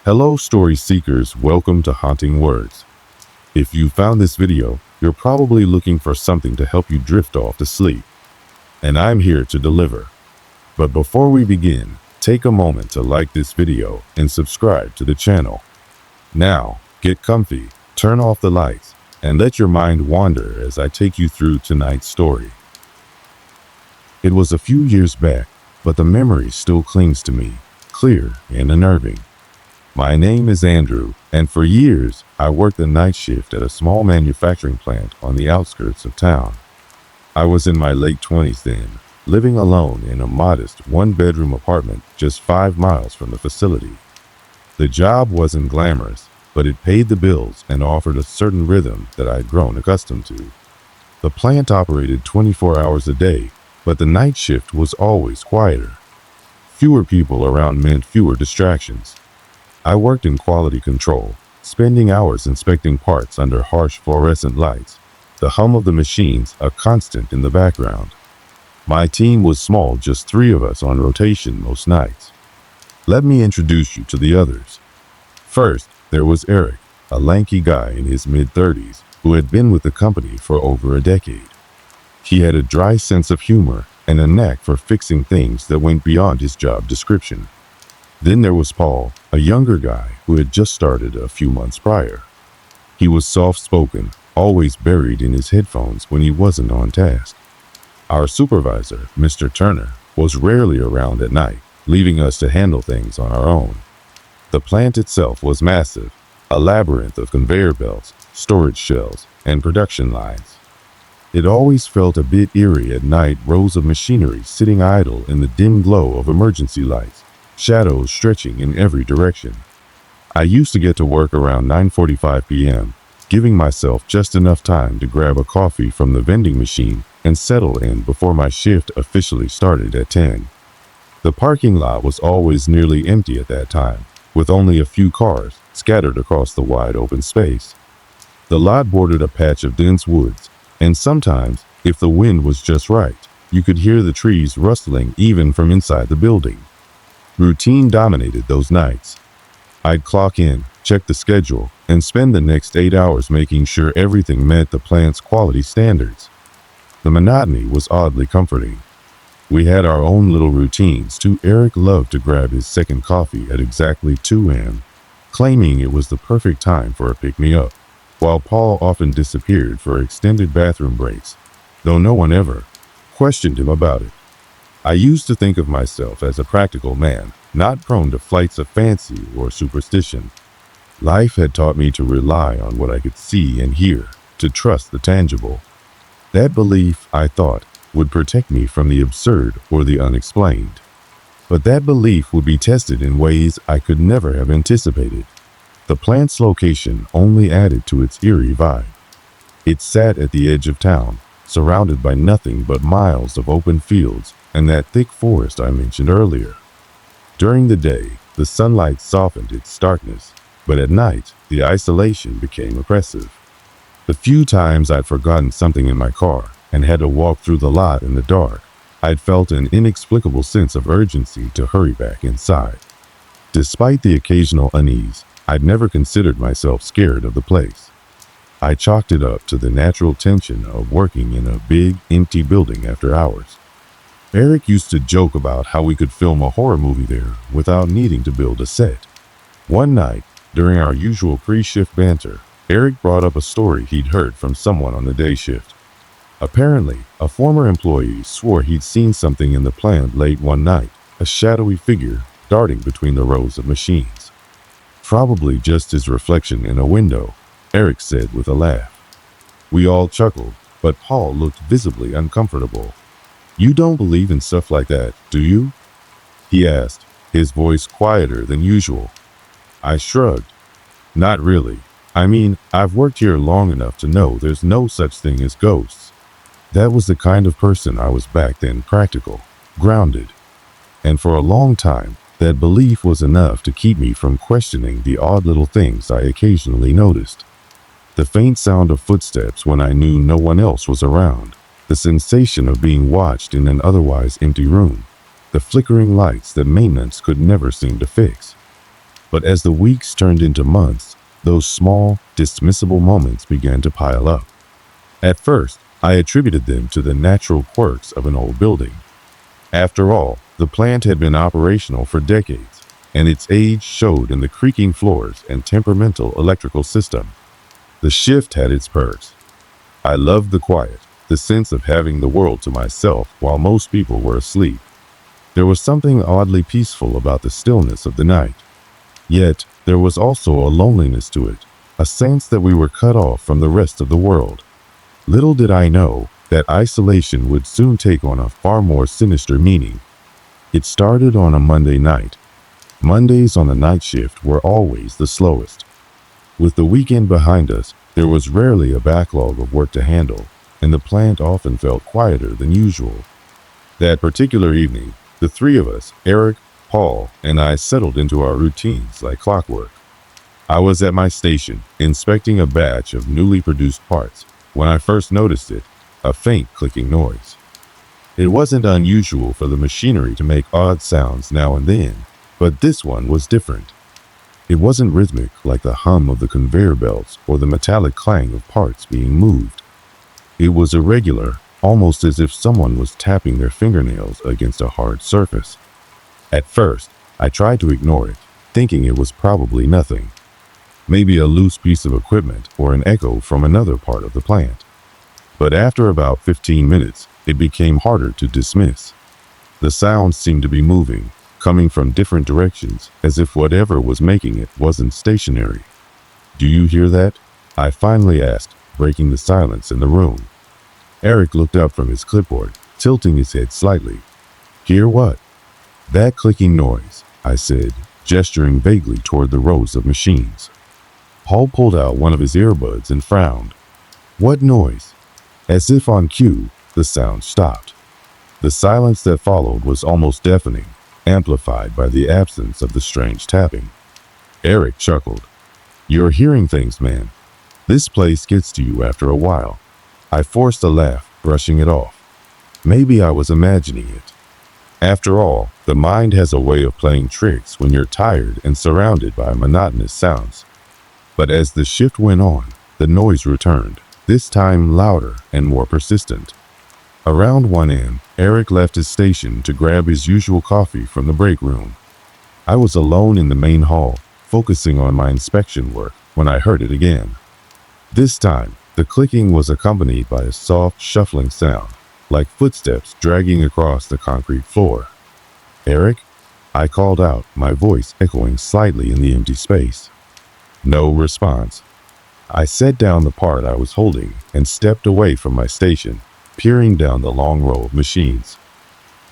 Hello story seekers, welcome to Haunting Words. If you found this video, you're probably looking for something to help you drift off to sleep. And I'm here to deliver. But before we begin, take a moment to like this video and subscribe to the channel. Now, get comfy, turn off the lights, and let your mind wander as I take you through tonight's story. It was a few years back, but the memory still clings to me, clear and unnerving. My name is Andrew, and for years, I worked the night shift at a small manufacturing plant on the outskirts of town. I was in my late 20s then, living alone in a modest one-bedroom apartment just 5 miles from the facility. The job wasn't glamorous, but it paid the bills and offered a certain rhythm that I'd grown accustomed to. The plant operated 24 hours a day, but the night shift was always quieter. Fewer people around meant fewer distractions. I worked in quality control, spending hours inspecting parts under harsh fluorescent lights, the hum of the machines a constant in the background. My team was small, just 3 of us on rotation most nights. Let me introduce you to the others. First, there was Eric, a lanky guy in his mid-30s who had been with the company for over a decade. He had a dry sense of humor and a knack for fixing things that went beyond his job description. Then there was Paul, a younger guy who had just started a few months prior. He was soft-spoken, always buried in his headphones when he wasn't on task. Our supervisor, Mr. Turner, was rarely around at night, leaving us to handle things on our own. The plant itself was massive, a labyrinth of conveyor belts, storage shelves, and production lines. It always felt a bit eerie at night, rows of machinery sitting idle in the dim glow of emergency lights, shadows stretching in every direction. I used to get to work around 9:45 p.m., giving myself just enough time to grab a coffee from the vending machine and settle in before my shift officially started at 10. The parking lot was always nearly empty at that time, with only a few cars scattered across the wide open space. The lot bordered a patch of dense woods, and sometimes, if the wind was just right, you could hear the trees rustling even from inside the building. Routine dominated those nights. I'd clock in, check the schedule, and spend the next 8 hours making sure everything met the plant's quality standards. The monotony was oddly comforting. We had our own little routines too. Eric loved to grab his second coffee at exactly 2 a.m., claiming it was the perfect time for a pick-me-up, while Paul often disappeared for extended bathroom breaks, though no one ever questioned him about it. I used to think of myself as a practical man, not prone to flights of fancy or superstition. Life had taught me to rely on what I could see and hear, to trust the tangible. That belief, I thought, would protect me from the absurd or the unexplained. But that belief would be tested in ways I could never have anticipated. The plant's location only added to its eerie vibe. It sat at the edge of town, surrounded by nothing but miles of open fields and that thick forest I mentioned earlier. During the day, the sunlight softened its starkness, but at night, the isolation became oppressive. The few times I'd forgotten something in my car and had to walk through the lot in the dark, I'd felt an inexplicable sense of urgency to hurry back inside. Despite the occasional unease, I'd never considered myself scared of the place. I chalked it up to the natural tension of working in a big, empty building after hours. Eric used to joke about how we could film a horror movie there without needing to build a set. One night, during our usual pre-shift banter, Eric brought up a story he'd heard from someone on the day shift. Apparently, a former employee swore he'd seen something in the plant late one night, a shadowy figure darting between the rows of machines. Probably just his reflection in a window, Eric said with a laugh. We all chuckled, but Paul looked visibly uncomfortable. You don't believe in stuff like that, do you? He asked, his voice quieter than usual. I shrugged. Not really. I mean, I've worked here long enough to know there's no such thing as ghosts. That was the kind of person I was back then, practical, grounded. And for a long time, that belief was enough to keep me from questioning the odd little things I occasionally noticed. The faint sound of footsteps when I knew no one else was around. The sensation of being watched in an otherwise empty room. The flickering lights that maintenance could never seem to fix. But as the weeks turned into months, those small, dismissible moments began to pile up. At first, I attributed them to the natural quirks of an old building. After all, the plant had been operational for decades, and its age showed in the creaking floors and temperamental electrical system. The shift had its perks. I loved the quiet, the sense of having the world to myself while most people were asleep. There was something oddly peaceful about the stillness of the night. Yet, there was also a loneliness to it, a sense that we were cut off from the rest of the world. Little did I know that isolation would soon take on a far more sinister meaning. It started on a Monday night. Mondays on the night shift were always the slowest. With the weekend behind us, there was rarely a backlog of work to handle, and the plant often felt quieter than usual. That particular evening, the three of us, Eric, Paul, and I, settled into our routines like clockwork. I was at my station, inspecting a batch of newly produced parts, when I first noticed it, a faint clicking noise. It wasn't unusual for the machinery to make odd sounds now and then, but this one was different. It wasn't rhythmic like the hum of the conveyor belts or the metallic clang of parts being moved. It was irregular, almost as if someone was tapping their fingernails against a hard surface. At first, I tried to ignore it, thinking it was probably nothing. Maybe a loose piece of equipment or an echo from another part of the plant. But after about 15 minutes, it became harder to dismiss. The sound seemed to be moving, coming from different directions, as if whatever was making it wasn't stationary. "Do you hear that?" I finally asked, breaking the silence in the room. Eric looked up from his clipboard, tilting his head slightly. "Hear what?" "That clicking noise," I said, gesturing vaguely toward the rows of machines. Paul pulled out one of his earbuds and frowned. "What noise?" As if on cue, the sound stopped. The silence that followed was almost deafening, amplified by the absence of the strange tapping. Eric chuckled. "You're hearing things, man. This place gets to you after a while." I forced a laugh, brushing it off. Maybe I was imagining it. After all, the mind has a way of playing tricks when you're tired and surrounded by monotonous sounds. But as the shift went on, the noise returned, this time louder and more persistent. Around 1 a.m., Eric left his station to grab his usual coffee from the break room. I was alone in the main hall, focusing on my inspection work, when I heard it again. This time, the clicking was accompanied by a soft, shuffling sound, like footsteps dragging across the concrete floor. "Eric?" I called out, my voice echoing slightly in the empty space. No response. I set down the part I was holding and stepped away from my station, peering down the long row of machines.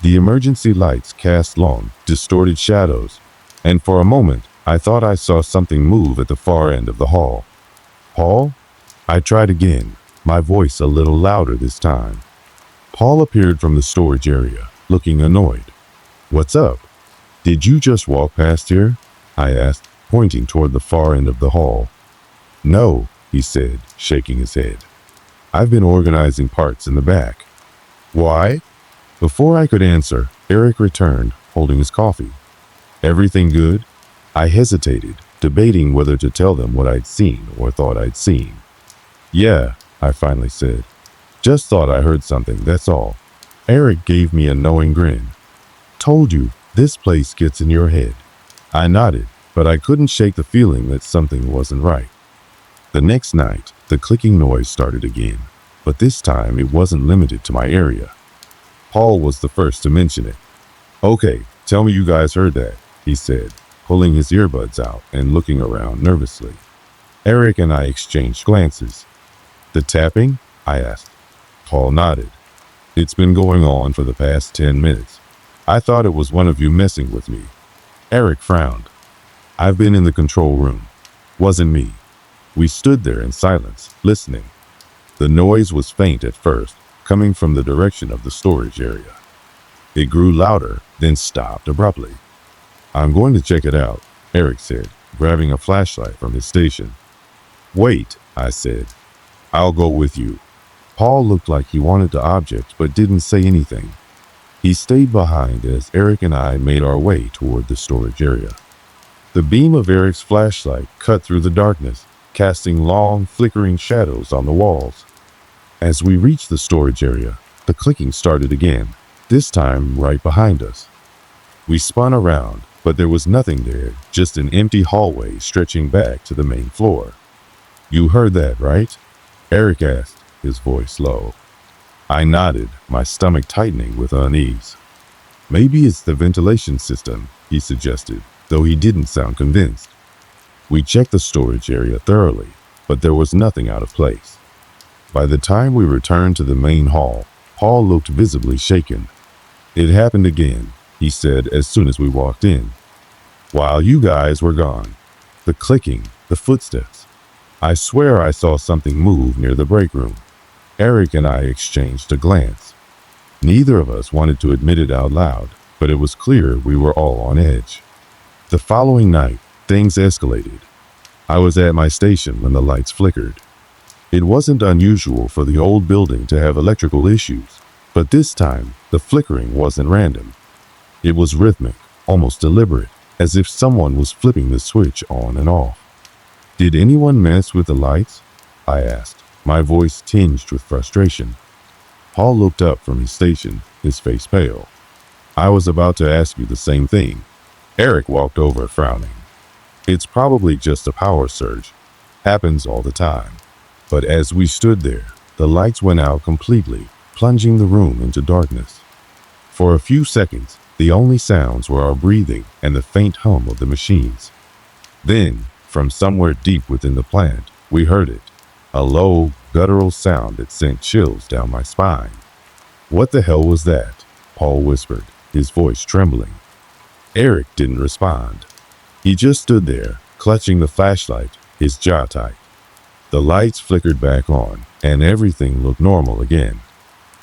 The emergency lights cast long, distorted shadows, and for a moment, I thought I saw something move at the far end of the hall. "Paul?" I tried again, my voice a little louder this time. Paul appeared from the storage area, looking annoyed. "What's up? Did you just walk past here?" I asked, pointing toward the far end of the hall. "No," he said, shaking his head. "I've been organizing parts in the back." "Why?" Before I could answer, Eric returned, holding his coffee. "Everything good?" I hesitated, debating whether to tell them what I'd seen or thought I'd seen. "Yeah," I finally said. "Just thought I heard something, that's all." Eric gave me a knowing grin. "Told you, this place gets in your head." I nodded, but I couldn't shake the feeling that something wasn't right. The next night, the clicking noise started again, but this time it wasn't limited to my area. Paul was the first to mention it. "Okay, tell me you guys heard that," he said, pulling his earbuds out and looking around nervously. Eric and I exchanged glances. "The tapping?" I asked. Paul nodded. "It's been going on for the past 10 minutes. I thought it was one of you messing with me." Eric frowned. "I've been in the control room. Wasn't me." We stood there in silence, listening. The noise was faint at first, coming from the direction of the storage area. It grew louder, then stopped abruptly. "I'm going to check it out," Eric said, grabbing a flashlight from his station. "Wait," I said. "I'll go with you." Paul looked like he wanted to object but didn't say anything. He stayed behind as Eric and I made our way toward the storage area. The beam of Eric's flashlight cut through the darkness, casting long, flickering shadows on the walls. As we reached the storage area, the clicking started again, this time right behind us. We spun around, but there was nothing there, just an empty hallway stretching back to the main floor. "You heard that, right?" Eric asked, his voice low. I nodded, my stomach tightening with unease. "Maybe it's the ventilation system," he suggested, though he didn't sound convinced. We checked the storage area thoroughly, but there was nothing out of place. By the time we returned to the main hall, Paul looked visibly shaken. "It happened again," he said as soon as we walked in. "While you guys were gone. The clicking, the footsteps. I swear I saw something move near the break room." Eric and I exchanged a glance. Neither of us wanted to admit it out loud, but it was clear we were all on edge. The following night, things escalated. I was at my station when the lights flickered. It wasn't unusual for the old building to have electrical issues, but this time, the flickering wasn't random. It was rhythmic, almost deliberate, as if someone was flipping the switch on and off. "Did anyone mess with the lights?" I asked, my voice tinged with frustration. Paul looked up from his station, his face pale. "I was about to ask you the same thing." Eric walked over, frowning. "It's probably just a power surge. Happens all the time." But as we stood there, the lights went out completely, plunging the room into darkness. For a few seconds, the only sounds were our breathing and the faint hum of the machines. Then, from somewhere deep within the plant, we heard it. A low, guttural sound that sent chills down my spine. "What the hell was that?" Paul whispered, his voice trembling. Eric didn't respond. He just stood there, clutching the flashlight, his jaw tight. The lights flickered back on, and everything looked normal again.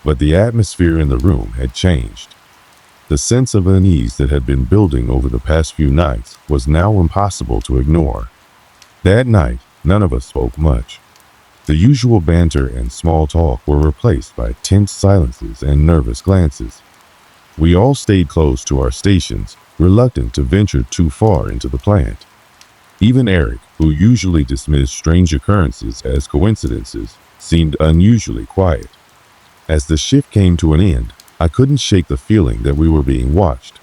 But the atmosphere in the room had changed. The sense of unease that had been building over the past few nights was now impossible to ignore. That night, none of us spoke much. The usual banter and small talk were replaced by tense silences and nervous glances. We all stayed close to our stations, reluctant to venture too far into the plant. Even Eric, who usually dismissed strange occurrences as coincidences, seemed unusually quiet. As the shift came to an end, I couldn't shake the feeling that we were being watched.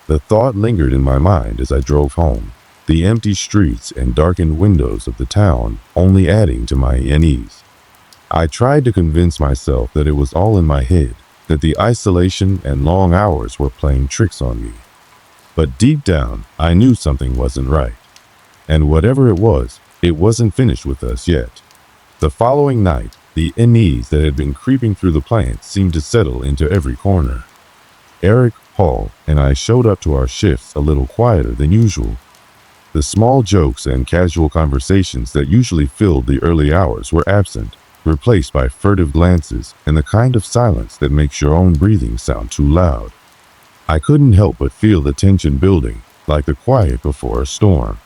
The thought lingered in my mind as I drove home, the empty streets and darkened windows of the town only adding to my unease. I tried to convince myself that it was all in my head, that the isolation and long hours were playing tricks on me. But deep down, I knew something wasn't right. And whatever it wasn't finished with us yet. The following night, the unease that had been creeping through the plant seemed to settle into every corner. Eric, Paul, and I showed up to our shifts a little quieter than usual. The small jokes and casual conversations that usually filled the early hours were absent, replaced by furtive glances and the kind of silence that makes your own breathing sound too loud. I couldn't help but feel the tension building, like the quiet before a storm.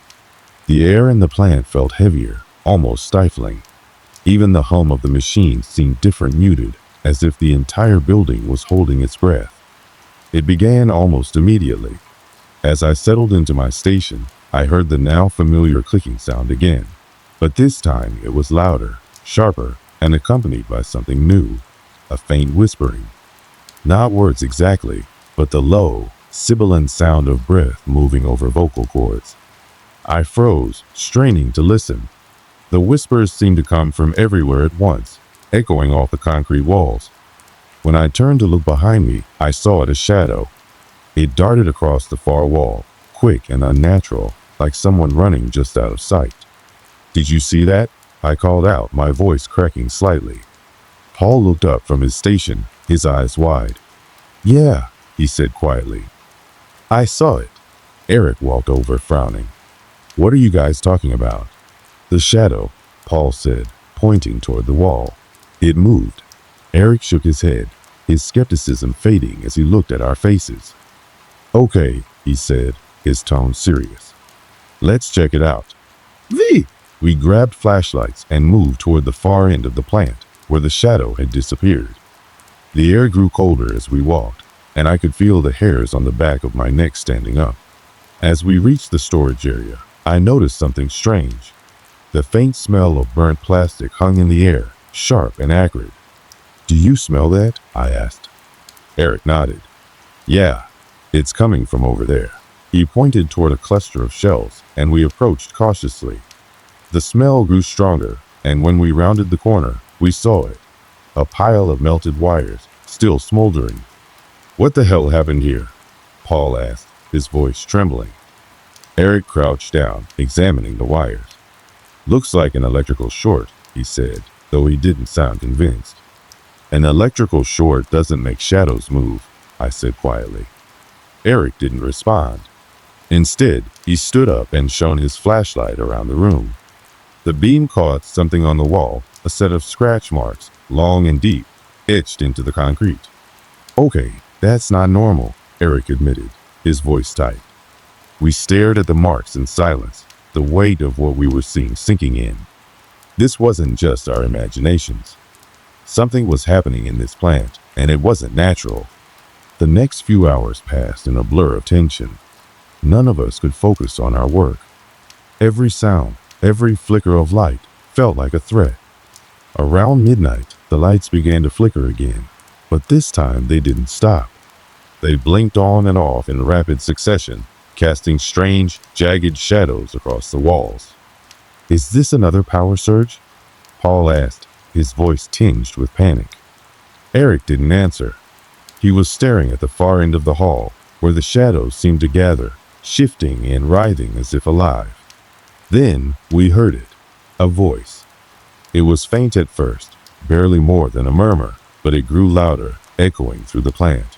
The air in the plant felt heavier, almost stifling. Even the hum of the machines seemed different, muted, as if the entire building was holding its breath. It began almost immediately. As I settled into my station, I heard the now familiar clicking sound again, but this time it was louder, sharper, and accompanied by something new, a faint whispering. Not words exactly, but the low, sibilant sound of breath moving over vocal cords. I froze, straining to listen. The whispers seemed to come from everywhere at once, echoing off the concrete walls. When I turned to look behind me, I saw a shadow. It darted across the far wall, quick and unnatural, like someone running just out of sight. "Did you see that?" I called out, my voice cracking slightly. Paul looked up from his station, his eyes wide. "Yeah," he said quietly. "I saw it." Eric walked over, frowning. "What are you guys talking about?" "The shadow," Paul said, pointing toward the wall. "It moved." Eric shook his head, his skepticism fading as he looked at our faces. "Okay," he said, his tone serious. "Let's check it out." We grabbed flashlights and moved toward the far end of the plant, where the shadow had disappeared. The air grew colder as we walked, and I could feel the hairs on the back of my neck standing up. As we reached the storage area, I noticed something strange. The faint smell of burnt plastic hung in the air, sharp and acrid. "Do you smell that?" I asked. Eric nodded. "Yeah, it's coming from over there." He pointed toward a cluster of shells, and we approached cautiously. The smell grew stronger, and when we rounded the corner, we saw it. A pile of melted wires, still smoldering. "What the hell happened here?" Paul asked, his voice trembling. Eric crouched down, examining the wires. "Looks like an electrical short," he said, though he didn't sound convinced. "An electrical short doesn't make shadows move," I said quietly. Eric didn't respond. Instead, he stood up and shone his flashlight around the room. The beam caught something on the wall, a set of scratch marks, long and deep, etched into the concrete. "Okay, that's not normal," Eric admitted, his voice tight. We stared at the marks in silence, the weight of what we were seeing sinking in. This wasn't just our imaginations. Something was happening in this plant, and it wasn't natural. The next few hours passed in a blur of tension. None of us could focus on our work. Every sound, every flicker of light felt like a threat. Around midnight, the lights began to flicker again, but this time they didn't stop. They blinked on and off in rapid succession, casting strange, jagged shadows across the walls. "Is this another power surge?" Paul asked, his voice tinged with panic. Eric didn't answer. He was staring at the far end of the hall, where the shadows seemed to gather, shifting and writhing as if alive. Then we heard it, a voice. It was faint at first, barely more than a murmur, but it grew louder, echoing through the plant.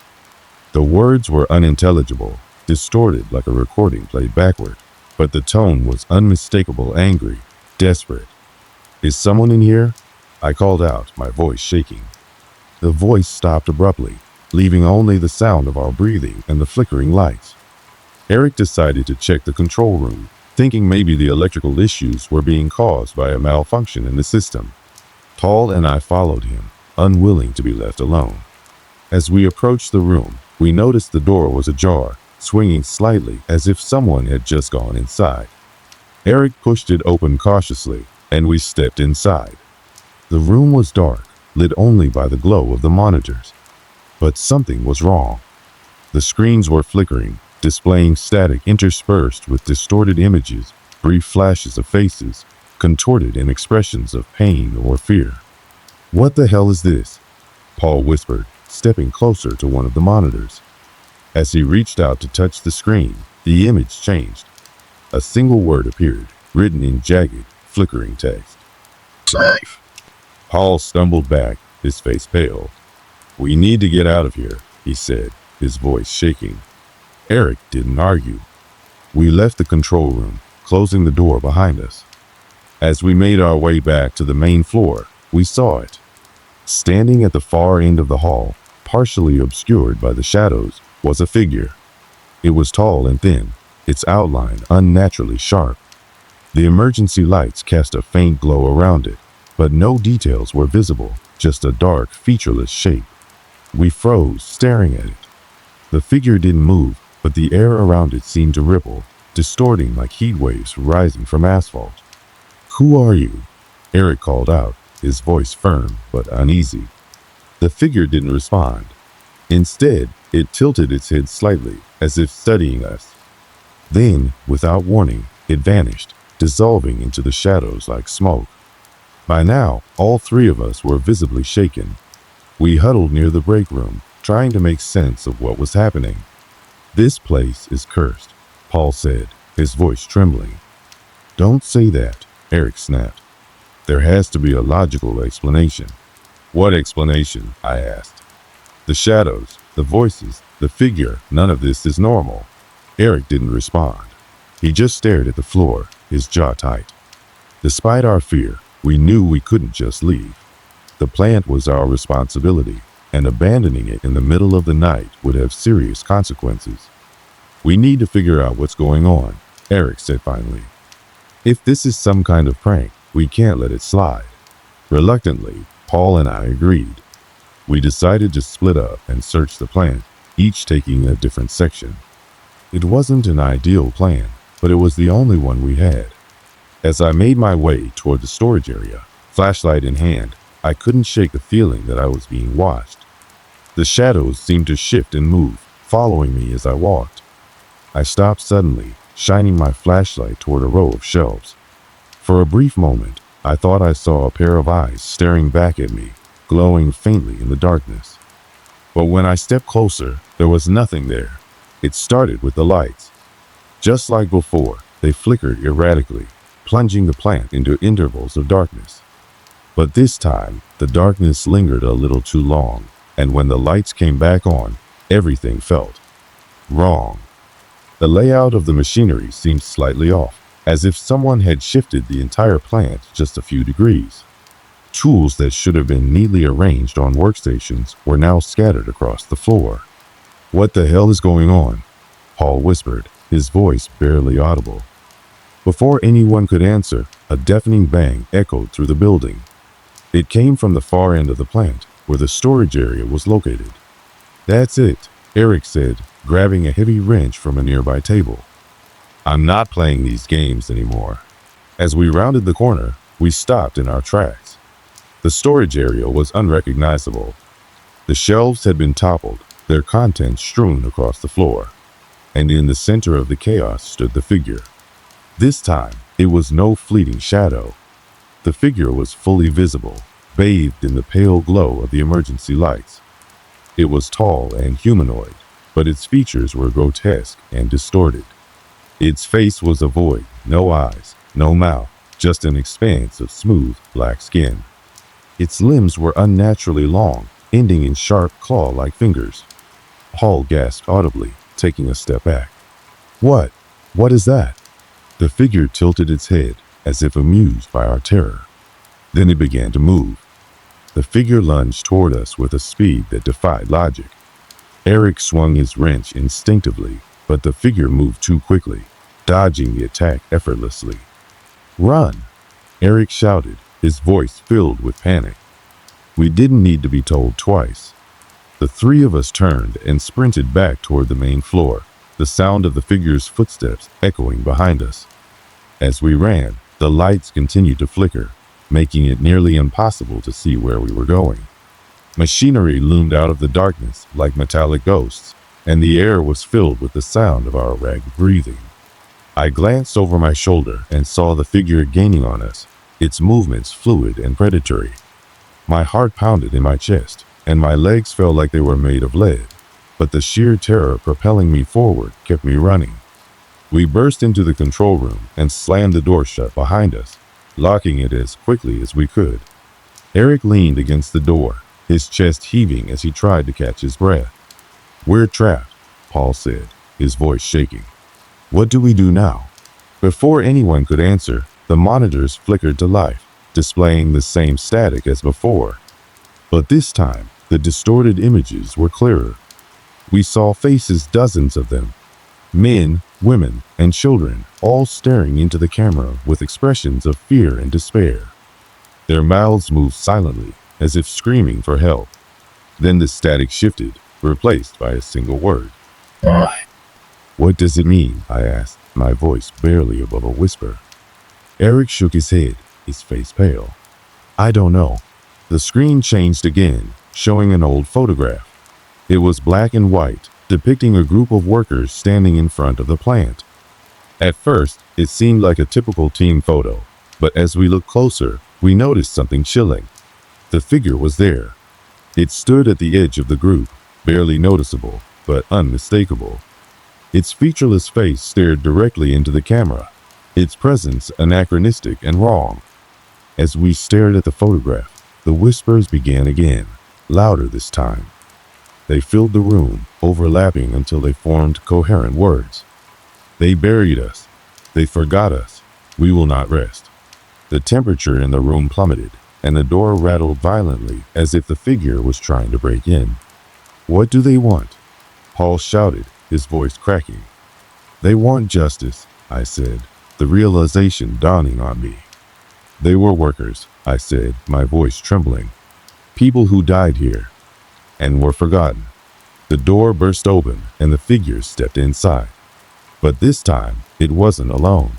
The words were unintelligible, distorted like a recording played backward, but the tone was unmistakable, angry, desperate. "Is someone in here?" I called out, my voice shaking. The voice stopped abruptly, leaving only the sound of our breathing and the flickering lights. Eric decided to check the control room, thinking maybe the electrical issues were being caused by a malfunction in the system. Paul and I followed him, unwilling to be left alone. As we approached the room, we noticed the door was ajar, swinging slightly as if someone had just gone inside. Eric pushed it open cautiously, and we stepped inside. The room was dark, lit only by the glow of the monitors. But something was wrong. The screens were flickering, displaying static interspersed with distorted images, brief flashes of faces, contorted in expressions of pain or fear. "What the hell is this?" Paul whispered, stepping closer to one of the monitors. As he reached out to touch the screen, the image changed. A single word appeared, written in jagged, flickering text. "Safe." Paul stumbled back, his face pale. "We need to get out of here," he said, his voice shaking. Eric didn't argue. We left the control room, closing the door behind us. As we made our way back to the main floor, we saw it. Standing at the far end of the hall, partially obscured by the shadows, was a figure. It was tall and thin, its outline unnaturally sharp. The emergency lights cast a faint glow around it, but no details were visible, just a dark, featureless shape. We froze, staring at it. The figure didn't move, but the air around it seemed to ripple, distorting like heat waves rising from asphalt. "Who are you?" Eric called out, his voice firm but uneasy. The figure didn't respond. Instead, it tilted its head slightly, as if studying us. Then, without warning, it vanished, dissolving into the shadows like smoke. By now, all three of us were visibly shaken. We huddled near the break room, trying to make sense of what was happening. "This place is cursed," Paul said, his voice trembling. "Don't say that," Eric snapped. "There has to be a logical explanation." "What explanation?" I asked. "The shadows, the voices, the figure, none of this is normal." Eric didn't respond. He just stared at the floor, his jaw tight. Despite our fear, we knew we couldn't just leave. The plant was our responsibility, and abandoning it in the middle of the night would have serious consequences. "We need to figure out what's going on," Eric said finally. "If this is some kind of prank, we can't let it slide." Reluctantly, Paul and I agreed. We decided to split up and search the plant, each taking a different section. It wasn't an ideal plan, but it was the only one we had. As I made my way toward the storage area, flashlight in hand, I couldn't shake the feeling that I was being watched. The shadows seemed to shift and move, following me as I walked. I stopped suddenly, shining my flashlight toward a row of shelves. For a brief moment, I thought I saw a pair of eyes staring back at me, glowing faintly in the darkness. But when I stepped closer, there was nothing there. It started with the lights. Just like before, they flickered erratically, plunging the plant into intervals of darkness. But this time, the darkness lingered a little too long, and when the lights came back on, everything felt wrong. The layout of the machinery seemed slightly off, as if someone had shifted the entire plant just a few degrees. Tools that should have been neatly arranged on workstations were now scattered across the floor. "What the hell is going on?" Paul whispered, his voice barely audible. Before anyone could answer, a deafening bang echoed through the building. It came from the far end of the plant, where the storage area was located. "That's it," Eric said, grabbing a heavy wrench from a nearby table. "I'm not playing these games anymore." As we rounded the corner, we stopped in our tracks. The storage area was unrecognizable. The shelves had been toppled, their contents strewn across the floor. And in the center of the chaos stood the figure. This time, it was no fleeting shadow. The figure was fully visible, bathed in the pale glow of the emergency lights. It was tall and humanoid, but its features were grotesque and distorted. Its face was a void, no eyes, no mouth, just an expanse of smooth, black skin. Its limbs were unnaturally long, ending in sharp, claw-like fingers. Paul gasped audibly, taking a step back. What? What is that?" The figure tilted its head, as if amused by our terror. Then it began to move. The figure lunged toward us with a speed that defied logic. Eric swung his wrench instinctively, but the figure moved too quickly, dodging the attack effortlessly. "Run!" Eric shouted, his voice filled with panic. We didn't need to be told twice. The three of us turned and sprinted back toward the main floor, the sound of the figure's footsteps echoing behind us. As we ran, the lights continued to flicker, making it nearly impossible to see where we were going. Machinery loomed out of the darkness like metallic ghosts, and the air was filled with the sound of our ragged breathing. I glanced over my shoulder and saw the figure gaining on us, its movements fluid and predatory. My heart pounded in my chest, and my legs felt like they were made of lead, but the sheer terror propelling me forward kept me running. We burst into the control room and slammed the door shut behind us, locking it as quickly as we could. Eric leaned against the door, his chest heaving as he tried to catch his breath. "We're trapped," Paul said, his voice shaking. "What do we do now?" Before anyone could answer, the monitors flickered to life, displaying the same static as before. But this time, the distorted images were clearer. We saw faces, dozens of them. Men, women, and children, all staring into the camera with expressions of fear and despair. Their mouths moved silently, as if screaming for help. Then the static shifted, replaced by a single word. "Why?" "What does it mean?" I asked, my voice barely above a whisper. Eric shook his head, his face pale. "I don't know." The screen changed again, showing an old photograph. It was black and white, depicting a group of workers standing in front of the plant. At first, it seemed like a typical team photo, but as we looked closer, we noticed something chilling. The figure was there. It stood at the edge of the group, barely noticeable, but unmistakable. Its featureless face stared directly into the camera, its presence anachronistic and wrong. As we stared at the photograph, the whispers began again, louder this time. They filled the room, overlapping until they formed coherent words. "They buried us. They forgot us. We will not rest." The temperature in the room plummeted, and the door rattled violently as if the figure was trying to break in. "What do they want?" Paul shouted, his voice cracking. "They want justice," I said, the realization dawning on me. "They were workers," I said, my voice trembling. "People who died here and were forgotten." The door burst open, and the figure stepped inside. But this time, it wasn't alone.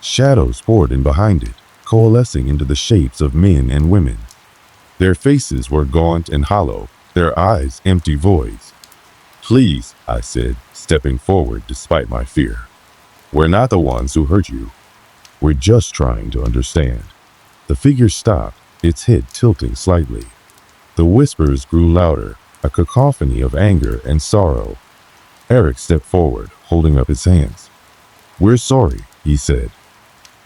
Shadows poured in behind it, coalescing into the shapes of men and women. Their faces were gaunt and hollow, their eyes empty voids. "Please," I said, stepping forward despite my fear. "We're not the ones who hurt you. We're just trying to understand." The figure stopped, its head tilting slightly. The whispers grew louder, a cacophony of anger and sorrow. Eric stepped forward, holding up his hands. "We're sorry," he said,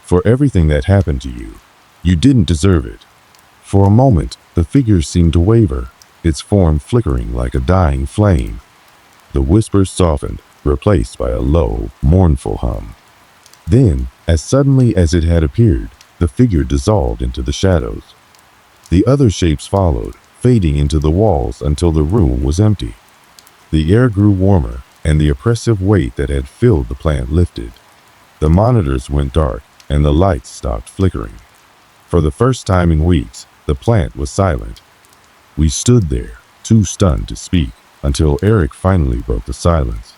"for everything that happened to you. You didn't deserve it." For a moment, the figure seemed to waver, its form flickering like a dying flame. The whispers softened, replaced by a low, mournful hum. Then, as suddenly as it had appeared, the figure dissolved into the shadows. The other shapes followed, fading into the walls until the room was empty. The air grew warmer, and the oppressive weight that had filled the plant lifted. The monitors went dark, and the lights stopped flickering. For the first time in weeks, the plant was silent. We stood there, too stunned to speak, until Eric finally broke the silence.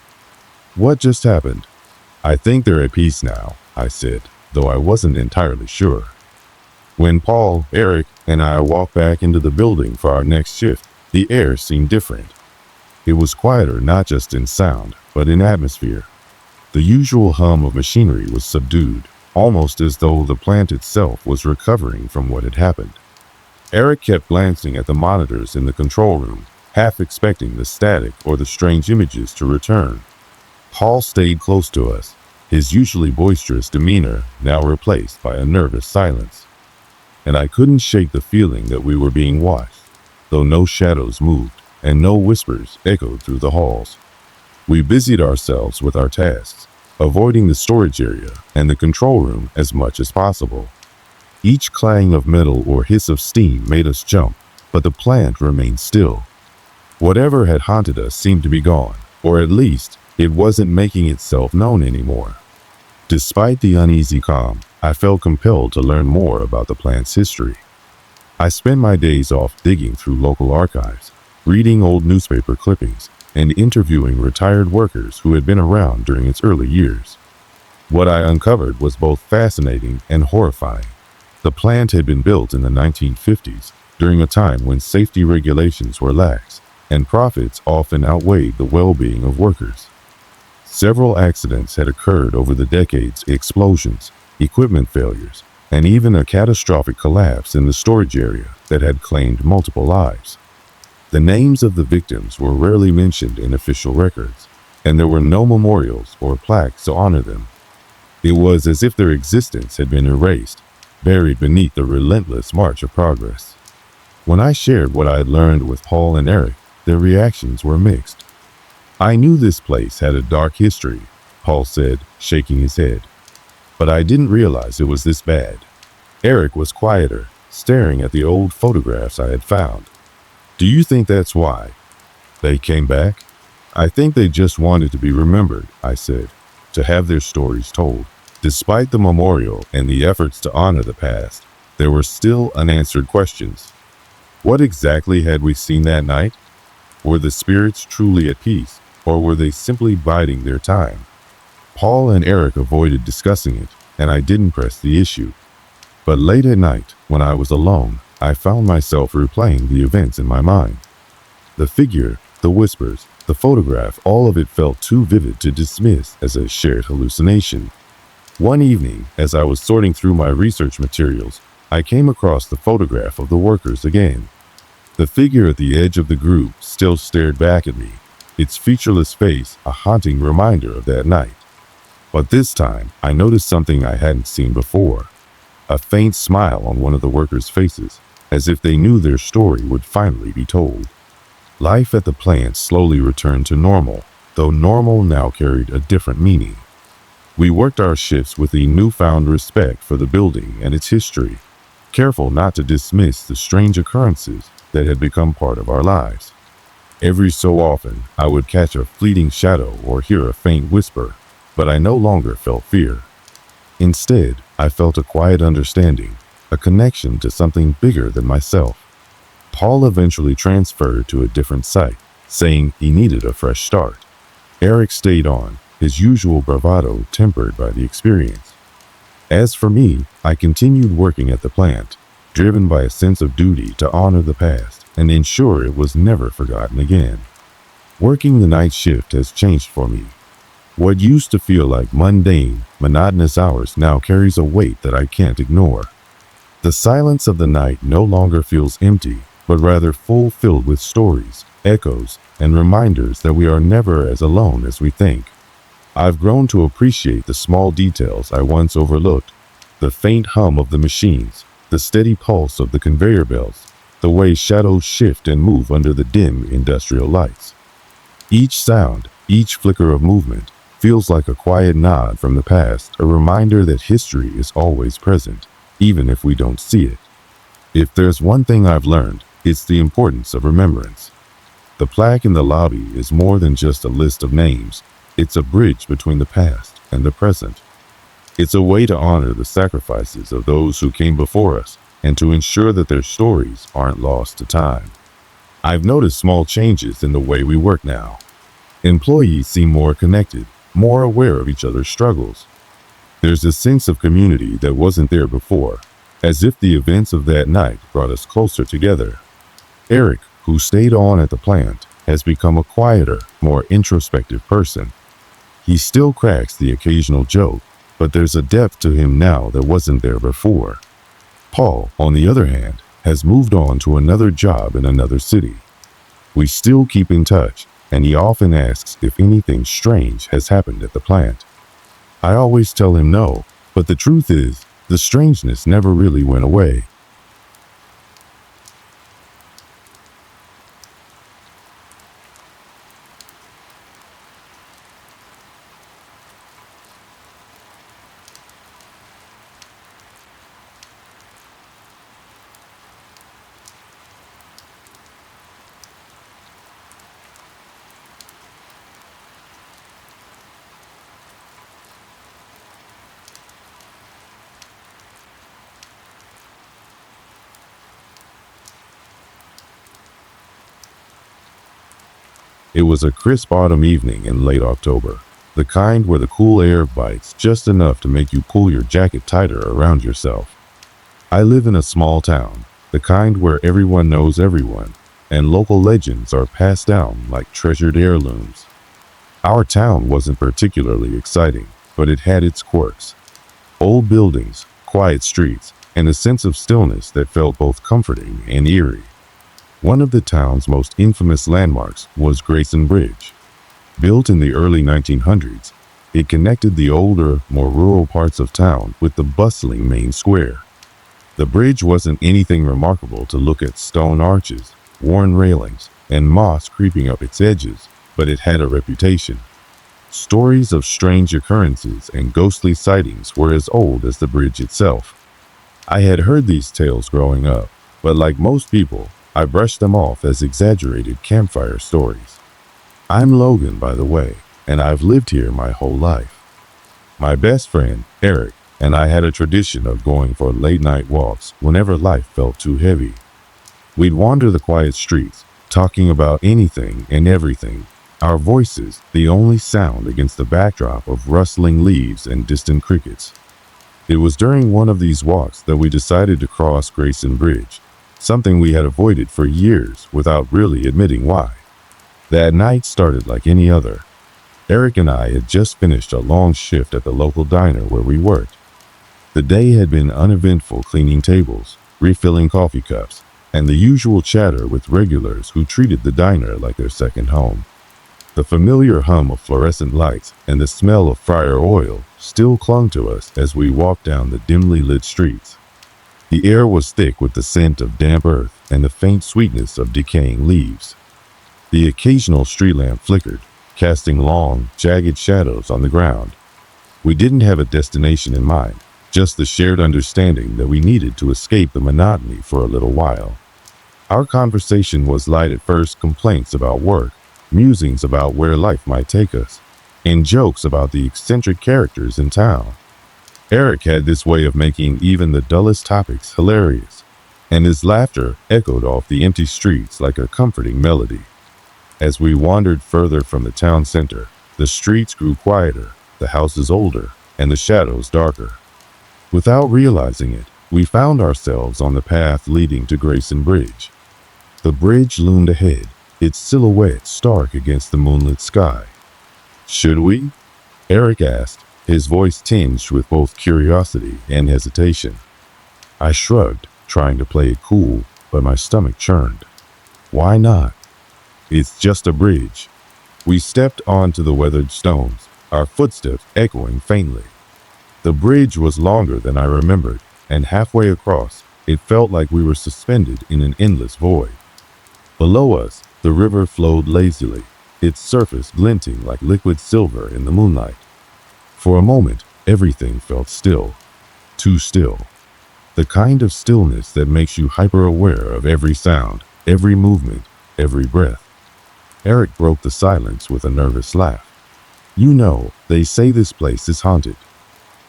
"What just happened?" "I think they're at peace now," I said, though I wasn't entirely sure. When Paul, Eric, and I walked back into the building for our next shift, the air seemed different. It was quieter not just in sound, but in atmosphere. The usual hum of machinery was subdued, almost as though the plant itself was recovering from what had happened. Eric kept glancing at the monitors in the control room, half expecting the static or the strange images to return. Paul stayed close to us, his usually boisterous demeanor now replaced by a nervous silence. And I couldn't shake the feeling that we were being watched, though no shadows moved and no whispers echoed through the halls. We busied ourselves with our tasks, avoiding the storage area and the control room as much as possible. Each clang of metal or hiss of steam made us jump, but the plant remained still. Whatever had haunted us seemed to be gone, or at least it wasn't making itself known anymore. Despite the uneasy calm, I felt compelled to learn more about the plant's history. I spent my days off digging through local archives, reading old newspaper clippings, and interviewing retired workers who had been around during its early years. What I uncovered was both fascinating and horrifying. The plant had been built in the 1950s, during a time when safety regulations were lax, and profits often outweighed the well-being of workers. Several accidents had occurred over the decades: explosions, equipment failures, and even a catastrophic collapse in the storage area that had claimed multiple lives. The names of the victims were rarely mentioned in official records, and there were no memorials or plaques to honor them. It was as if their existence had been erased, buried beneath the relentless march of progress. When I shared what I had learned with Paul and Eric, their reactions were mixed. "I knew this place had a dark history," Paul said, shaking his head. "But I didn't realize it was this bad." Eric was quieter, staring at the old photographs I had found. "Do you think that's why they came back?" "I think they just wanted to be remembered," I said, "to have their stories told." Despite the memorial and the efforts to honor the past, there were still unanswered questions. What exactly had we seen that night? Were the spirits truly at peace, or were they simply biding their time? Paul and Eric avoided discussing it, and I didn't press the issue. But late at night, when I was alone, I found myself replaying the events in my mind. The figure, the whispers, the photograph, all of it felt too vivid to dismiss as a shared hallucination. One evening, as I was sorting through my research materials, I came across the photograph of the workers again. The figure at the edge of the group still stared back at me, its featureless face a haunting reminder of that night. But this time, I noticed something I hadn't seen before. A faint smile on one of the workers' faces, as if they knew their story would finally be told. Life at the plant slowly returned to normal, though normal now carried a different meaning. We worked our shifts with a newfound respect for the building and its history, careful not to dismiss the strange occurrences that had become part of our lives. Every so often, I would catch a fleeting shadow or hear a faint whisper, but I no longer felt fear. Instead, I felt a quiet understanding, a connection to something bigger than myself. Paul eventually transferred to a different site, saying he needed a fresh start. Eric stayed on, his usual bravado tempered by the experience. As for me, I continued working at the plant, driven by a sense of duty to honor the past and ensure it was never forgotten again. Working the night shift has changed for me. What used to feel like mundane, monotonous hours now carries a weight that I can't ignore. The silence of the night no longer feels empty, but rather full, filled with stories, echoes, and reminders that we are never as alone as we think. I've grown to appreciate the small details I once overlooked: the faint hum of the machines, the steady pulse of the conveyor belts, the way shadows shift and move under the dim industrial lights. Each sound, each flicker of movement, feels like a quiet nod from the past, a reminder that history is always present, even if we don't see it. If there's one thing I've learned, it's the importance of remembrance. The plaque in the lobby is more than just a list of names. It's a bridge between the past and the present. It's a way to honor the sacrifices of those who came before us and to ensure that their stories aren't lost to time. I've noticed small changes in the way we work now. Employees seem more connected, more aware of each other's struggles. There's a sense of community that wasn't there before, as if the events of that night brought us closer together. Eric, who stayed on at the plant, has become a quieter, more introspective person. He still cracks the occasional joke, but there's a depth to him now that wasn't there before. Paul, on the other hand, has moved on to another job in another city. We still keep in touch, and he often asks if anything strange has happened at the plant. I always tell him no, but the truth is, the strangeness never really went away. It was a crisp autumn evening in late October, the kind where the cool air bites just enough to make you pull your jacket tighter around yourself. I live in a small town, the kind where everyone knows everyone, and local legends are passed down like treasured heirlooms. Our town wasn't particularly exciting, but it had its quirks. Old buildings, quiet streets, and a sense of stillness that felt both comforting and eerie. One of the town's most infamous landmarks was Grayson Bridge. Built in the early 1900s, it connected the older, more rural parts of town with the bustling main square. The bridge wasn't anything remarkable to look at: stone arches, worn railings, and moss creeping up its edges, but it had a reputation. Stories of strange occurrences and ghostly sightings were as old as the bridge itself. I had heard these tales growing up, but like most people, I brushed them off as exaggerated campfire stories. I'm Logan, by the way, and I've lived here my whole life. My best friend, Eric, and I had a tradition of going for late-night walks whenever life felt too heavy. We'd wander the quiet streets, talking about anything and everything, our voices the only sound against the backdrop of rustling leaves and distant crickets. It was during one of these walks that we decided to cross Grayson Bridge, something we had avoided for years without really admitting why. That night started like any other. Eric and I had just finished a long shift at the local diner where we worked. The day had been uneventful, cleaning tables, refilling coffee cups, and the usual chatter with regulars who treated the diner like their second home. The familiar hum of fluorescent lights and the smell of fryer oil still clung to us as we walked down the dimly lit streets. The air was thick with the scent of damp earth and the faint sweetness of decaying leaves. The occasional street lamp flickered, casting long, jagged shadows on the ground. We didn't have a destination in mind, just the shared understanding that we needed to escape the monotony for a little while. Our conversation was light at first: complaints about work, musings about where life might take us, and jokes about the eccentric characters in town. Eric had this way of making even the dullest topics hilarious, and his laughter echoed off the empty streets like a comforting melody. As we wandered further from the town center, The streets grew quieter, the houses older, and the shadows darker. Without realizing it, we found ourselves on the path leading to Grayson Bridge. The bridge loomed ahead, its silhouette stark against the moonlit sky. "Should we?" Eric asked, his voice tinged with both curiosity and hesitation. I shrugged, trying to play it cool, but my stomach churned. "Why not? It's just a bridge." We stepped onto the weathered stones, our footsteps echoing faintly. The bridge was longer than I remembered, and halfway across, it felt like we were suspended in an endless void. Below us, the river flowed lazily, its surface glinting like liquid silver in the moonlight. For a moment, everything felt still. Too still. The kind of stillness that makes you hyper-aware of every sound, every movement, every breath. Eric broke the silence with a nervous laugh. "You know, they say this place is haunted.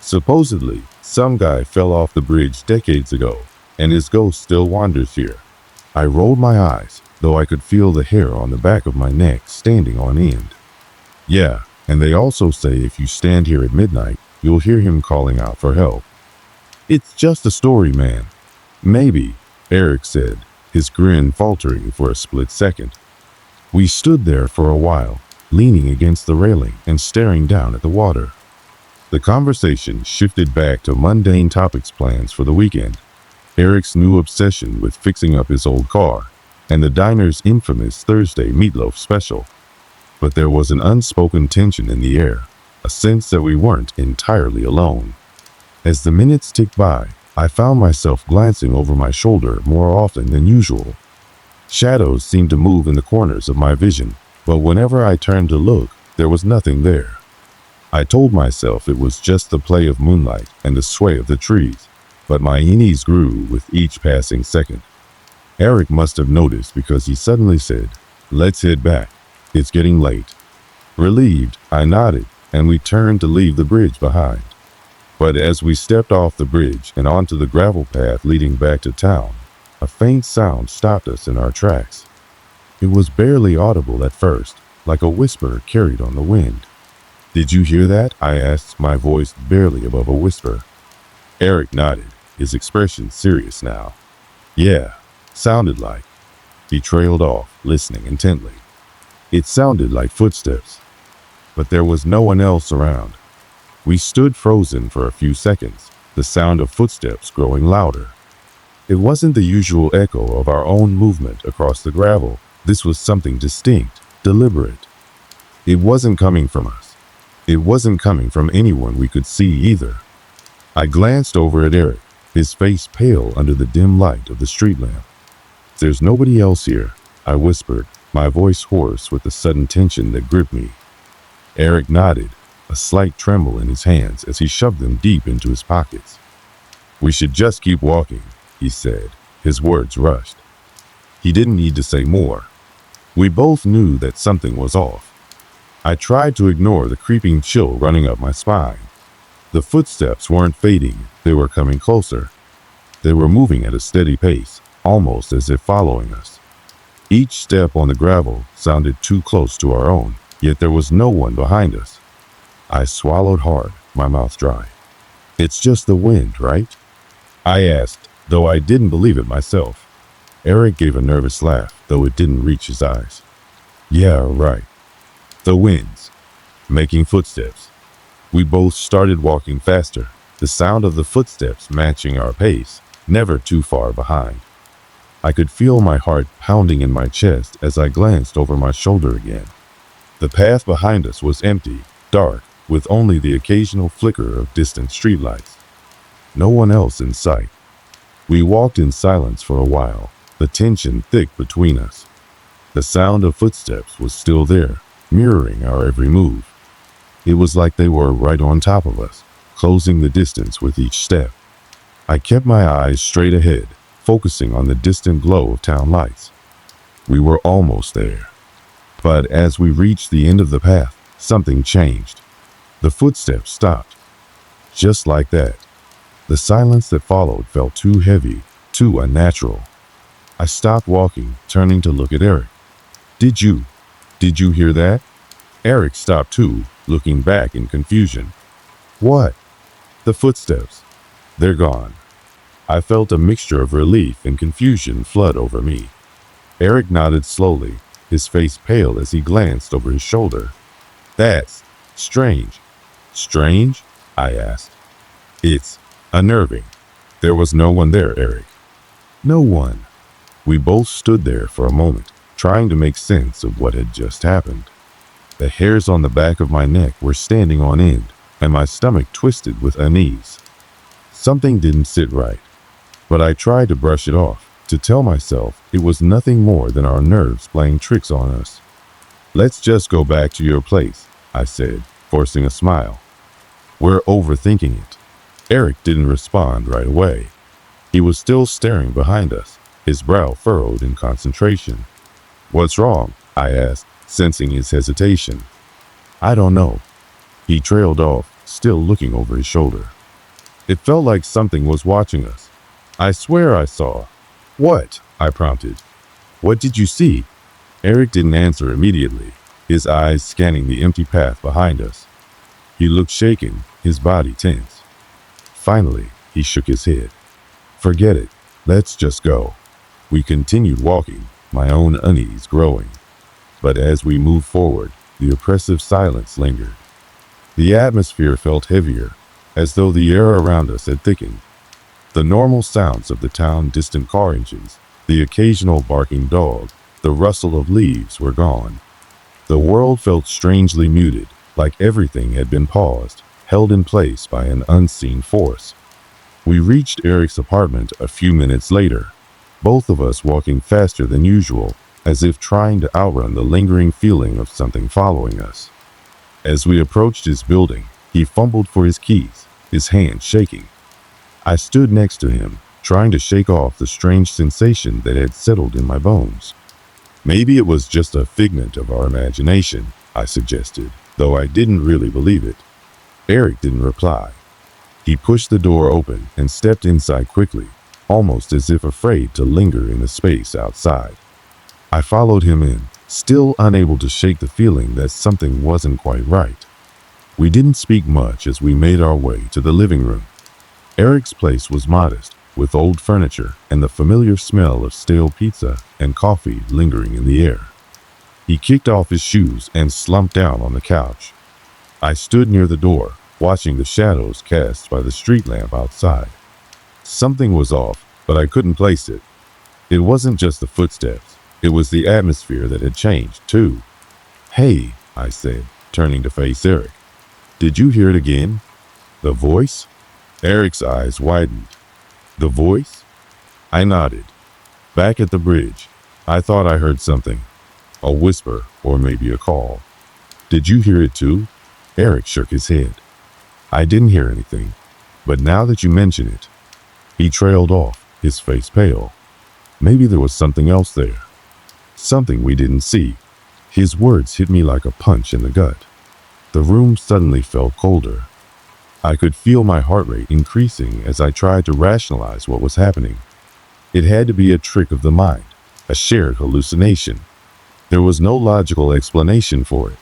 Supposedly, some guy fell off the bridge decades ago, and his ghost still wanders here." I rolled my eyes, though I could feel the hair on the back of my neck standing on end. "Yeah, and they also say if you stand here at midnight, you'll hear him calling out for help." "It's just a story, man." "Maybe," Eric said, his grin faltering for a split second. We stood there for a while, leaning against the railing and staring down at the water. The conversation shifted back to mundane topics, plans for the weekend, Eric's new obsession with fixing up his old car, and the diner's infamous Thursday meatloaf special. But there was an unspoken tension in the air, a sense that we weren't entirely alone. As the minutes ticked by, I found myself glancing over my shoulder more often than usual. Shadows seemed to move in the corners of my vision, but whenever I turned to look, there was nothing there. I told myself it was just the play of moonlight and the sway of the trees, but my unease grew with each passing second. Eric must have noticed because he suddenly said, "Let's head back. It's getting late." Relieved, I nodded, and we turned to leave the bridge behind. But as we stepped off the bridge and onto the gravel path leading back to town, a faint sound stopped us in our tracks. It was barely audible at first, like a whisper carried on the wind. "Did you hear that?" I asked, my voice barely above a whisper. Eric nodded, his expression serious now. "Yeah, sounded like." He trailed off, listening intently. It sounded like footsteps, but there was no one else around. We stood frozen for a few seconds, the sound of footsteps growing louder. It wasn't the usual echo of our own movement across the gravel. This was something distinct, deliberate. It wasn't coming from us. It wasn't coming from anyone we could see either. I glanced over at Eric, his face pale under the dim light of the street lamp. "There's nobody else here," I whispered, my voice hoarse with the sudden tension that gripped me. Eric nodded, a slight tremble in his hands as he shoved them deep into his pockets. "We should just keep walking," he said, his words rushed. He didn't need to say more. We both knew that something was off. I tried to ignore the creeping chill running up my spine. The footsteps weren't fading, they were coming closer. They were moving at a steady pace, almost as if following us. Each step on the gravel sounded too close to our own, yet there was no one behind us. I swallowed hard, my mouth dry. "It's just the wind, right?" I asked, though I didn't believe it myself. Eric gave a nervous laugh, though it didn't reach his eyes. "Yeah, right. The wind's making footsteps." We both started walking faster, the sound of the footsteps matching our pace, never too far behind. I could feel my heart pounding in my chest as I glanced over my shoulder again. The path behind us was empty, dark, with only the occasional flicker of distant streetlights. No one else in sight. We walked in silence for a while, the tension thick between us. The sound of footsteps was still there, mirroring our every move. It was like they were right on top of us, closing the distance with each step. I kept my eyes straight ahead, focusing on the distant glow of town lights. We were almost there. But as we reached the end of the path, something changed. The footsteps stopped. Just like that. The silence that followed felt too heavy, too unnatural. I stopped walking, turning to look at Eric. Did you hear that?" Eric stopped too, looking back in confusion. What? The footsteps. They're gone. I felt a mixture of relief and confusion flood over me. Eric nodded slowly, his face pale as he glanced over his shoulder. That's strange. Strange? I asked. It's unnerving. There was no one there, Eric. No one. We both stood there for a moment, trying to make sense of what had just happened. The hairs on the back of my neck were standing on end, and my stomach twisted with unease. Something didn't sit right, but I tried to brush it off, to tell myself it was nothing more than our nerves playing tricks on us. Let's just go back to your place, I said, forcing a smile. We're overthinking it. Eric didn't respond right away. He was still staring behind us, his brow furrowed in concentration. What's wrong? I asked, sensing his hesitation. I don't know. He trailed off, still looking over his shoulder. It felt like something was watching us. I swear I saw. What? I prompted. What did you see? Eric didn't answer immediately, his eyes scanning the empty path behind us. He looked shaken, his body tense. Finally, he shook his head. Forget it. Let's just go. We continued walking, my own unease growing. But as we moved forward, the oppressive silence lingered. The atmosphere felt heavier, as though the air around us had thickened. The normal sounds of the town, distant car engines, the occasional barking dog, the rustle of leaves were gone. The world felt strangely muted, like everything had been paused, held in place by an unseen force. We reached Eric's apartment a few minutes later, both of us walking faster than usual, as if trying to outrun the lingering feeling of something following us. As we approached his building, he fumbled for his keys, his hand shaking. I stood next to him, trying to shake off the strange sensation that had settled in my bones. Maybe it was just a figment of our imagination, I suggested, though I didn't really believe it. Eric didn't reply. He pushed the door open and stepped inside quickly, almost as if afraid to linger in the space outside. I followed him in, still unable to shake the feeling that something wasn't quite right. We didn't speak much as we made our way to the living room. Eric's place was modest, with old furniture and the familiar smell of stale pizza and coffee lingering in the air. He kicked off his shoes and slumped down on the couch. I stood near the door, watching the shadows cast by the street lamp outside. Something was off, but I couldn't place it. It wasn't just the footsteps. It was the atmosphere that had changed, too. Hey, I said, turning to face Eric. Did you hear it again? The voice? Eric's eyes widened. The voice? I nodded. Back at the bridge, I thought I heard something. A whisper, or maybe a call. Did you hear it too? Eric shook his head. I didn't hear anything, but now that you mention it. He trailed off, his face pale. Maybe there was something else there. Something we didn't see. His words hit me like a punch in the gut. The room suddenly felt colder. I could feel my heart rate increasing as I tried to rationalize what was happening. It had to be a trick of the mind, a shared hallucination. There was no logical explanation for it.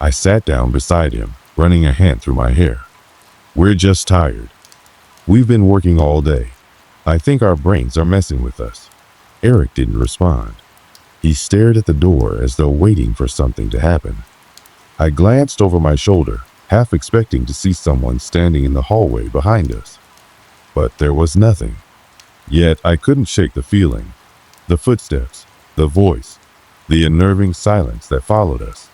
I sat down beside him, running a hand through my hair. We're just tired. We've been working all day. I think our brains are messing with us. Eric didn't respond. He stared at the door as though waiting for something to happen. I glanced over my shoulder, half expecting to see someone standing in the hallway behind us. But there was nothing. Yet I couldn't shake the feeling. The footsteps, the voice, the unnerving silence that followed us.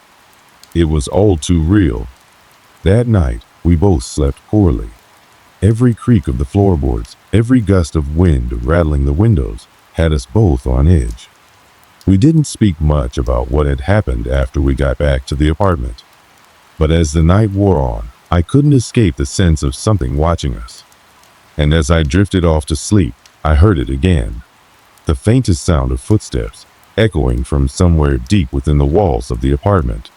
It was all too real. That night, we both slept poorly. Every creak of the floorboards, every gust of wind rattling the windows, had us both on edge. We didn't speak much about what had happened after we got back to the apartment. But as the night wore on, I couldn't escape the sense of something watching us. And as I drifted off to sleep, I heard it again. The faintest sound of footsteps, echoing from somewhere deep within the walls of the apartment.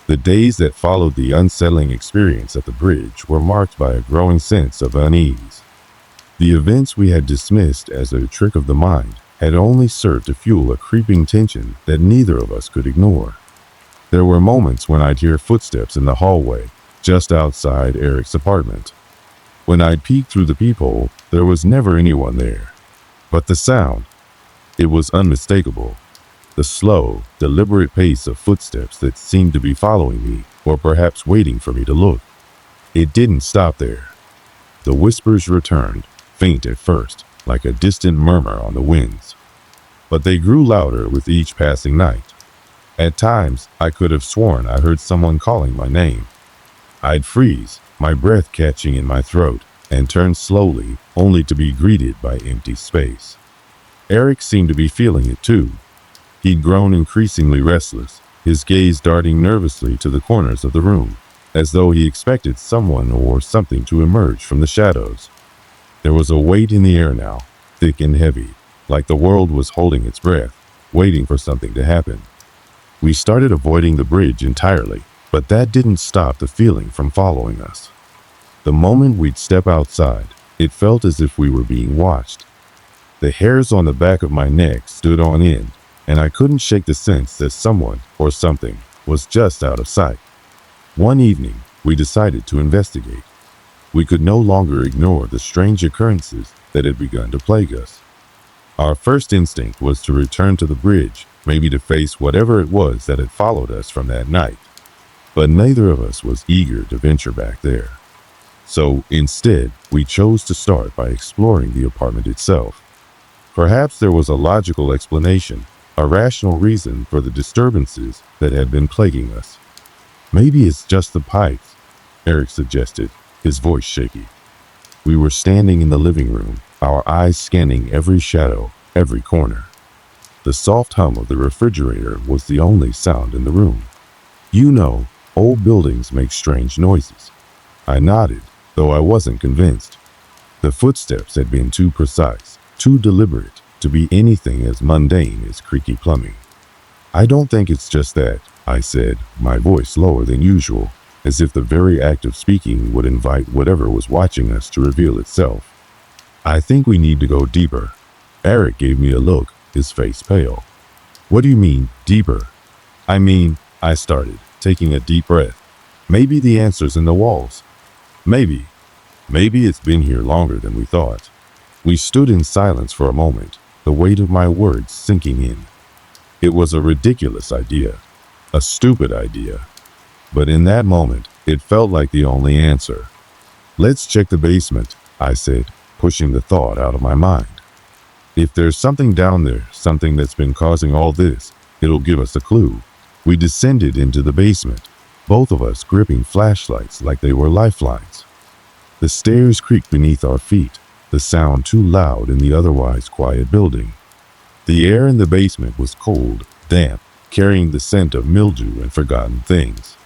The days that followed the unsettling experience at the bridge were marked by a growing sense of unease. The events we had dismissed as a trick of the mind had only served to fuel a creeping tension that neither of us could ignore. There were moments when I'd hear footsteps in the hallway, just outside Eric's apartment. When I'd peek through the peephole, there was never anyone there. But the sound, it was unmistakable. The slow, deliberate pace of footsteps that seemed to be following me, or perhaps waiting for me to look. It didn't stop there. The whispers returned, faint at first, like a distant murmur on the winds. But they grew louder with each passing night. At times, I could have sworn I heard someone calling my name. I'd freeze, my breath catching in my throat, and turn slowly, only to be greeted by empty space. Eric seemed to be feeling it too. He'd grown increasingly restless, his gaze darting nervously to the corners of the room, as though he expected someone or something to emerge from the shadows. There was a weight in the air now, thick and heavy, like the world was holding its breath, waiting for something to happen. We started avoiding the bridge entirely, but that didn't stop the feeling from following us. The moment we'd step outside, it felt as if we were being watched. The hairs on the back of my neck stood on end, and I couldn't shake the sense that someone or something was just out of sight. One evening, we decided to investigate. We could no longer ignore the strange occurrences that had begun to plague us. Our first instinct was to return to the bridge, maybe to face whatever it was that had followed us from that night. But neither of us was eager to venture back there. So instead, we chose to start by exploring the apartment itself. Perhaps there was a logical explanation, a rational reason for the disturbances that had been plaguing us. Maybe it's just the pipes, Eric suggested, his voice shaky. We were standing in the living room, our eyes scanning every shadow, every corner. The soft hum of the refrigerator was the only sound in the room. You know, old buildings make strange noises. I nodded, though I wasn't convinced. The footsteps had been too precise, too deliberate, to be anything as mundane as creaky plumbing. I don't think it's just that, I said, my voice lower than usual, as if the very act of speaking would invite whatever was watching us to reveal itself. I think we need to go deeper. Eric gave me a look, his face pale. What do you mean, deeper? I started, taking a deep breath. Maybe the answer's in the walls. Maybe it's been here longer than we thought. We stood in silence for a moment, the weight of my words sinking in. It was a ridiculous idea, a stupid idea. But in that moment, it felt like the only answer. Let's check the basement, I said, pushing the thought out of my mind. If there's something down there, something that's been causing all this, it'll give us a clue. We descended into the basement, both of us gripping flashlights like they were lifelines. The stairs creaked beneath our feet, the sound too loud in the otherwise quiet building. The air in the basement was cold, damp, carrying the scent of mildew and forgotten things.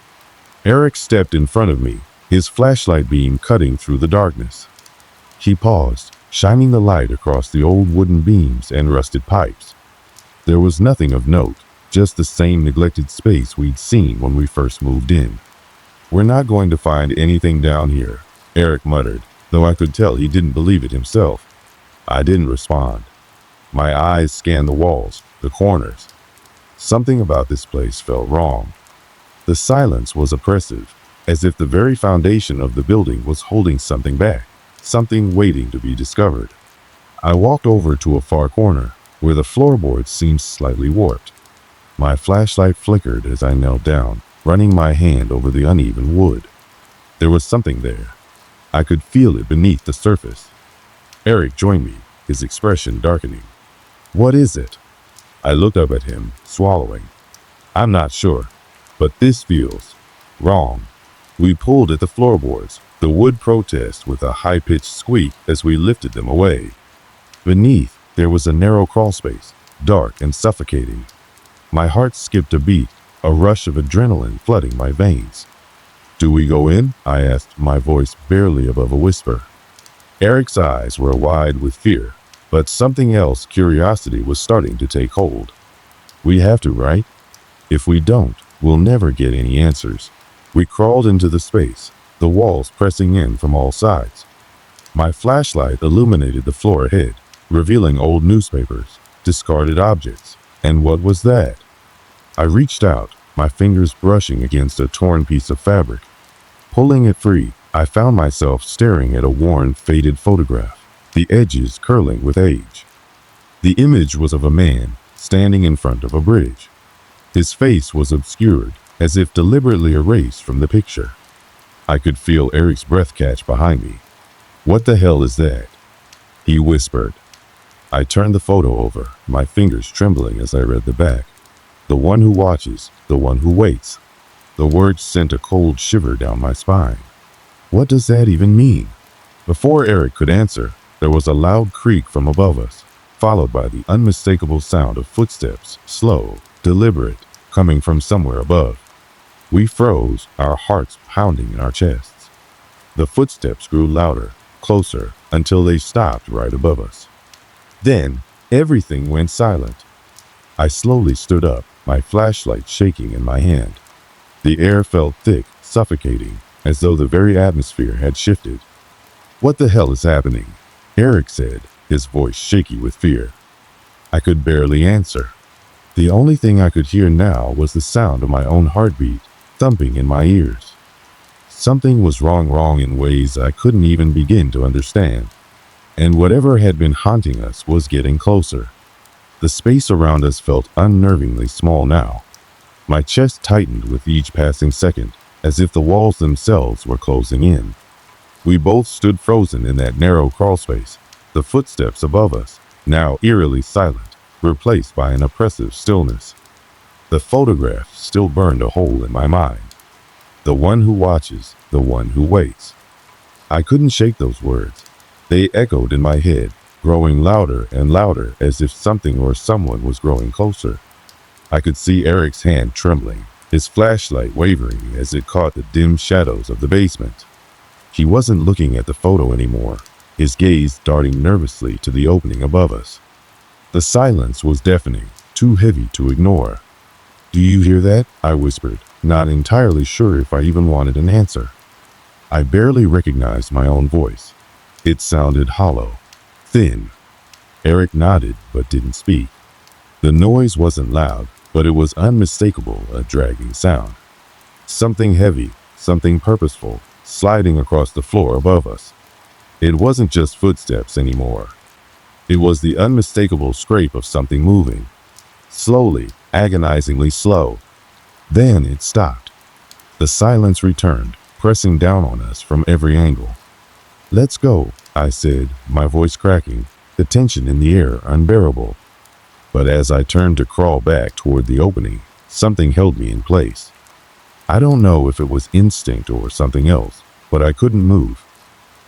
Eric stepped in front of me, his flashlight beam cutting through the darkness. He paused, shining the light across the old wooden beams and rusted pipes. There was nothing of note, just the same neglected space we'd seen when we first moved in. We're not going to find anything down here, Eric muttered, though I could tell he didn't believe it himself. I didn't respond. My eyes scanned the walls, the corners. Something about this place felt wrong. The silence was oppressive, as if the very foundation of the building was holding something back, something waiting to be discovered. I walked over to a far corner, where the floorboards seemed slightly warped. My flashlight flickered as I knelt down, running my hand over the uneven wood. There was something there. I could feel it beneath the surface. Eric joined me, his expression darkening. What is it? I looked up at him, swallowing. I'm not sure, but this feels wrong. We pulled at the floorboards, the wood protest with a high-pitched squeak as we lifted them away. Beneath, there was a narrow crawlspace, dark and suffocating. My heart skipped a beat, a rush of adrenaline flooding my veins. Do we go in? I asked, my voice barely above a whisper. Eric's eyes were wide with fear, but something else, curiosity, was starting to take hold. We have to, right? If we don't, we'll never get any answers. We crawled into the space, the walls pressing in from all sides. My flashlight illuminated the floor ahead, revealing old newspapers, discarded objects. And what was that? I reached out, my fingers brushing against a torn piece of fabric. Pulling it free, I found myself staring at a worn, faded photograph, the edges curling with age. The image was of a man standing in front of a bridge. His face was obscured, as if deliberately erased from the picture. I could feel Eric's breath catch behind me. "What the hell is that?" he whispered. I turned the photo over, my fingers trembling as I read the back. "The one who watches, the one who waits." The words sent a cold shiver down my spine. What does that even mean? Before Eric could answer, there was a loud creak from above us, followed by the unmistakable sound of footsteps, slow, deliberate, coming from somewhere above. We froze, our hearts pounding in our chests. The footsteps grew louder, closer, until they stopped right above us. Then, everything went silent. I slowly stood up, my flashlight shaking in my hand. The air felt thick, suffocating, as though the very atmosphere had shifted. "What the hell is happening?" Eric said, his voice shaky with fear. I could barely answer. The only thing I could hear now was the sound of my own heartbeat, thumping in my ears. Something was wrong in ways I couldn't even begin to understand. And whatever had been haunting us was getting closer. The space around us felt unnervingly small now. My chest tightened with each passing second, as if the walls themselves were closing in. We both stood frozen in that narrow crawl space, the footsteps above us, now eerily silent, replaced by an oppressive stillness. The photograph still burned a hole in my mind. The one who watches, the one who waits. I couldn't shake those words. They echoed in my head, growing louder and louder as if something or someone was growing closer. I could see Eric's hand trembling, his flashlight wavering as it caught the dim shadows of the basement. He wasn't looking at the photo anymore, his gaze darting nervously to the opening above us. The silence was deafening, too heavy to ignore. "Do you hear that?" I whispered, not entirely sure if I even wanted an answer. I barely recognized my own voice. It sounded hollow, thin. Eric nodded but didn't speak. The noise wasn't loud, but it was unmistakable, a dragging sound. Something heavy, something purposeful, sliding across the floor above us. It wasn't just footsteps anymore. It was the unmistakable scrape of something moving. Slowly, agonizingly slow. Then it stopped. The silence returned, pressing down on us from every angle. "Let's go," I said, my voice cracking, the tension in the air unbearable. But as I turned to crawl back toward the opening, something held me in place. I don't know if it was instinct or something else, but I couldn't move.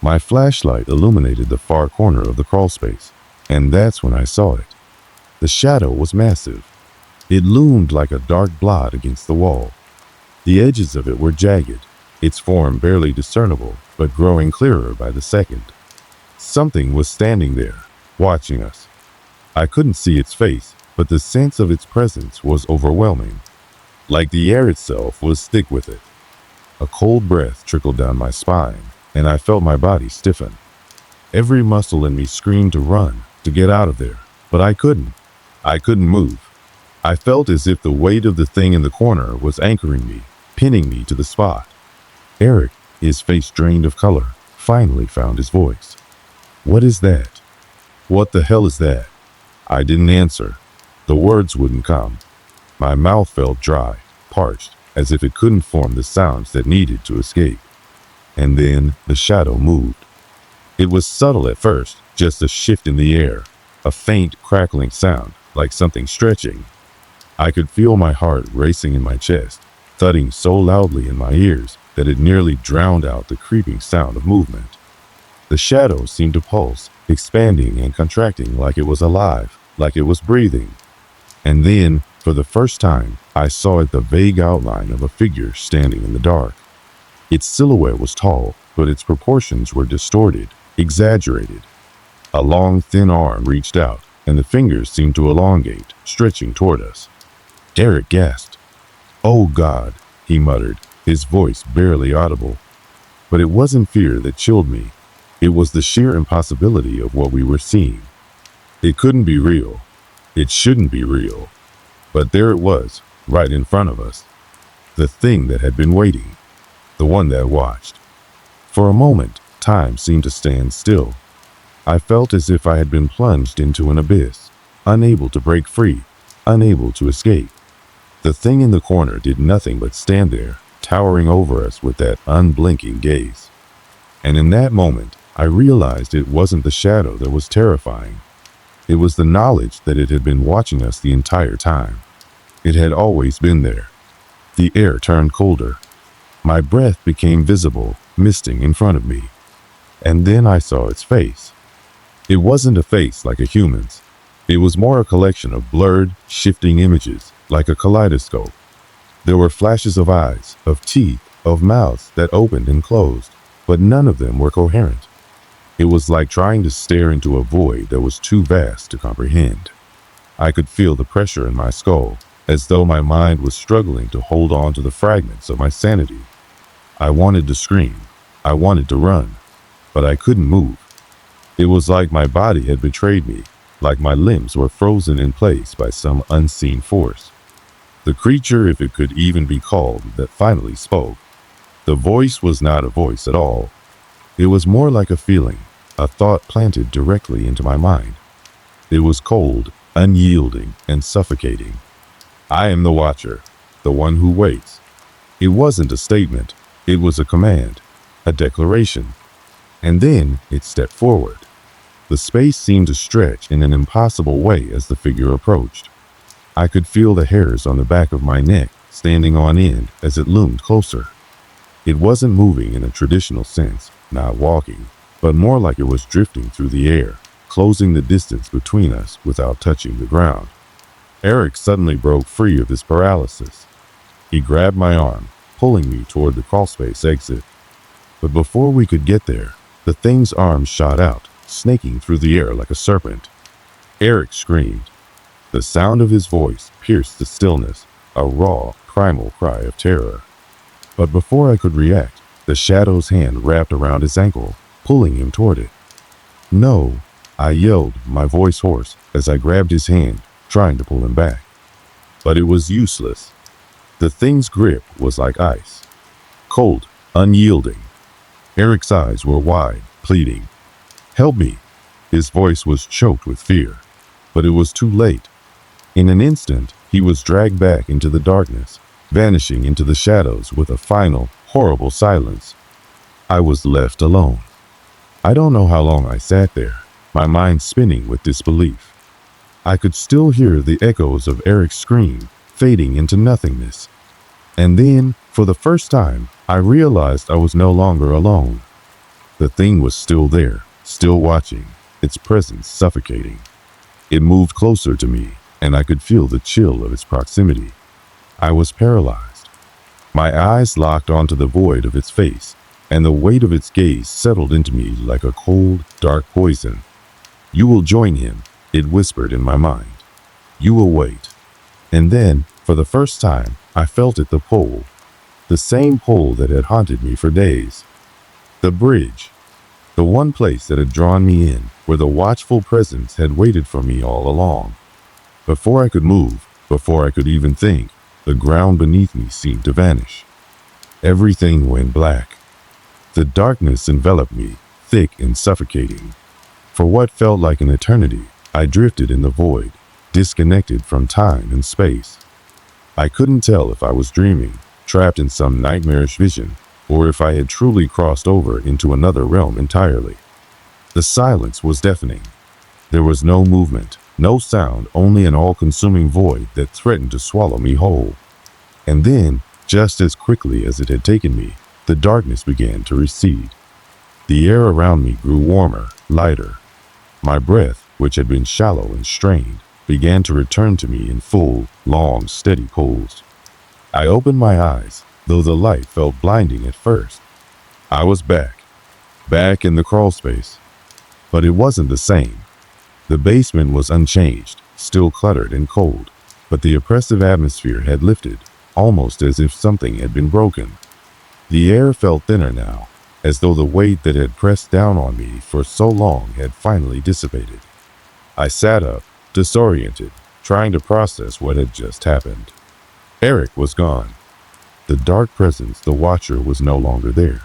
My flashlight illuminated the far corner of the crawl space, and that's when I saw it. The shadow was massive. It loomed like a dark blot against the wall. The edges of it were jagged, its form barely discernible, but growing clearer by the second. Something was standing there, watching us. I couldn't see its face, but the sense of its presence was overwhelming. Like the air itself was thick with it. A cold breath trickled down my spine, and I felt my body stiffen. Every muscle in me screamed to run, to get out of there, but I couldn't. I couldn't move. I felt as if the weight of the thing in the corner was anchoring me, pinning me to the spot. Eric, his face drained of color, finally found his voice. "What is that? What the hell is that?" I didn't answer. The words wouldn't come. My mouth felt dry, parched, as if it couldn't form the sounds that needed to escape. And then the shadow moved. It was subtle at first, just a shift in the air, a faint crackling sound, like something stretching. I could feel my heart racing in my chest, thudding so loudly in my ears that it nearly drowned out the creeping sound of movement. The shadow seemed to pulse, expanding and contracting like it was alive, like it was breathing. And then, for the first time, I saw the vague outline of a figure standing in the dark. Its silhouette was tall, but its proportions were distorted, exaggerated. A long, thin arm reached out, and the fingers seemed to elongate, stretching toward us. Eric gasped. "Oh God," he muttered, his voice barely audible. But it wasn't fear that chilled me. It was the sheer impossibility of what we were seeing. It couldn't be real. It shouldn't be real. But there it was, right in front of us. the thing that had been waiting, the one that watched. For a moment, time seemed to stand still. I felt as if I had been plunged into an abyss, unable to break free, unable to escape. The thing in the corner did nothing but stand there, towering over us with that unblinking gaze. And in that moment, I realized it wasn't the shadow that was terrifying. It was the knowledge that it had been watching us the entire time. It had always been there. The air turned colder. My breath became visible, misting in front of me. And then I saw its face. It wasn't a face like a human's. It was more a collection of blurred, shifting images, like a kaleidoscope. There were flashes of eyes, of teeth, of mouths that opened and closed, but none of them were coherent. It was like trying to stare into a void that was too vast to comprehend. I could feel the pressure in my skull, as though my mind was struggling to hold on to the fragments of my sanity. I wanted to scream. I wanted to run, but I couldn't move. It was like my body had betrayed me, like my limbs were frozen in place by some unseen force. The creature, if it could even be called, that finally spoke. The voice was not a voice at all. It was more like a feeling, a thought planted directly into my mind. It was cold, unyielding, and suffocating. I am the watcher, the one who waits. It wasn't a statement. It was a command, a declaration. And then it stepped forward. The space seemed to stretch in an impossible way as the figure approached. I could feel the hairs on the back of my neck standing on end as it loomed closer. It wasn't moving in a traditional sense, not walking, but more like it was drifting through the air, closing the distance between us without touching the ground. Eric suddenly broke free of his paralysis. He grabbed my arm, pulling me toward the crawlspace exit. But before we could get there, the thing's arms shot out, snaking through the air like a serpent. Eric screamed. The sound of his voice pierced the stillness, a raw, primal cry of terror. But before I could react, the shadow's hand wrapped around his ankle, pulling him toward it. "No," I yelled, my voice hoarse, as I grabbed his hand, trying to pull him back. But it was useless. The thing's grip was like ice. Cold, unyielding. Eric's eyes were wide, pleading. "Help me." His voice was choked with fear. But it was too late. In an instant, he was dragged back into the darkness, vanishing into the shadows with a final, horrible silence. I was left alone. I don't know how long I sat there, my mind spinning with disbelief. I could still hear the echoes of Eric's scream, fading into nothingness. And then, for the first time, I realized I was no longer alone. The thing was still there, still watching, its presence suffocating. It moved closer to me, and I could feel the chill of its proximity. I was paralyzed. My eyes locked onto the void of its face, and the weight of its gaze settled into me like a cold, dark poison. "You will join him," it whispered in my mind. "You will wait." And then, for the first time, I felt it, the pull. The same pull that had haunted me for days. The bridge. The one place that had drawn me in, where the watchful presence had waited for me all along. Before I could move, before I could even think, the ground beneath me seemed to vanish. Everything went black. The darkness enveloped me, thick and suffocating. For what felt like an eternity, I drifted in the void, disconnected from time and space. I couldn't tell if I was dreaming, trapped in some nightmarish vision, or if I had truly crossed over into another realm entirely. The silence was deafening. There was no movement, no sound, only an all-consuming void that threatened to swallow me whole. And then, just as quickly as it had taken me, the darkness began to recede. The air around me grew warmer, lighter. My breath, which had been shallow and strained, began to return to me in full, long, steady pulls. I opened my eyes, though the light felt blinding at first. I was back in the crawl space. But it wasn't the same. The basement was unchanged, still cluttered and cold, but the oppressive atmosphere had lifted, almost as if something had been broken. The air felt thinner now, as though the weight that had pressed down on me for so long had finally dissipated. I sat up, disoriented, trying to process what had just happened. Eric was gone. The dark presence, the watcher, was no longer there.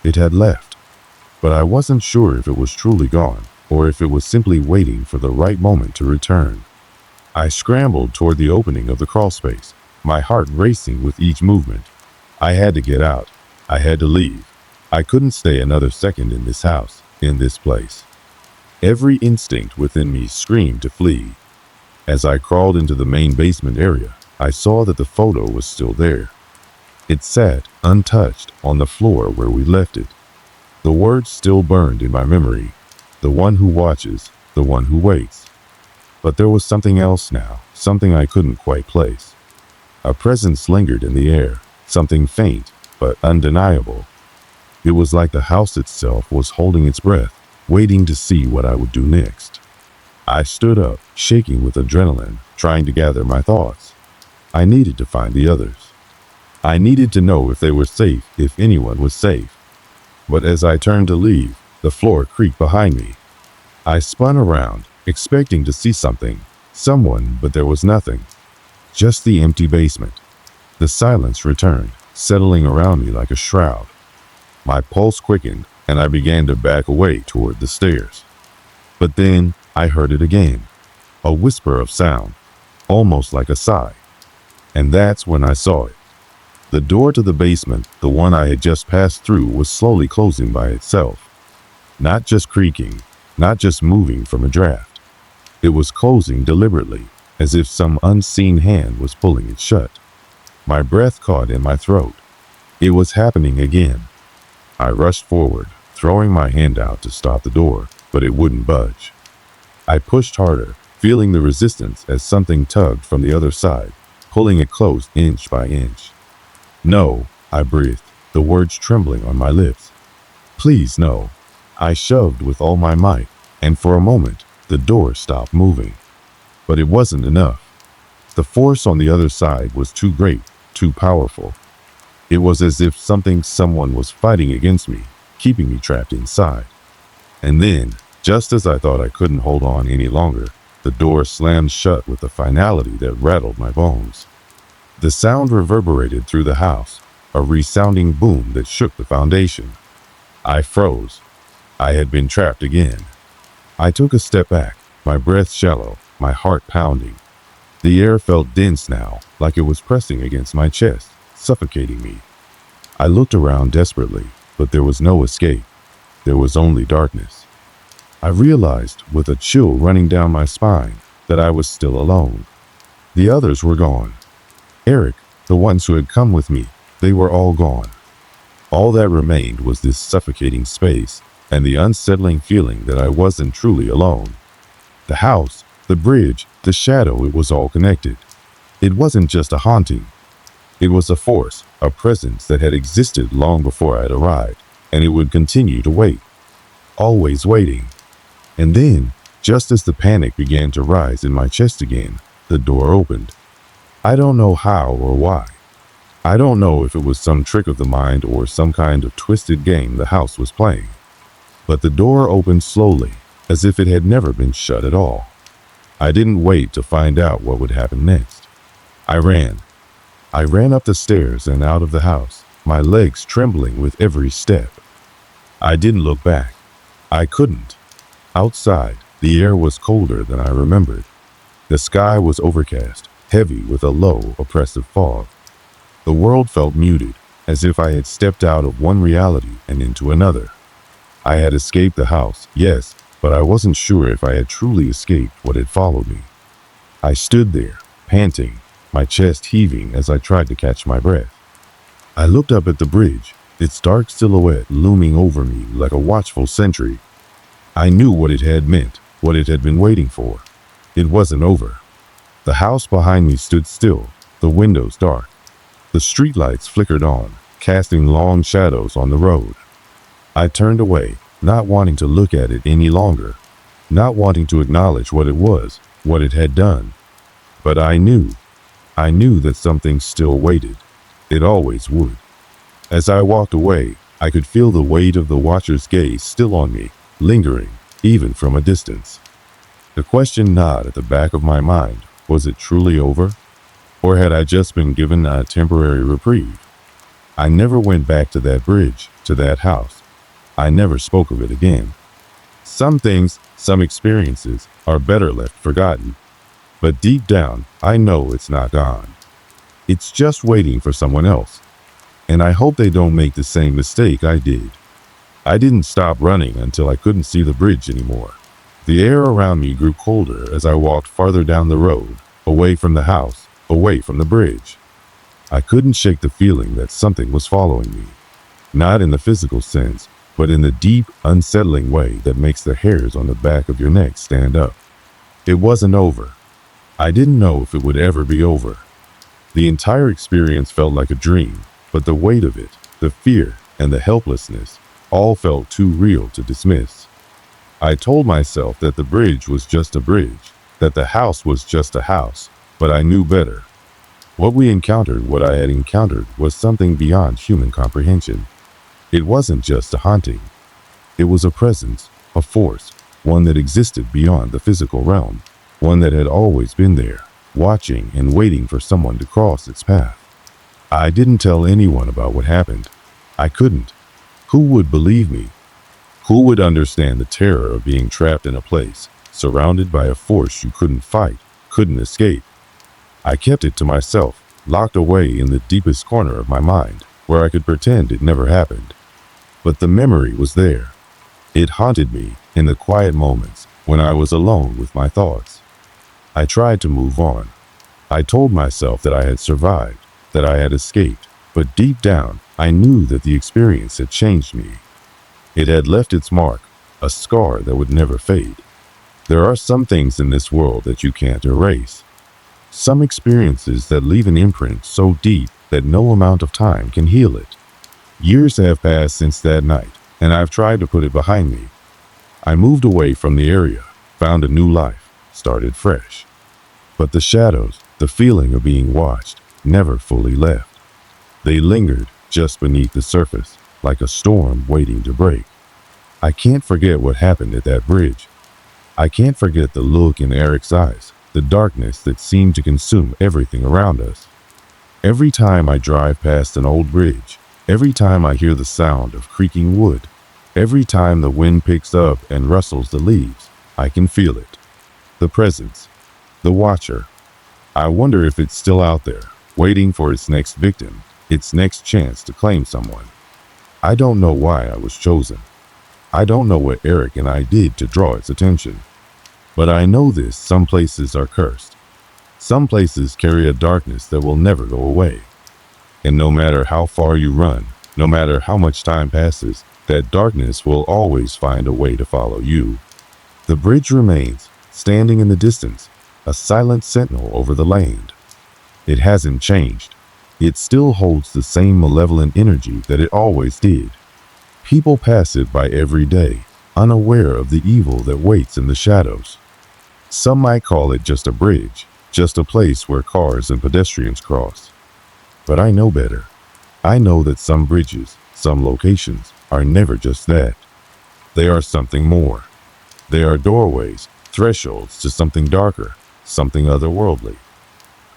It had left, but I wasn't sure if it was truly gone or if it was simply waiting for the right moment to return. I scrambled toward the opening of the crawlspace, my heart racing with each movement. I had to get out. I had to leave. I couldn't stay another second in this house, in this place. Every instinct within me screamed to flee. As I crawled into the main basement area, I saw that the photo was still there. It sat, untouched, on the floor where we left it. The words still burned in my memory. The one who watches, the one who waits. But there was something else now, something I couldn't quite place. A presence lingered in the air, something faint, but undeniable. It was like the house itself was holding its breath, waiting to see what I would do next. I stood up, shaking with adrenaline, trying to gather my thoughts. I needed to find the others. I needed to know if they were safe, if anyone was safe. But as I turned to leave, the floor creaked behind me. I spun around, expecting to see something, someone, but there was nothing. Just the empty basement. The silence returned, settling around me like a shroud. My pulse quickened, and I began to back away toward the stairs. But then I heard it again, a whisper of sound, almost like a sigh. And that's when I saw it. The door to the basement, the one I had just passed through, was slowly closing by itself. Not just creaking, not just moving from a draft. It was closing deliberately, as if some unseen hand was pulling it shut. My breath caught in my throat. It was happening again. I rushed forward, throwing my hand out to stop the door, but it wouldn't budge. I pushed harder, feeling the resistance as something tugged from the other side, pulling it close inch by inch. No, I breathed, the words trembling on my lips. Please, no. I shoved with all my might, and for a moment, the door stopped moving. But it wasn't enough. The force on the other side was too great, too powerful. It was as if someone was fighting against me, keeping me trapped inside. And then, just as I thought I couldn't hold on any longer, the door slammed shut with a finality that rattled my bones. The sound reverberated through the house, a resounding boom that shook the foundation. I froze. I had been trapped again. I took a step back, my breath shallow, my heart pounding. The air felt dense now, like it was pressing against my chest, suffocating me. I looked around desperately, but there was no escape. There was only darkness. I realized, with a chill running down my spine, that I was still alone. The others were gone. Eric, the ones who had come with me, they were all gone. All that remained was this suffocating space and the unsettling feeling that I wasn't truly alone. The house, the bridge, the shadow, it was all connected. It wasn't just a haunting. It was a force, a presence that had existed long before I had arrived, and it would continue to wait. Always waiting. And then, just as the panic began to rise in my chest again, the door opened. I don't know how or why. I don't know if it was some trick of the mind or some kind of twisted game the house was playing. But the door opened slowly, as if it had never been shut at all. I didn't wait to find out what would happen next. I ran. I ran up the stairs and out of the house, my legs trembling with every step. I didn't look back. I couldn't. Outside, the air was colder than I remembered. The sky was overcast, heavy with a low, oppressive fog. The world felt muted, as if I had stepped out of one reality and into another. I had escaped the house, yes, but I wasn't sure if I had truly escaped what had followed me. I stood there, panting, my chest heaving as I tried to catch my breath. I looked up at the bridge, its dark silhouette looming over me like a watchful sentry. I knew what it had meant, what it had been waiting for. It wasn't over. The house behind me stood still, the windows dark. The streetlights flickered on, casting long shadows on the road. I turned away, not wanting to look at it any longer, not wanting to acknowledge what it was, what it had done. But I knew that something still waited. It always would. As I walked away, I could feel the weight of the watcher's gaze still on me, lingering, even from a distance. The question gnawed at the back of my mind. Was it truly over? Or had I just been given a temporary reprieve? I never went back to that bridge, to that house. I never spoke of it again. Some things, some experiences, are better left forgotten. But deep down, I know it's not gone. It's just waiting for someone else. And I hope they don't make the same mistake I did. I didn't stop running until I couldn't see the bridge anymore. The air around me grew colder as I walked farther down the road, away from the house, away from the bridge. I couldn't shake the feeling that something was following me. Not in the physical sense, but in the deep, unsettling way that makes the hairs on the back of your neck stand up. It wasn't over. I didn't know if it would ever be over. The entire experience felt like a dream, but the weight of it, the fear, and the helplessness all felt too real to dismiss. I told myself that the bridge was just a bridge, that the house was just a house, but I knew better. What I had encountered, was something beyond human comprehension. It wasn't just a haunting. It was a presence, a force, one that existed beyond the physical realm, one that had always been there, watching and waiting for someone to cross its path. I didn't tell anyone about what happened. I couldn't. Who would believe me? Who would understand the terror of being trapped in a place, surrounded by a force you couldn't fight, couldn't escape? I kept it to myself, locked away in the deepest corner of my mind, where I could pretend it never happened. But the memory was there. It haunted me in the quiet moments when I was alone with my thoughts. I tried to move on. I told myself that I had survived, that I had escaped, but deep down, I knew that the experience had changed me. It had left its mark, a scar that would never fade. There are some things in this world that you can't erase. Some experiences that leave an imprint so deep that no amount of time can heal it. Years have passed since that night, and I've tried to put it behind me. I moved away from the area, found a new life, started fresh. But the shadows, the feeling of being watched, never fully left. They lingered just beneath the surface, like a storm waiting to break. I can't forget what happened at that bridge. I can't forget the look in Eric's eyes, the darkness that seemed to consume everything around us. Every time I drive past an old bridge, every time I hear the sound of creaking wood, every time the wind picks up and rustles the leaves, I can feel it. The presence, the watcher. I wonder if it's still out there, waiting for its next victim, its next chance to claim someone. I don't know why I was chosen. I don't know what Eric and I did to draw its attention. But I know this: some places are cursed. Some places carry a darkness that will never go away. And no matter how far you run, no matter how much time passes, that darkness will always find a way to follow you. The bridge remains, standing in the distance, a silent sentinel over the land. It hasn't changed. It still holds the same malevolent energy that it always did. People pass it by every day, unaware of the evil that waits in the shadows. Some might call it just a bridge, just a place where cars and pedestrians cross. But I know better. I know that some bridges, some locations, are never just that. They are something more. They are doorways, thresholds to something darker, something otherworldly.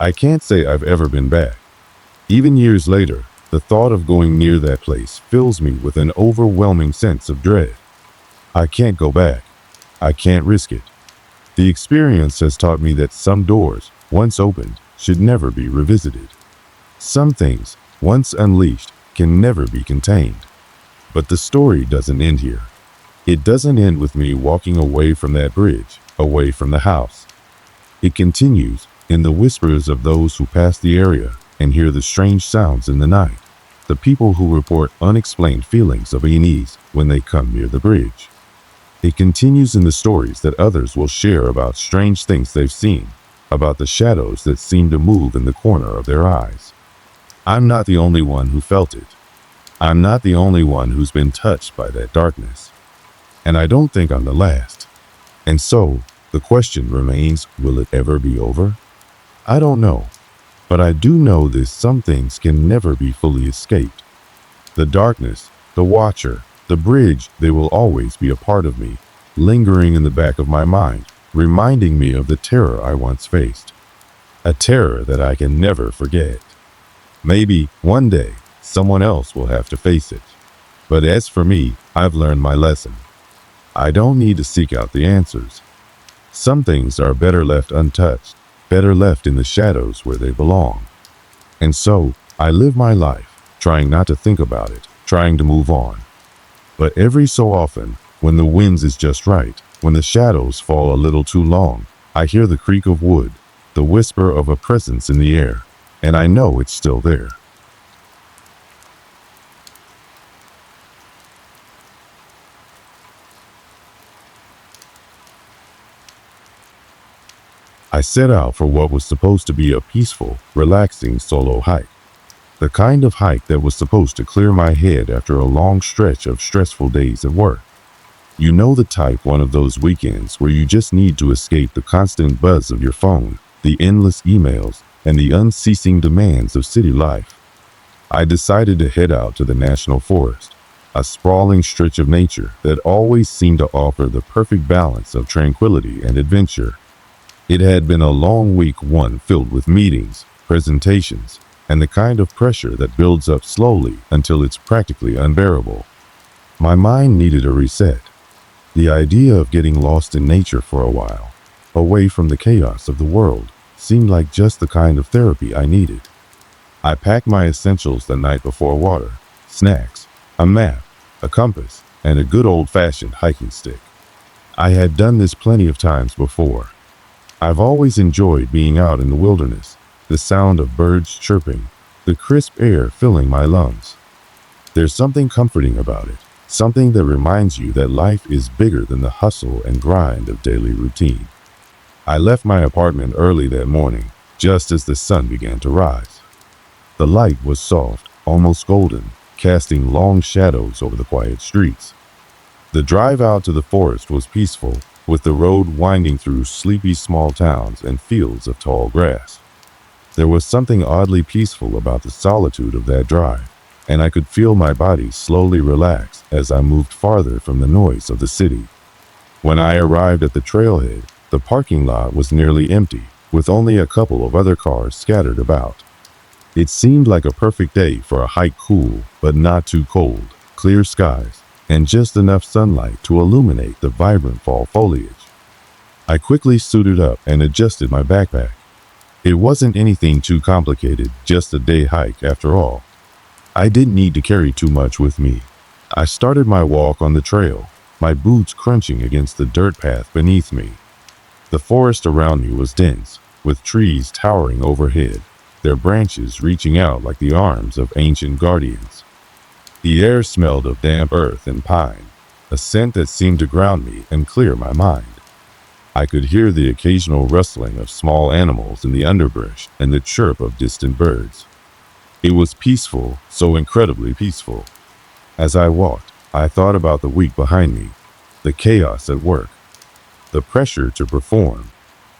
I can't say I've ever been back. Even years later, the thought of going near that place fills me with an overwhelming sense of dread. I can't go back. I can't risk it. The experience has taught me that some doors, once opened, should never be revisited. Some things, once unleashed, can never be contained. But the story doesn't end here. It doesn't end with me walking away from that bridge, away from the house. It continues in the whispers of those who pass the area and hear the strange sounds in the night, the people who report unexplained feelings of unease when they come near the bridge. It continues in the stories that others will share about strange things they've seen, about the shadows that seem to move in the corner of their eyes. I'm not the only one who felt it. I'm not the only one who's been touched by that darkness. And I don't think I'm the last. And so, the question remains, will it ever be over? I don't know. But I do know this: some things can never be fully escaped. The darkness, the watcher, the bridge, they will always be a part of me, lingering in the back of my mind, reminding me of the terror I once faced. A terror that I can never forget. Maybe, one day, Someone else will have to face it. But as for me, I've learned my lesson. I don't need to seek out the answers. Some things are better left untouched, better left in the shadows where they belong. And so, I live my life, trying not to think about it, trying to move on. But every so often, when the winds is just right, when the shadows fall a little too long, I hear the creak of wood, the whisper of a presence in the air, and I know it's still there. I set out for what was supposed to be a peaceful, relaxing solo hike. The kind of hike that was supposed to clear my head after a long stretch of stressful days at work. You know the type, one of those weekends where you just need to escape the constant buzz of your phone, the endless emails, and the unceasing demands of city life. I decided to head out to the National Forest, a sprawling stretch of nature that always seemed to offer the perfect balance of tranquility and adventure. It had been a long week, one filled with meetings, presentations, and the kind of pressure that builds up slowly until it's practically unbearable. My mind needed a reset. The idea of getting lost in nature for a while, away from the chaos of the world, seemed like just the kind of therapy I needed. I packed my essentials the night before: water, snacks, a map, a compass, and a good old-fashioned hiking stick. I had done this plenty of times before. I've always enjoyed being out in the wilderness, the sound of birds chirping, the crisp air filling my lungs. There's something comforting about it, something that reminds you that life is bigger than the hustle and grind of daily routine. I left my apartment early that morning, just as the sun began to rise. The light was soft, almost golden, casting long shadows over the quiet streets. The drive out to the forest was peaceful, with the road winding through sleepy small towns and fields of tall grass. There was something oddly peaceful about the solitude of that drive, and I could feel my body slowly relax as I moved farther from the noise of the city. When I arrived at the trailhead, the parking lot was nearly empty, with only a couple of other cars scattered about. It seemed like a perfect day for a hike, cool but not too cold, clear skies, and just enough sunlight to illuminate the vibrant fall foliage. I quickly suited up and adjusted my backpack. It wasn't anything too complicated, just a day hike after all. I didn't need to carry too much with me. I started my walk on the trail, my boots crunching against the dirt path beneath me. The forest around me was dense, with trees towering overhead, their branches reaching out like the arms of ancient guardians. The air smelled of damp earth and pine, a scent that seemed to ground me and clear my mind. I could hear the occasional rustling of small animals in the underbrush and the chirp of distant birds. It was peaceful, so incredibly peaceful. As I walked, I thought about the week behind me, the chaos at work, the pressure to perform.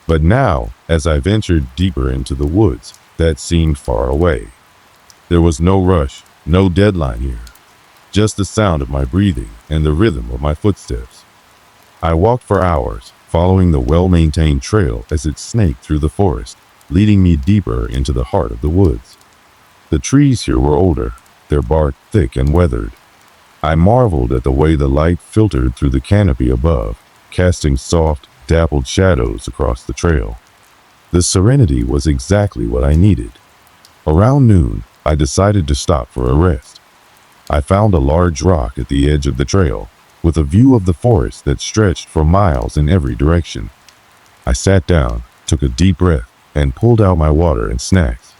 But now, as I ventured deeper into the woods, that seemed far away. There was no rush, no deadline here. Just the sound of my breathing and the rhythm of my footsteps. I walked for hours, following the well-maintained trail as it snaked through the forest, leading me deeper into the heart of the woods. The trees here were older, their bark thick and weathered. I marveled at the way the light filtered through the canopy above, casting soft, dappled shadows across the trail. The serenity was exactly what I needed. Around noon, I decided to stop for a rest. I found a large rock at the edge of the trail, with a view of the forest that stretched for miles in every direction. I sat down, took a deep breath, and pulled out my water and snacks.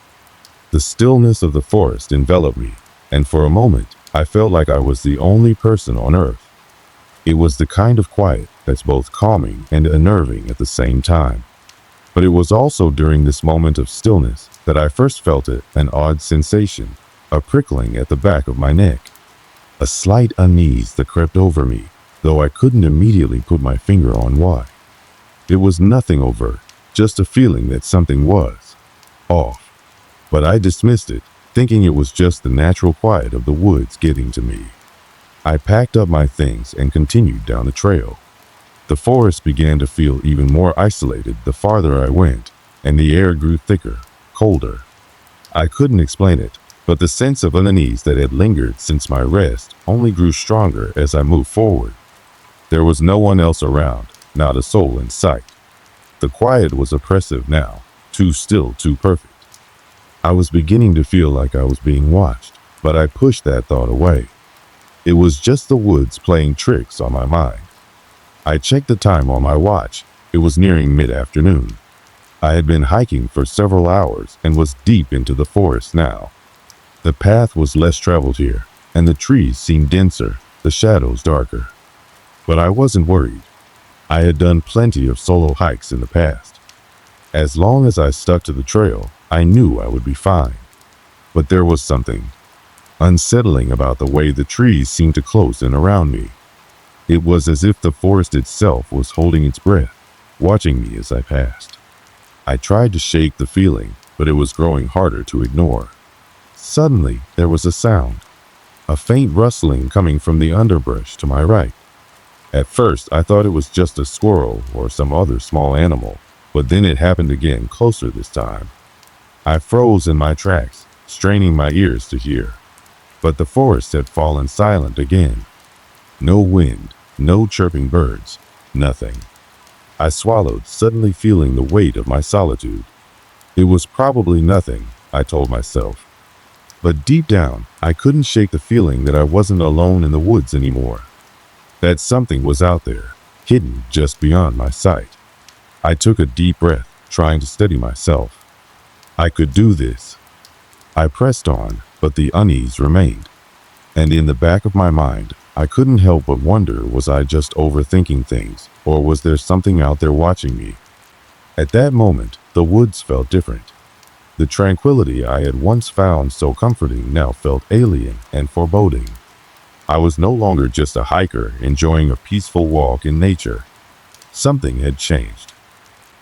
The stillness of the forest enveloped me, and for a moment, I felt like I was the only person on earth. It was the kind of quiet that's both calming and unnerving at the same time. But it was also during this moment of stillness that I first felt an odd sensation, a prickling at the back of my neck. A slight unease that crept over me, though I couldn't immediately put my finger on why. It was nothing overt, just a feeling that something was off. But I dismissed it, thinking it was just the natural quiet of the woods getting to me. I packed up my things and continued down the trail. The forest began to feel even more isolated the farther I went, and the air grew thicker, colder. I couldn't explain it, But the sense of unease that had lingered since my rest only grew stronger as I moved forward. There was no one else around, not a soul in sight. The quiet was oppressive now, too still, too perfect. I was beginning to feel like I was being watched, but I pushed that thought away. It was just the woods playing tricks on my mind. I checked the time on my watch. It was nearing mid-afternoon. I had been hiking for several hours and was deep into the forest now. The path was less traveled here, and the trees seemed denser, the shadows darker. But I wasn't worried. I had done plenty of solo hikes in the past. As long as I stuck to the trail, I knew I would be fine. But there was something unsettling about the way the trees seemed to close in around me. It was as if the forest itself was holding its breath, watching me as I passed. I tried to shake the feeling, but it was growing harder to ignore. Suddenly, there was a sound, a faint rustling coming from the underbrush to my right. At first, I thought it was just a squirrel or some other small animal, but then it happened again, closer this time. I froze in my tracks, straining my ears to hear. But the forest had fallen silent again. No wind, no chirping birds, nothing. I swallowed, suddenly feeling the weight of my solitude. It was probably nothing, I told myself. But deep down, I couldn't shake the feeling that I wasn't alone in the woods anymore. That something was out there, hidden just beyond my sight. I took a deep breath, trying to steady myself. I could do this. I pressed on, but the unease remained. And in the back of my mind, I couldn't help but wonder, was I just overthinking things, or was there something out there watching me? At that moment, the woods felt different. The tranquility I had once found so comforting now felt alien and foreboding. I was no longer just a hiker enjoying a peaceful walk in nature. Something had changed,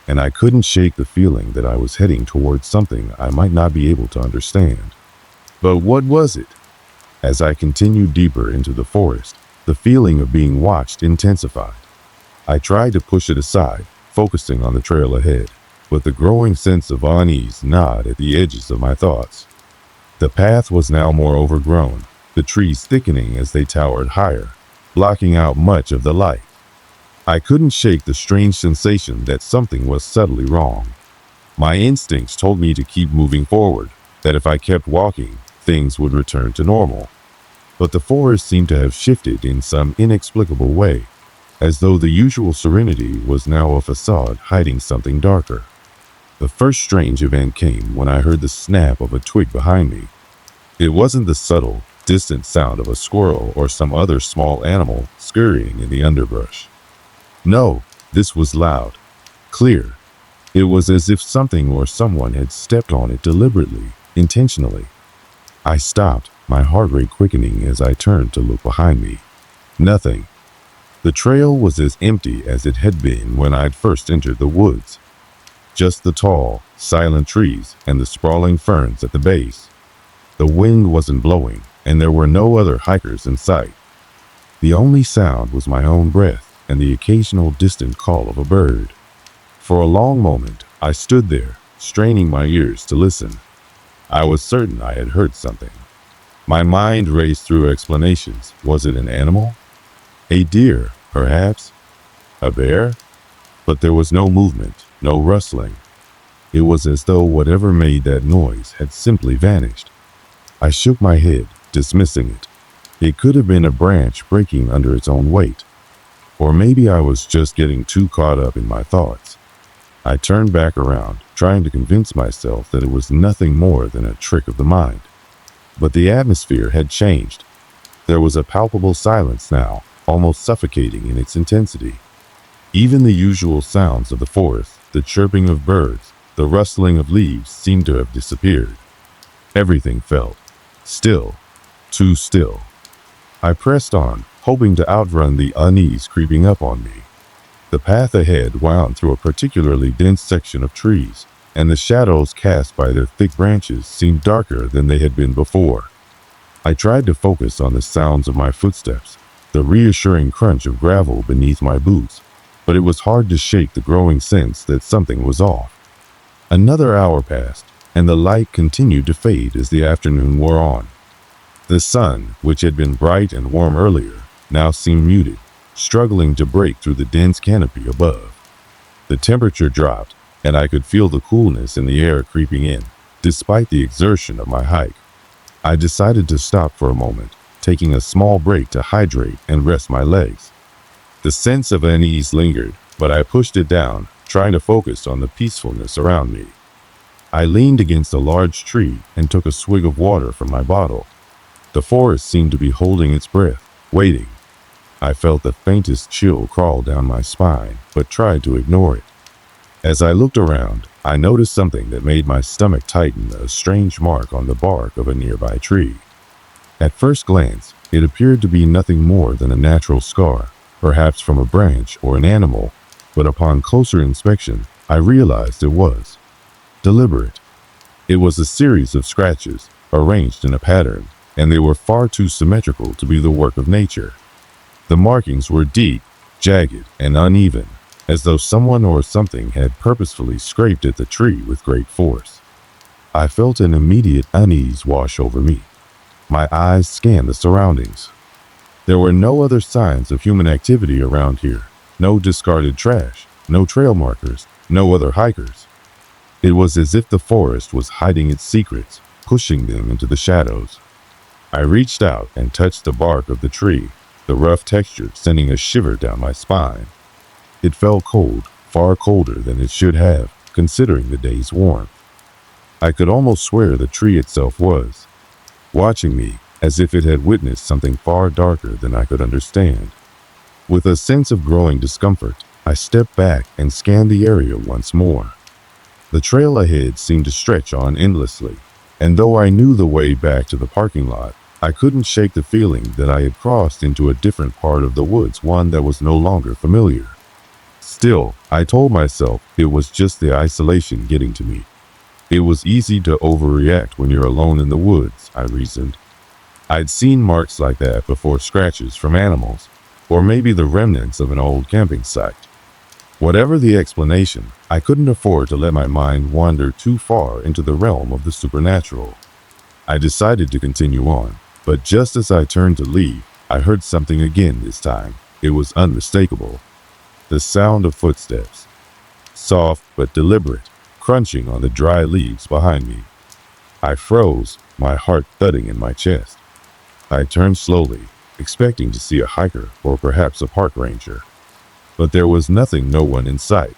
and I couldn't shake the feeling that I was heading towards something I might not be able to understand. But what was it? As I continued deeper into the forest, the feeling of being watched intensified. I tried to push it aside, focusing on the trail ahead, but the growing sense of unease gnawed at the edges of my thoughts. The path was now more overgrown, the trees thickening as they towered higher, blocking out much of the light. I couldn't shake the strange sensation that something was subtly wrong. My instincts told me to keep moving forward, that if I kept walking, things would return to normal. But the forest seemed to have shifted in some inexplicable way, as though the usual serenity was now a facade hiding something darker. The first strange event came when I heard the snap of a twig behind me. It wasn't the subtle, distant sound of a squirrel or some other small animal scurrying in the underbrush. No, this was loud, clear. It was as if something or someone had stepped on it deliberately, intentionally. I stopped, my heart rate quickening as I turned to look behind me. Nothing. The trail was as empty as it had been when I'd first entered the woods. Just the tall, silent trees and the sprawling ferns at the base. The wind wasn't blowing, and there were no other hikers in sight. The only sound was my own breath and the occasional distant call of a bird. For a long moment, I stood there, straining my ears to listen. I was certain I had heard something. My mind raced through explanations. Was it an animal? A deer, perhaps? A bear? But there was no movement, no rustling. It was as though whatever made that noise had simply vanished. I shook my head, dismissing it. It could have been a branch breaking under its own weight. Or maybe I was just getting too caught up in my thoughts. I turned back around, trying to convince myself that it was nothing more than a trick of the mind. But the atmosphere had changed. There was a palpable silence now, almost suffocating in its intensity. Even the usual sounds of the forest, the chirping of birds, the rustling of leaves seemed to have disappeared. Everything felt still, too still. I pressed on, hoping to outrun the unease creeping up on me. The path ahead wound through a particularly dense section of trees, and the shadows cast by their thick branches seemed darker than they had been before. I tried to focus on the sounds of my footsteps, the reassuring crunch of gravel beneath my boots, but it was hard to shake the growing sense that something was off. Another hour passed, and the light continued to fade as the afternoon wore on. The sun, which had been bright and warm earlier, now seemed muted, struggling to break through the dense canopy above. The temperature dropped, and I could feel the coolness in the air creeping in, despite the exertion of my hike. I decided to stop for a moment, taking a small break to hydrate and rest my legs. The sense of unease lingered, but I pushed it down, trying to focus on the peacefulness around me. I leaned against a large tree and took a swig of water from my bottle. The forest seemed to be holding its breath, waiting. I felt the faintest chill crawl down my spine, but tried to ignore it. As I looked around, I noticed something that made my stomach tighten, a strange mark on the bark of a nearby tree. At first glance, it appeared to be nothing more than a natural scar, perhaps from a branch or an animal, but upon closer inspection, I realized it was deliberate. It was a series of scratches, arranged in a pattern, and they were far too symmetrical to be the work of nature. The markings were deep, jagged, and uneven, as though someone or something had purposefully scraped at the tree with great force. I felt an immediate unease wash over me. My eyes scanned the surroundings. There were no other signs of human activity around here. No discarded trash, no trail markers, no other hikers. It was as if the forest was hiding its secrets, pushing them into the shadows. I reached out and touched the bark of the tree, the rough texture sending a shiver down my spine. It felt cold, far colder than it should have, considering the day's warmth. I could almost swear the tree itself was watching me, as if it had witnessed something far darker than I could understand. With a sense of growing discomfort, I stepped back and scanned the area once more. The trail ahead seemed to stretch on endlessly, and though I knew the way back to the parking lot, I couldn't shake the feeling that I had crossed into a different part of the woods, one that was no longer familiar. Still, I told myself it was just the isolation getting to me. It was easy to overreact when you're alone in the woods, I reasoned. I'd seen marks like that before, scratches from animals, or maybe the remnants of an old camping site. Whatever the explanation, I couldn't afford to let my mind wander too far into the realm of the supernatural. I decided to continue on, but just as I turned to leave, I heard something again this time. It was unmistakable. The sound of footsteps. Soft but deliberate, crunching on the dry leaves behind me. I froze, my heart thudding in my chest. I turned slowly, expecting to see a hiker or perhaps a park ranger. But there was nothing, no one in sight.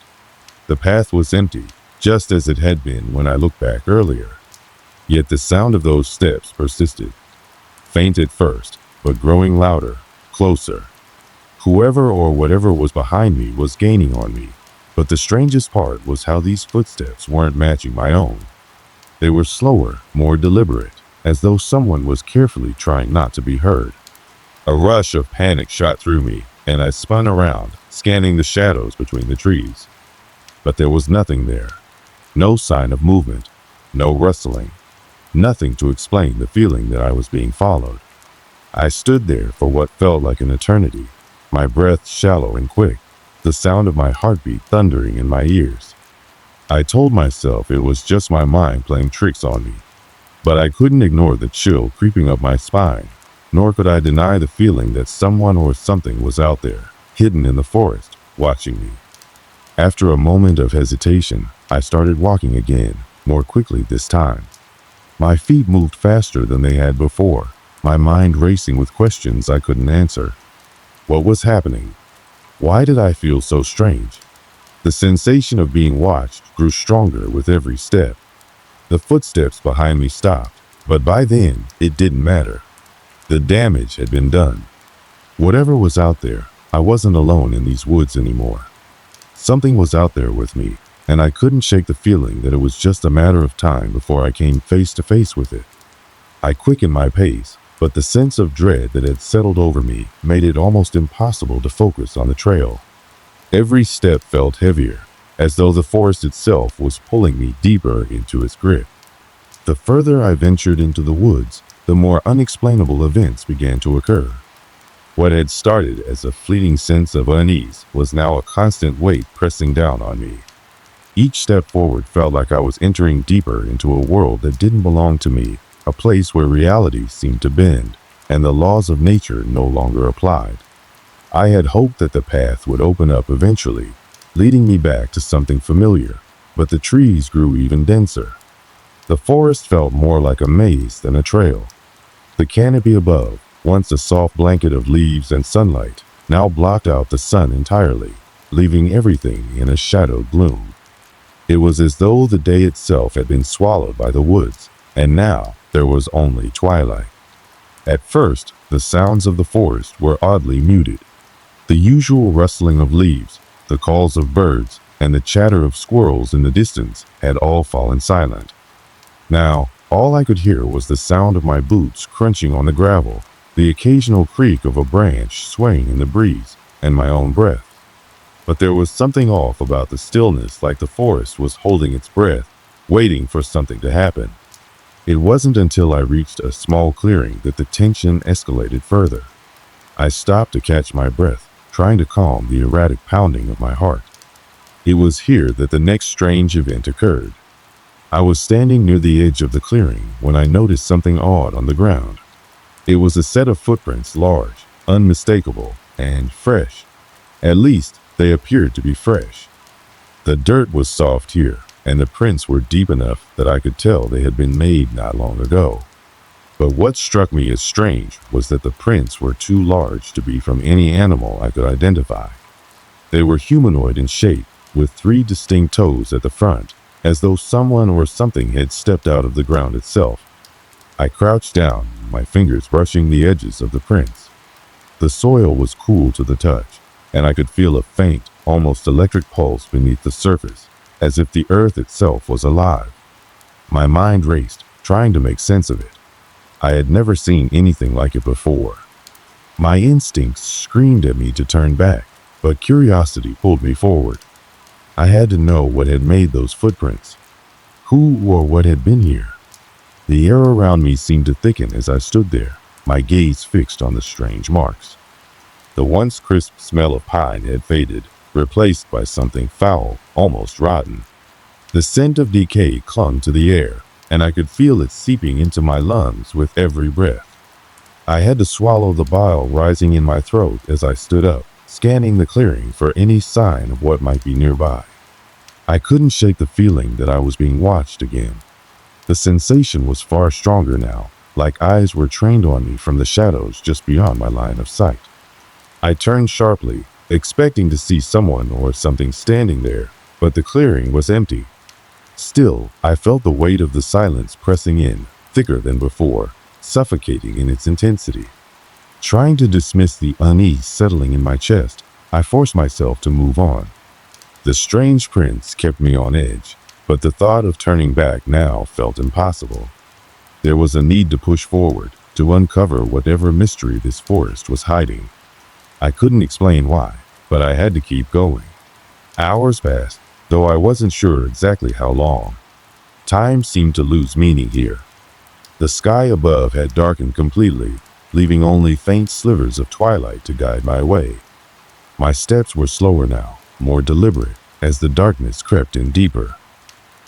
The path was empty, just as it had been when I looked back earlier. Yet the sound of those steps persisted. Faint at first, but growing louder, closer. Whoever or whatever was behind me was gaining on me. But the strangest part was how these footsteps weren't matching my own. They were slower, more deliberate, as though someone was carefully trying not to be heard. A rush of panic shot through me, and I spun around, scanning the shadows between the trees. But there was nothing there. No sign of movement, no rustling, nothing to explain the feeling that I was being followed. I stood there for what felt like an eternity, my breath shallow and quick, the sound of my heartbeat thundering in my ears. I told myself it was just my mind playing tricks on me, but I couldn't ignore the chill creeping up my spine, nor could I deny the feeling that someone or something was out there, hidden in the forest, watching me. After a moment of hesitation, I started walking again, more quickly this time. My feet moved faster than they had before, my mind racing with questions I couldn't answer. What was happening? Why did I feel so strange? The sensation of being watched grew stronger with every step. The footsteps behind me stopped, but by then, it didn't matter. The damage had been done. Whatever was out there, I wasn't alone in these woods anymore. Something was out there with me, and I couldn't shake the feeling that it was just a matter of time before I came face to face with it. I quickened my pace, but the sense of dread that had settled over me made it almost impossible to focus on the trail. Every step felt heavier, as though the forest itself was pulling me deeper into its grip. The further I ventured into the woods, the more unexplainable events began to occur. What had started as a fleeting sense of unease was now a constant weight pressing down on me. Each step forward felt like I was entering deeper into a world that didn't belong to me, a place where reality seemed to bend, and the laws of nature no longer applied. I had hoped that the path would open up eventually, leading me back to something familiar, but the trees grew even denser. The forest felt more like a maze than a trail. The canopy above, once a soft blanket of leaves and sunlight, now blocked out the sun entirely, leaving everything in a shadowed gloom. It was as though the day itself had been swallowed by the woods, and now there was only twilight. At first, the sounds of the forest were oddly muted. The usual rustling of leaves, the calls of birds, and the chatter of squirrels in the distance had all fallen silent. Now, all I could hear was the sound of my boots crunching on the gravel, the occasional creak of a branch swaying in the breeze, and my own breath. But there was something off about the stillness, like the forest was holding its breath, waiting for something to happen. It wasn't until I reached a small clearing that the tension escalated further. I stopped to catch my breath, trying to calm the erratic pounding of my heart. It was here that the next strange event occurred. I was standing near the edge of the clearing when I noticed something odd on the ground. It was a set of footprints, large, unmistakable, and fresh. At least, they appeared to be fresh. The dirt was soft here, and the prints were deep enough that I could tell they had been made not long ago. But what struck me as strange was that the prints were too large to be from any animal I could identify. They were humanoid in shape, with 3 distinct toes at the front, as though someone or something had stepped out of the ground itself. I crouched down, my fingers brushing the edges of the prints. The soil was cool to the touch, and I could feel a faint, almost electric pulse beneath the surface, as if the earth itself was alive. My mind raced, trying to make sense of it. I had never seen anything like it before. My instincts screamed at me to turn back, but curiosity pulled me forward. I had to know what had made those footprints. Who or what had been here? The air around me seemed to thicken as I stood there, my gaze fixed on the strange marks. The once crisp smell of pine had faded, replaced by something foul, almost rotten. The scent of decay clung to the air, and I could feel it seeping into my lungs with every breath. I had to swallow the bile rising in my throat as I stood up, scanning the clearing for any sign of what might be nearby. I couldn't shake the feeling that I was being watched again. The sensation was far stronger now, like eyes were trained on me from the shadows just beyond my line of sight. I turned sharply, expecting to see someone or something standing there, but the clearing was empty. Still, I felt the weight of the silence pressing in, thicker than before, suffocating in its intensity. Trying to dismiss the unease settling in my chest, I forced myself to move on. The strange prints kept me on edge, but the thought of turning back now felt impossible. There was a need to push forward, to uncover whatever mystery this forest was hiding. I couldn't explain why, but I had to keep going. Hours passed, though I wasn't sure exactly how long. Time seemed to lose meaning here. The sky above had darkened completely, leaving only faint slivers of twilight to guide my way. My steps were slower now, more deliberate, as the darkness crept in deeper.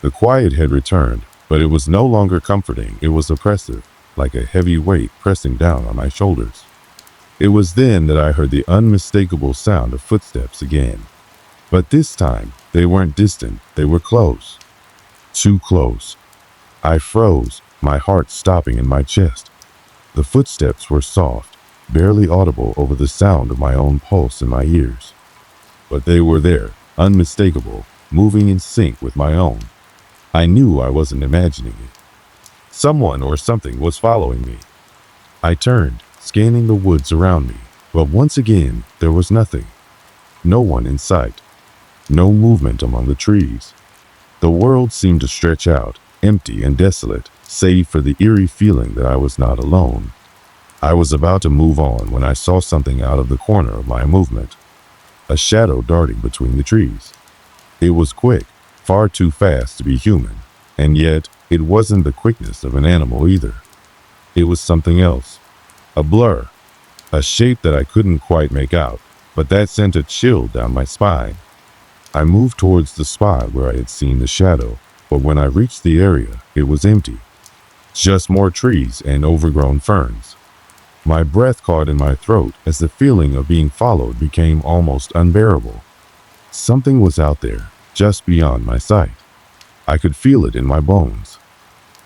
The quiet had returned, but it was no longer comforting. It was oppressive, like a heavy weight pressing down on my shoulders. It was then that I heard the unmistakable sound of footsteps again. But this time, they weren't distant, they were close. Too close. I froze, my heart stopping in my chest. The footsteps were soft, barely audible over the sound of my own pulse in my ears. But they were there, unmistakable, moving in sync with my own. I knew I wasn't imagining it. Someone or something was following me. I turned, scanning the woods around me, but once again, there was nothing. No one in sight. No movement among the trees. The world seemed to stretch out, empty and desolate, save for the eerie feeling that I was not alone. I was about to move on when I saw something out of the corner of my movement. A shadow darting between the trees. It was quick, far too fast to be human, and yet it wasn't the quickness of an animal either. It was something else. A blur. A shape that I couldn't quite make out, but that sent a chill down my spine. I moved towards the spot where I had seen the shadow, but when I reached the area, it was empty. Just more trees and overgrown ferns. My breath caught in my throat as the feeling of being followed became almost unbearable. Something was out there, just beyond my sight. I could feel it in my bones.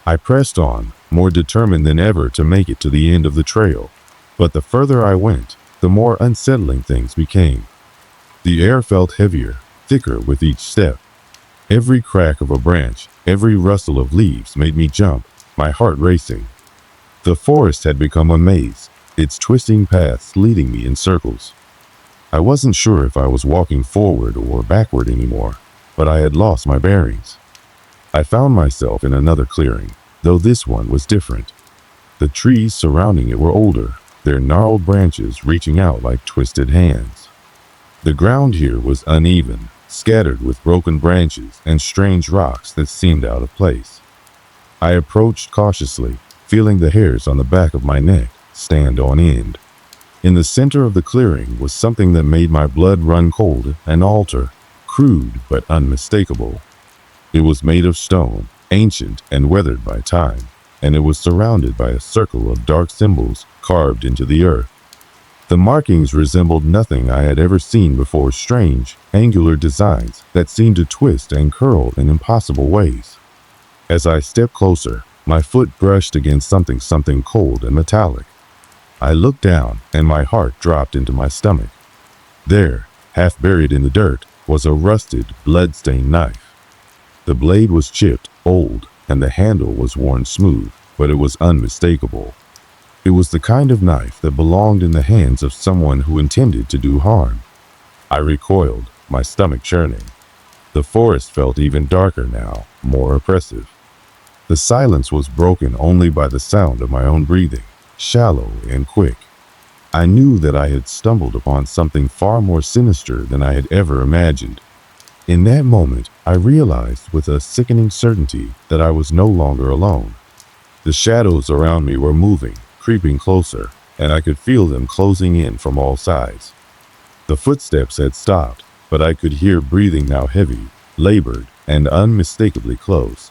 I pressed on, more determined than ever to make it to the end of the trail. But the further I went, the more unsettling things became. The air felt heavier, thicker with each step. Every crack of a branch, every rustle of leaves made me jump, my heart racing. The forest had become a maze, its twisting paths leading me in circles. I wasn't sure if I was walking forward or backward anymore, but I had lost my bearings. I found myself in another clearing, though this one was different. The trees surrounding it were older, their gnarled branches reaching out like twisted hands. The ground here was uneven, scattered with broken branches and strange rocks that seemed out of place. I approached cautiously, feeling the hairs on the back of my neck stand on end. In the center of the clearing was something that made my blood run cold, an altar, crude but unmistakable. It was made of stone, ancient and weathered by time, and it was surrounded by a circle of dark symbols carved into the earth. The markings resembled nothing I had ever seen before, strange, angular designs that seemed to twist and curl in impossible ways. As I stepped closer, my foot brushed against something cold and metallic. I looked down, and my heart dropped into my stomach. There, half buried in the dirt, was a rusted, blood-stained knife. The blade was chipped, old, and the handle was worn smooth, but it was unmistakable. It was the kind of knife that belonged in the hands of someone who intended to do harm. I recoiled, my stomach churning. The forest felt even darker now, more oppressive. The silence was broken only by the sound of my own breathing, shallow and quick. I knew that I had stumbled upon something far more sinister than I had ever imagined. In that moment, I realized with a sickening certainty that I was no longer alone. The shadows around me were moving, creeping closer, and I could feel them closing in from all sides. The footsteps had stopped, but I could hear breathing now heavy, labored, and unmistakably close.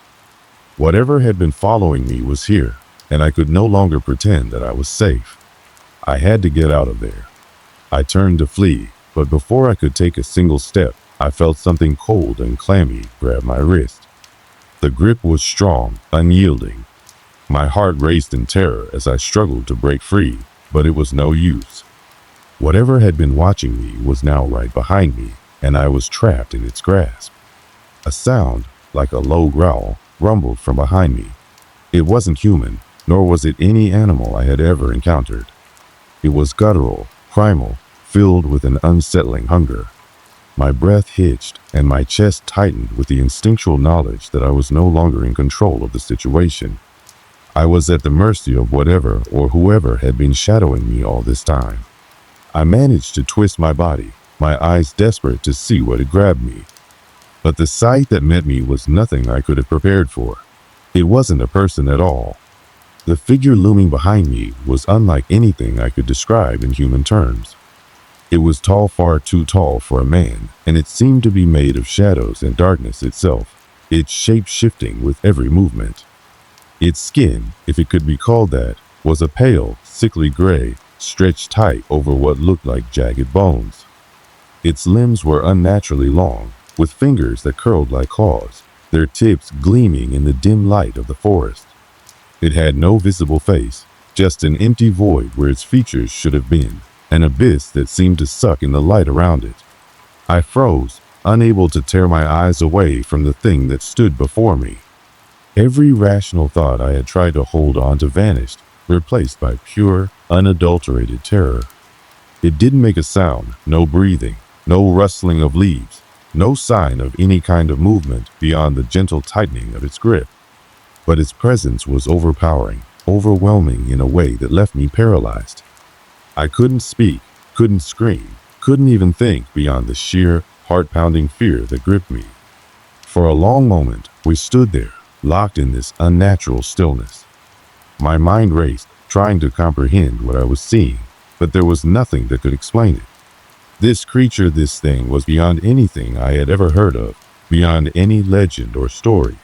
Whatever had been following me was here, and I could no longer pretend that I was safe. I had to get out of there. I turned to flee, but before I could take a single step, I felt something cold and clammy grab my wrist. The grip was strong, unyielding. My heart raced in terror as I struggled to break free, but it was no use. Whatever had been watching me was now right behind me, and I was trapped in its grasp. A sound, like a low growl, rumbled from behind me. It wasn't human, nor was it any animal I had ever encountered. It was guttural, primal, filled with an unsettling hunger. My breath hitched, and my chest tightened with the instinctual knowledge that I was no longer in control of the situation. I was at the mercy of whatever or whoever had been shadowing me all this time. I managed to twist my body, my eyes desperate to see what had grabbed me. But the sight that met me was nothing I could have prepared for. It wasn't a person at all. The figure looming behind me was unlike anything I could describe in human terms. It was tall, far too tall for a man, and it seemed to be made of shadows and darkness itself, its shape shifting with every movement. Its skin, if it could be called that, was a pale, sickly gray, stretched tight over what looked like jagged bones. Its limbs were unnaturally long, with fingers that curled like claws, their tips gleaming in the dim light of the forest. It had no visible face, just an empty void where its features should have been, an abyss that seemed to suck in the light around it. I froze, unable to tear my eyes away from the thing that stood before me. Every rational thought I had tried to hold on to vanished, replaced by pure, unadulterated terror. It didn't make a sound, no breathing, no rustling of leaves, no sign of any kind of movement beyond the gentle tightening of its grip. But its presence was overpowering, overwhelming in a way that left me paralyzed. I couldn't speak, couldn't scream, couldn't even think beyond the sheer, heart-pounding fear that gripped me. For a long moment, we stood there, locked in this unnatural stillness. My mind raced, trying to comprehend what I was seeing, but there was nothing that could explain it. This creature, this thing, was beyond anything I had ever heard of, beyond any legend or story.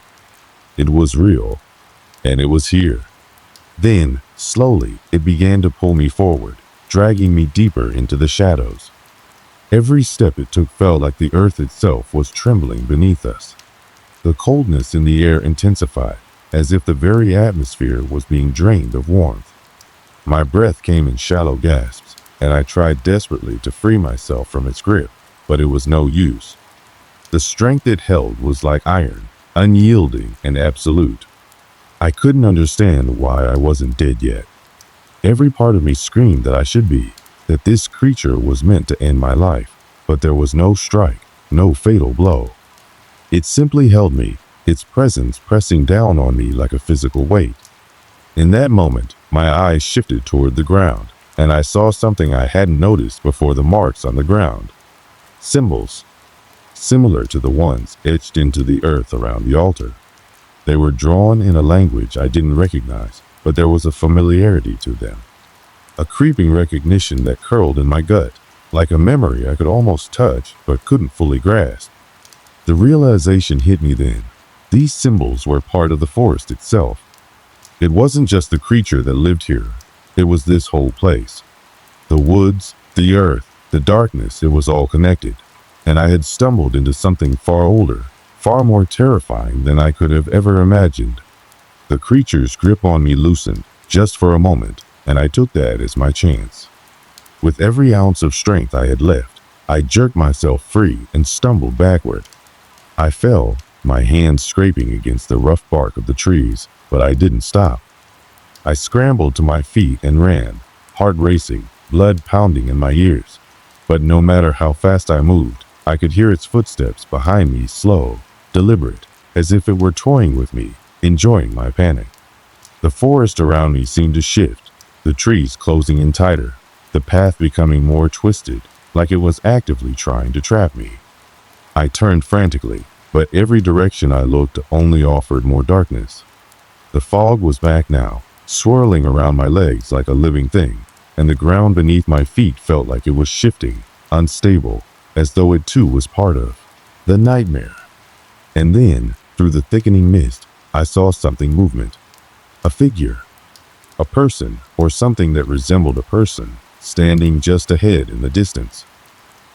It was real, and it was here. Then, slowly, it began to pull me forward, dragging me deeper into the shadows. Every step it took felt like the earth itself was trembling beneath us. The coldness in the air intensified, as if the very atmosphere was being drained of warmth. My breath came in shallow gasps, and I tried desperately to free myself from its grip, but it was no use. The strength it held was like iron, unyielding and absolute. I couldn't understand why I wasn't dead yet. Every part of me screamed that I should be, that this creature was meant to end my life, but there was no strike, no fatal blow. It simply held me, its presence pressing down on me like a physical weight. In that moment, my eyes shifted toward the ground, and I saw something I hadn't noticed before: the marks on the ground. Symbols, similar to the ones etched into the earth around the altar. They were drawn in a language I didn't recognize, but there was a familiarity to them. A creeping recognition that curled in my gut, like a memory I could almost touch but couldn't fully grasp. The realization hit me then. These symbols were part of the forest itself. It wasn't just the creature that lived here. It was this whole place. The woods, the earth, the darkness, it was all connected. And I had stumbled into something far older, far more terrifying than I could have ever imagined. The creature's grip on me loosened, just for a moment, and I took that as my chance. With every ounce of strength I had left, I jerked myself free and stumbled backward. I fell, my hands scraping against the rough bark of the trees, but I didn't stop. I scrambled to my feet and ran, heart racing, blood pounding in my ears. But no matter how fast I moved, I could hear its footsteps behind me, slow, deliberate, as if it were toying with me, enjoying my panic. The forest around me seemed to shift, the trees closing in tighter, the path becoming more twisted, like it was actively trying to trap me. I turned frantically, but every direction I looked only offered more darkness. The fog was back now, swirling around my legs like a living thing, and the ground beneath my feet felt like it was shifting, unstable, as though it too was part of the nightmare. And then, through the thickening mist, I saw something movement. A figure. A person, or something that resembled a person, standing just ahead in the distance.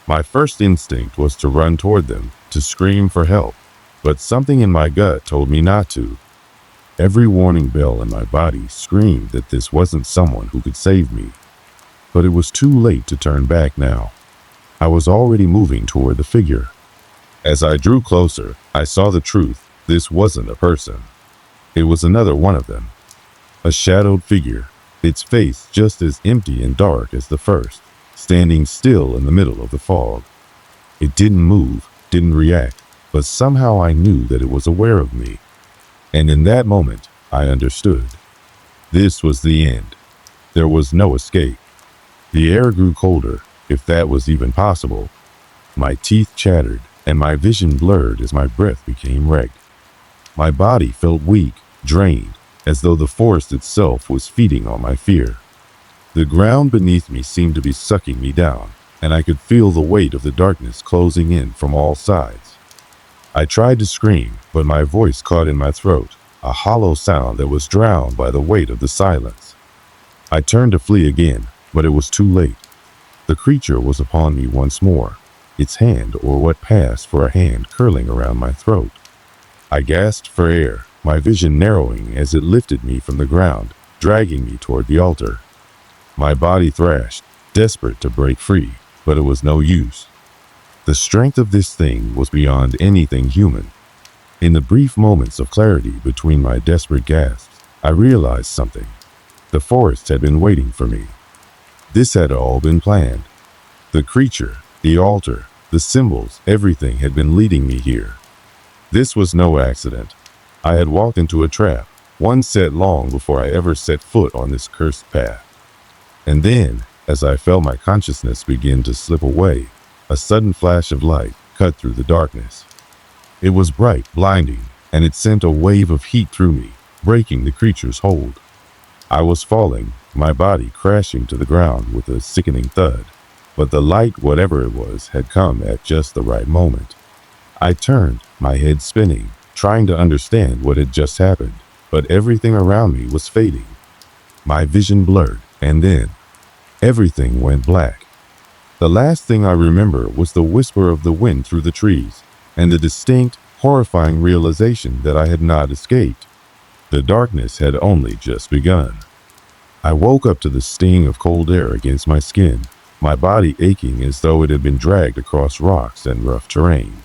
My first instinct was to run toward them, to scream for help, but something in my gut told me not to. Every warning bell in my body screamed that this wasn't someone who could save me. But it was too late to turn back now. I was already moving toward the figure. As I drew closer, I saw the truth. This wasn't a person. It was another one of them. A shadowed figure, its face just as empty and dark as the first, standing still in the middle of the fog. It didn't move, didn't react, but somehow I knew that it was aware of me. And in that moment, I understood. This was the end. There was no escape. The air grew colder, if that was even possible. My teeth chattered, and my vision blurred as my breath became wrecked. My body felt weak, drained, as though the forest itself was feeding on my fear. The ground beneath me seemed to be sucking me down, and I could feel the weight of the darkness closing in from all sides. I tried to scream, but my voice caught in my throat, a hollow sound that was drowned by the weight of the silence. I turned to flee again, but it was too late. The creature was upon me once more, its hand, or what passed for a hand, curling around my throat. I gasped for air, my vision narrowing as it lifted me from the ground, dragging me toward the altar. My body thrashed, desperate to break free, but it was no use. The strength of this thing was beyond anything human. In the brief moments of clarity between my desperate gasps, I realized something. The forest had been waiting for me. This had all been planned. The creature, the altar, the symbols, everything had been leading me here. This was no accident. I had walked into a trap, one set long before I ever set foot on this cursed path. And then, as I felt my consciousness begin to slip away, a sudden flash of light cut through the darkness. It was bright, blinding, and it sent a wave of heat through me, breaking the creature's hold. I was falling, my body crashing to the ground with a sickening thud, but the light, whatever it was, had come at just the right moment. I turned, my head spinning, trying to understand what had just happened, but everything around me was fading. My vision blurred, and then everything went black. The last thing I remember was the whisper of the wind through the trees, and the distinct, horrifying realization that I had not escaped. The darkness had only just begun. I woke up to the sting of cold air against my skin, my body aching as though it had been dragged across rocks and rough terrain.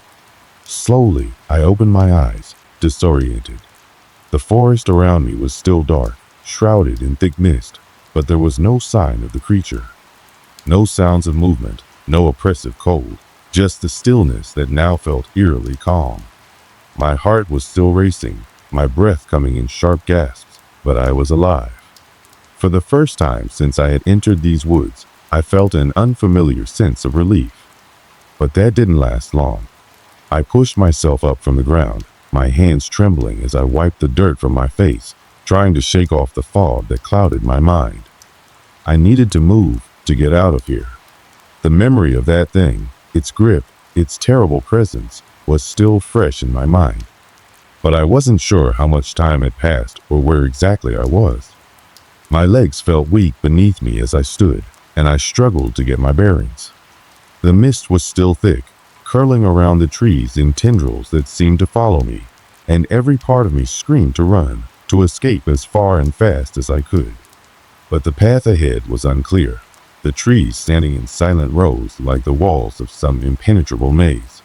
Slowly, I opened my eyes, disoriented. The forest around me was still dark, shrouded in thick mist, but there was no sign of the creature. No sounds of movement, no oppressive cold, just the stillness that now felt eerily calm. My heart was still racing, my breath coming in sharp gasps, but I was alive. For the first time since I had entered these woods, I felt an unfamiliar sense of relief. But that didn't last long. I pushed myself up from the ground, my hands trembling as I wiped the dirt from my face, trying to shake off the fog that clouded my mind. I needed to move, to get out of here. The memory of that thing, its grip, its terrible presence, was still fresh in my mind. But I wasn't sure how much time had passed or where exactly I was. My legs felt weak beneath me as I stood, and I struggled to get my bearings. The mist was still thick, curling around the trees in tendrils that seemed to follow me, and every part of me screamed to run, to escape as far and fast as I could. But the path ahead was unclear, the trees standing in silent rows like the walls of some impenetrable maze.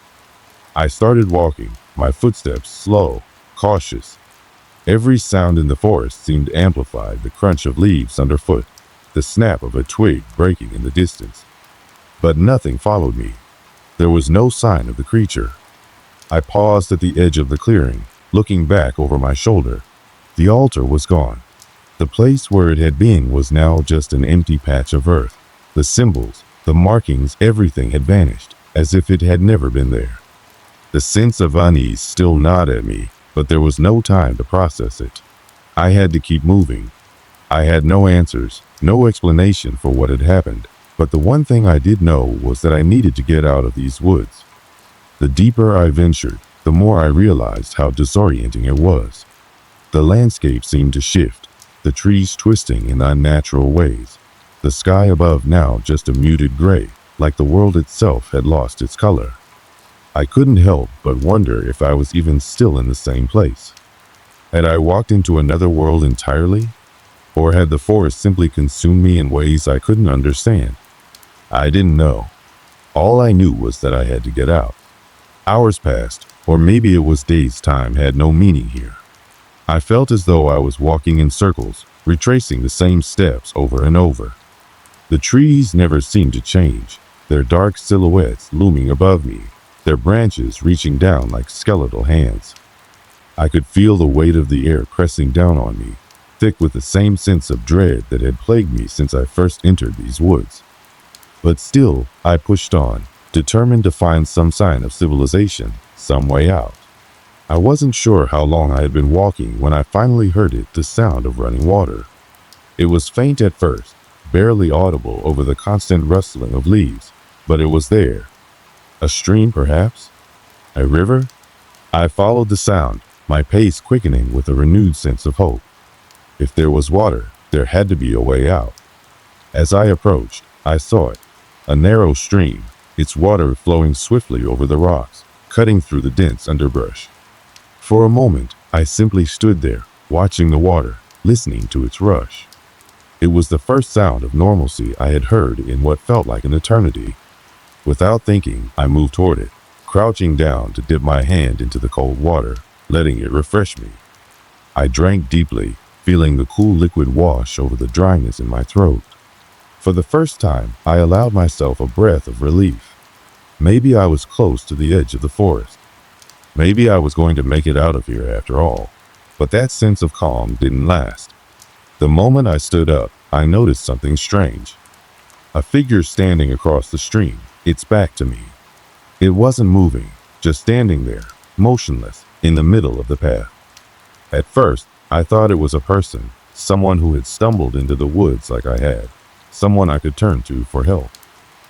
I started walking, my footsteps slow, cautious. Every sound in the forest seemed amplified, the crunch of leaves underfoot, the snap of a twig breaking in the distance. But nothing followed me. There was no sign of the creature. I paused at the edge of the clearing, looking back over my shoulder. The altar was gone. The place where it had been was now just an empty patch of earth. The symbols, the markings, everything had vanished, as if it had never been there. The sense of unease still gnawed at me, but there was no time to process it. I had to keep moving. I had no answers, no explanation for what had happened, but the one thing I did know was that I needed to get out of these woods. The deeper I ventured, the more I realized how disorienting it was. The landscape seemed to shift, the trees twisting in unnatural ways, the sky above now just a muted gray, like the world itself had lost its color. I couldn't help but wonder if I was even still in the same place. Had I walked into another world entirely? Or had the forest simply consumed me in ways I couldn't understand? I didn't know. All I knew was that I had to get out. Hours passed, or maybe it was days. Time had no meaning here. I felt as though I was walking in circles, retracing the same steps over and over. The trees never seemed to change, their dark silhouettes looming above me, their branches reaching down like skeletal hands. I could feel the weight of the air pressing down on me, thick with the same sense of dread that had plagued me since I first entered these woods. But still, I pushed on, determined to find some sign of civilization, some way out. I wasn't sure how long I had been walking when I finally heard it, the sound of running water. It was faint at first, barely audible over the constant rustling of leaves, but it was there. A stream, perhaps? A river? I followed the sound, my pace quickening with a renewed sense of hope. If there was water, there had to be a way out. As I approached, I saw it, a narrow stream, its water flowing swiftly over the rocks, cutting through the dense underbrush. For a moment, I simply stood there, watching the water, listening to its rush. It was the first sound of normalcy I had heard in what felt like an eternity. Without thinking, I moved toward it, crouching down to dip my hand into the cold water, letting it refresh me. I drank deeply, feeling the cool liquid wash over the dryness in my throat. For the first time, I allowed myself a breath of relief. Maybe I was close to the edge of the forest. Maybe I was going to make it out of here after all. But that sense of calm didn't last. The moment I stood up, I noticed something strange. A figure standing across the stream, its back to me. It wasn't moving, just standing there, motionless, in the middle of the path. At first, I thought it was a person, someone who had stumbled into the woods like I had, someone I could turn to for help.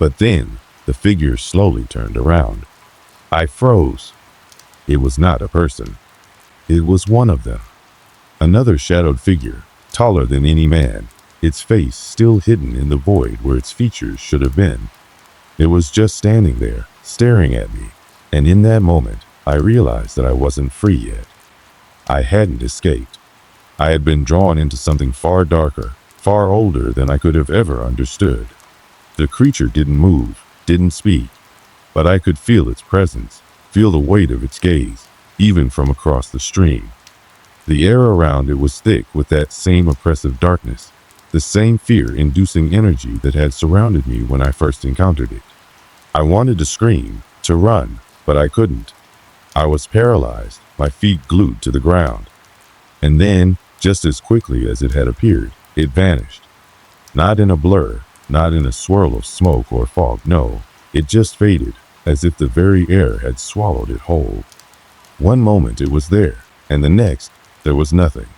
But then, the figure slowly turned around. I froze. It was not a person. It was one of them. Another shadowed figure, taller than any man, its face still hidden in the void where its features should have been. It was just standing there, staring at me, and in that moment, I realized that I wasn't free yet. I hadn't escaped. I had been drawn into something far darker, far older than I could have ever understood. The creature didn't move, didn't speak, but I could feel its presence, feel the weight of its gaze, even from across the stream. The air around it was thick with that same oppressive darkness, the same fear-inducing energy that had surrounded me when I first encountered it. I wanted to scream, to run, but I couldn't. I was paralyzed, my feet glued to the ground. And then, just as quickly as it had appeared, it vanished. Not in a blur, not in a swirl of smoke or fog, no. It just faded, as if the very air had swallowed it whole. One moment it was there, and the next, there was nothing.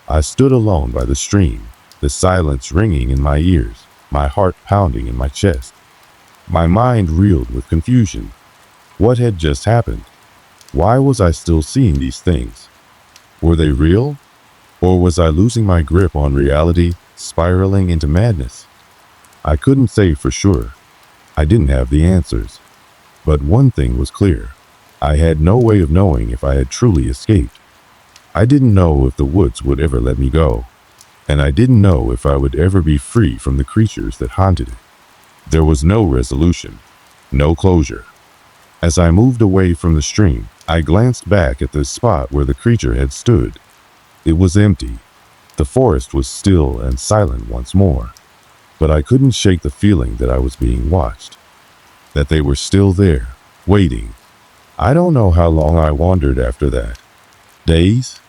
I stood alone by the stream, the silence ringing in my ears, my heart pounding in my chest. My mind reeled with confusion. What had just happened? Why was I still seeing these things? Were they real? Or was I losing my grip on reality, spiraling into madness? I couldn't say for sure. I didn't have the answers. But one thing was clear. I had no way of knowing if I had truly escaped. I didn't know if the woods would ever let me go. And I didn't know if I would ever be free from the creatures that haunted it. There was no resolution, no closure. As I moved away from the stream, I glanced back at the spot where the creature had stood. It was empty. The forest was still and silent once more. But I couldn't shake the feeling that I was being watched. That they were still there, waiting. I don't know how long I wandered after that. Days?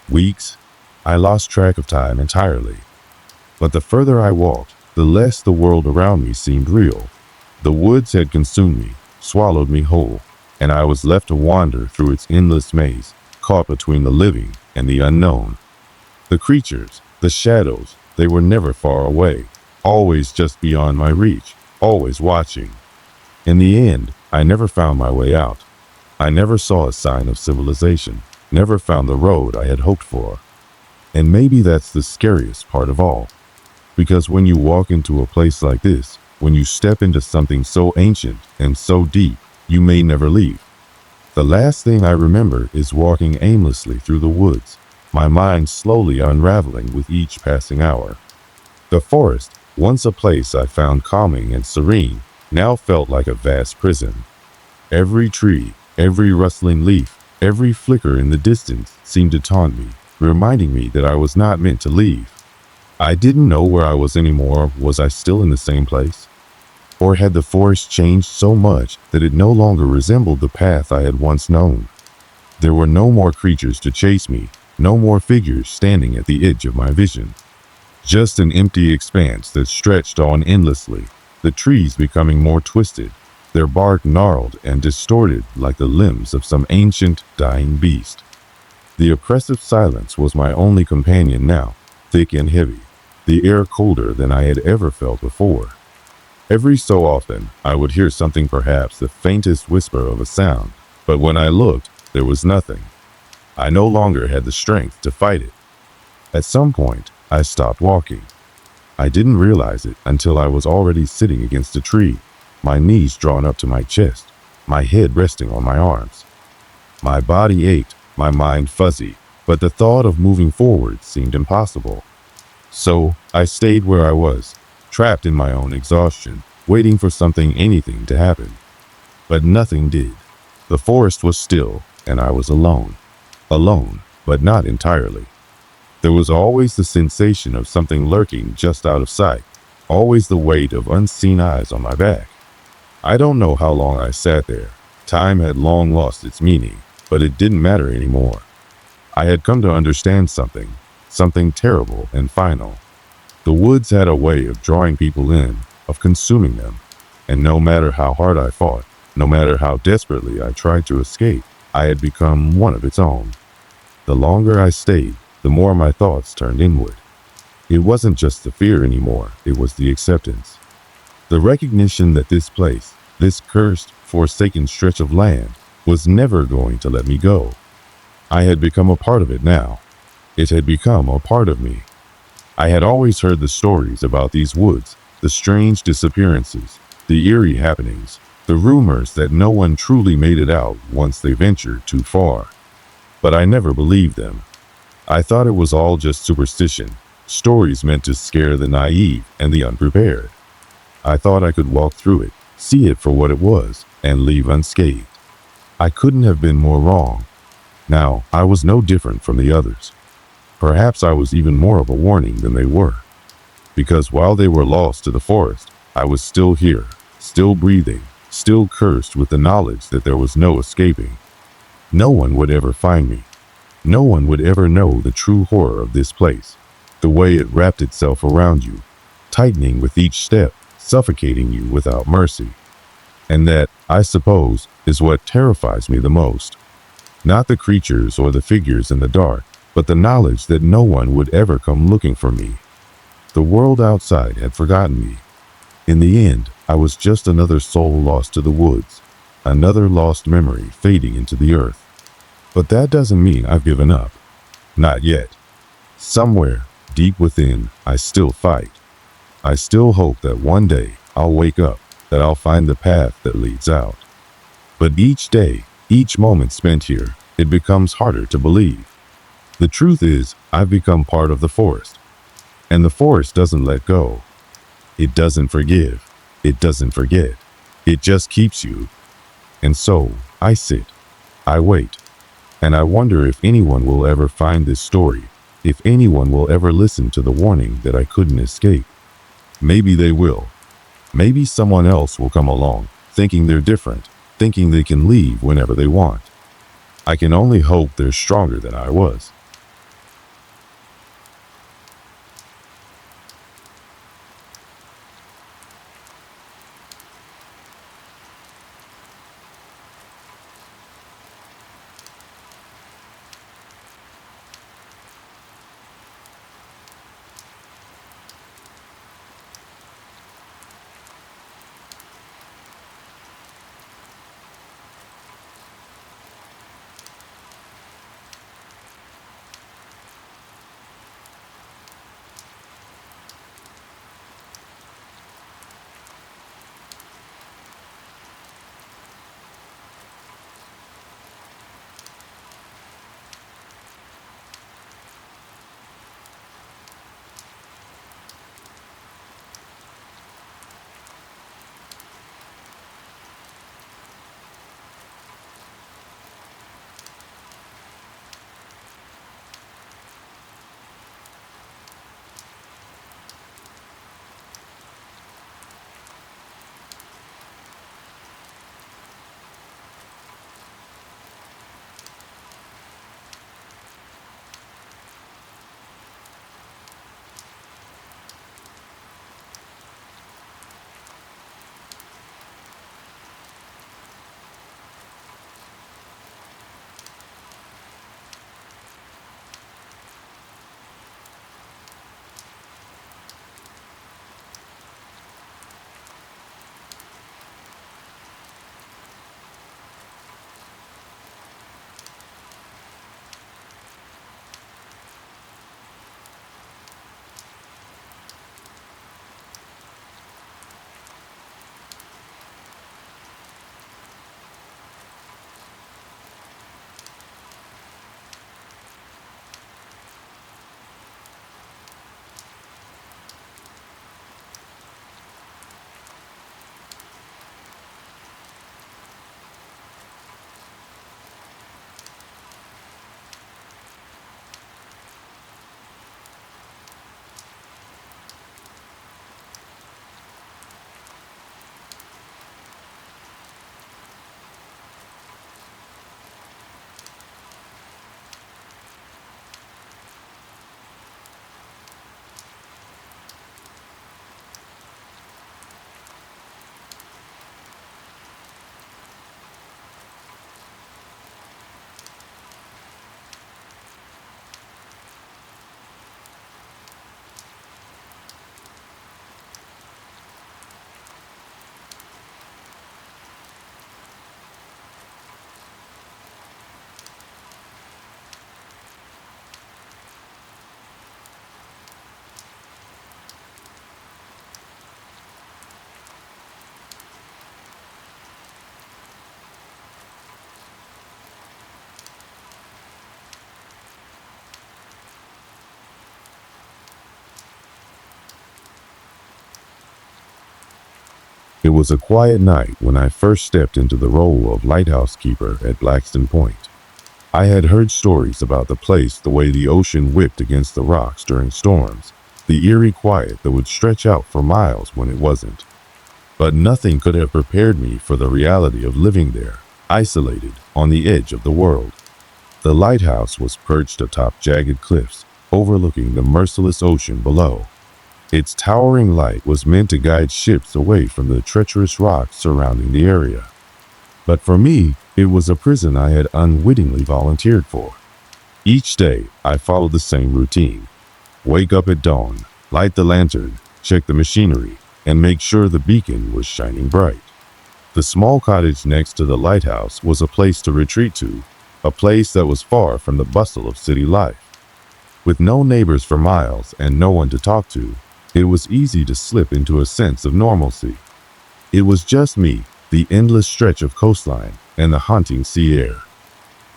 Weeks? I lost track of time entirely. But the further I walked, the less the world around me seemed real. The woods had consumed me, swallowed me whole, and I was left to wander through its endless maze, caught between the living and the unknown. The creatures, the shadows, they were never far away, always just beyond my reach, always watching. In the end, I never found my way out. I never saw a sign of civilization, never found the road I had hoped for. And maybe that's the scariest part of all. Because when you walk into a place like this, when you step into something so ancient and so deep, you may never leave. The last thing I remember is walking aimlessly through the woods, my mind slowly unraveling with each passing hour. The forest, once a place I found calming and serene, now felt like a vast prison. Every tree, every rustling leaf, every flicker in the distance seemed to taunt me, reminding me that I was not meant to leave. I didn't know where I was anymore. Was I still in the same place? Or had the forest changed so much that it no longer resembled the path I had once known? There were no more creatures to chase me, no more figures standing at the edge of my vision. Just an empty expanse that stretched on endlessly, the trees becoming more twisted, their bark gnarled and distorted like the limbs of some ancient, dying beast. The oppressive silence was my only companion now, thick and heavy, the air colder than I had ever felt before. Every so often, I would hear something, perhaps the faintest whisper of a sound, but when I looked, there was nothing. I no longer had the strength to fight it. At some point, I stopped walking. I didn't realize it until I was already sitting against a tree, my knees drawn up to my chest, my head resting on my arms. My body ached, my mind fuzzy, but the thought of moving forward seemed impossible. So, I stayed where I was, trapped in my own exhaustion, waiting for something, anything to happen. But nothing did. The forest was still, and I was alone. Alone, but not entirely. There was always the sensation of something lurking just out of sight, always the weight of unseen eyes on my back. I don't know how long I sat there. Time had long lost its meaning, but it didn't matter anymore. I had come to understand something terrible and final. The woods had a way of drawing people in, of consuming them, and no matter how hard I fought, no matter how desperately I tried to escape, I had become one of its own. The longer I stayed, the more my thoughts turned inward. It wasn't just the fear anymore, it was the acceptance. The recognition that this place, this cursed, forsaken stretch of land, was never going to let me go. I had become a part of it now. It had become a part of me. I had always heard the stories about these woods, the strange disappearances, the eerie happenings, the rumors that no one truly made it out once they ventured too far. But I never believed them. I thought it was all just superstition, stories meant to scare the naive and the unprepared. I thought I could walk through it, see it for what it was, and leave unscathed. I couldn't have been more wrong. Now, I was no different from the others. Perhaps I was even more of a warning than they were. Because while they were lost to the forest, I was still here, still breathing, still cursed with the knowledge that there was no escaping. No one would ever find me. No one would ever know the true horror of this place, the way it wrapped itself around you, tightening with each step, suffocating you without mercy. And that, I suppose, is what terrifies me the most. Not the creatures or the figures in the dark, but the knowledge that no one would ever come looking for me. The world outside had forgotten me. In the end, I was just another soul lost to the woods, another lost memory fading into the earth. But that doesn't mean I've given up. Not yet. Somewhere, deep within, I still fight. I still hope that one day I'll wake up, that I'll find the path that leads out. But each day, each moment spent here, it becomes harder to believe. The truth is, I've become part of the forest. And the forest doesn't let go. It doesn't forgive. It doesn't forget. It just keeps you. And so, I sit. I wait. And I wonder if anyone will ever find this story, if anyone will ever listen to the warning that I couldn't escape. Maybe they will. Maybe someone else will come along, thinking they're different, thinking they can leave whenever they want. I can only hope they're stronger than I was. It was a quiet night when I first stepped into the role of lighthouse keeper at Blackstone Point. I had heard stories about the place, the way the ocean whipped against the rocks during storms, the eerie quiet that would stretch out for miles when it wasn't. But nothing could have prepared me for the reality of living there, isolated on the edge of the world. The lighthouse was perched atop jagged cliffs, overlooking the merciless ocean below. Its towering light was meant to guide ships away from the treacherous rocks surrounding the area. But for me, it was a prison I had unwittingly volunteered for. Each day, I followed the same routine. Wake up at dawn, light the lantern, check the machinery, and make sure the beacon was shining bright. The small cottage next to the lighthouse was a place to retreat to, a place that was far from the bustle of city life. With no neighbors for miles and no one to talk to, it was easy to slip into a sense of normalcy. It was just me, the endless stretch of coastline, and the haunting sea air.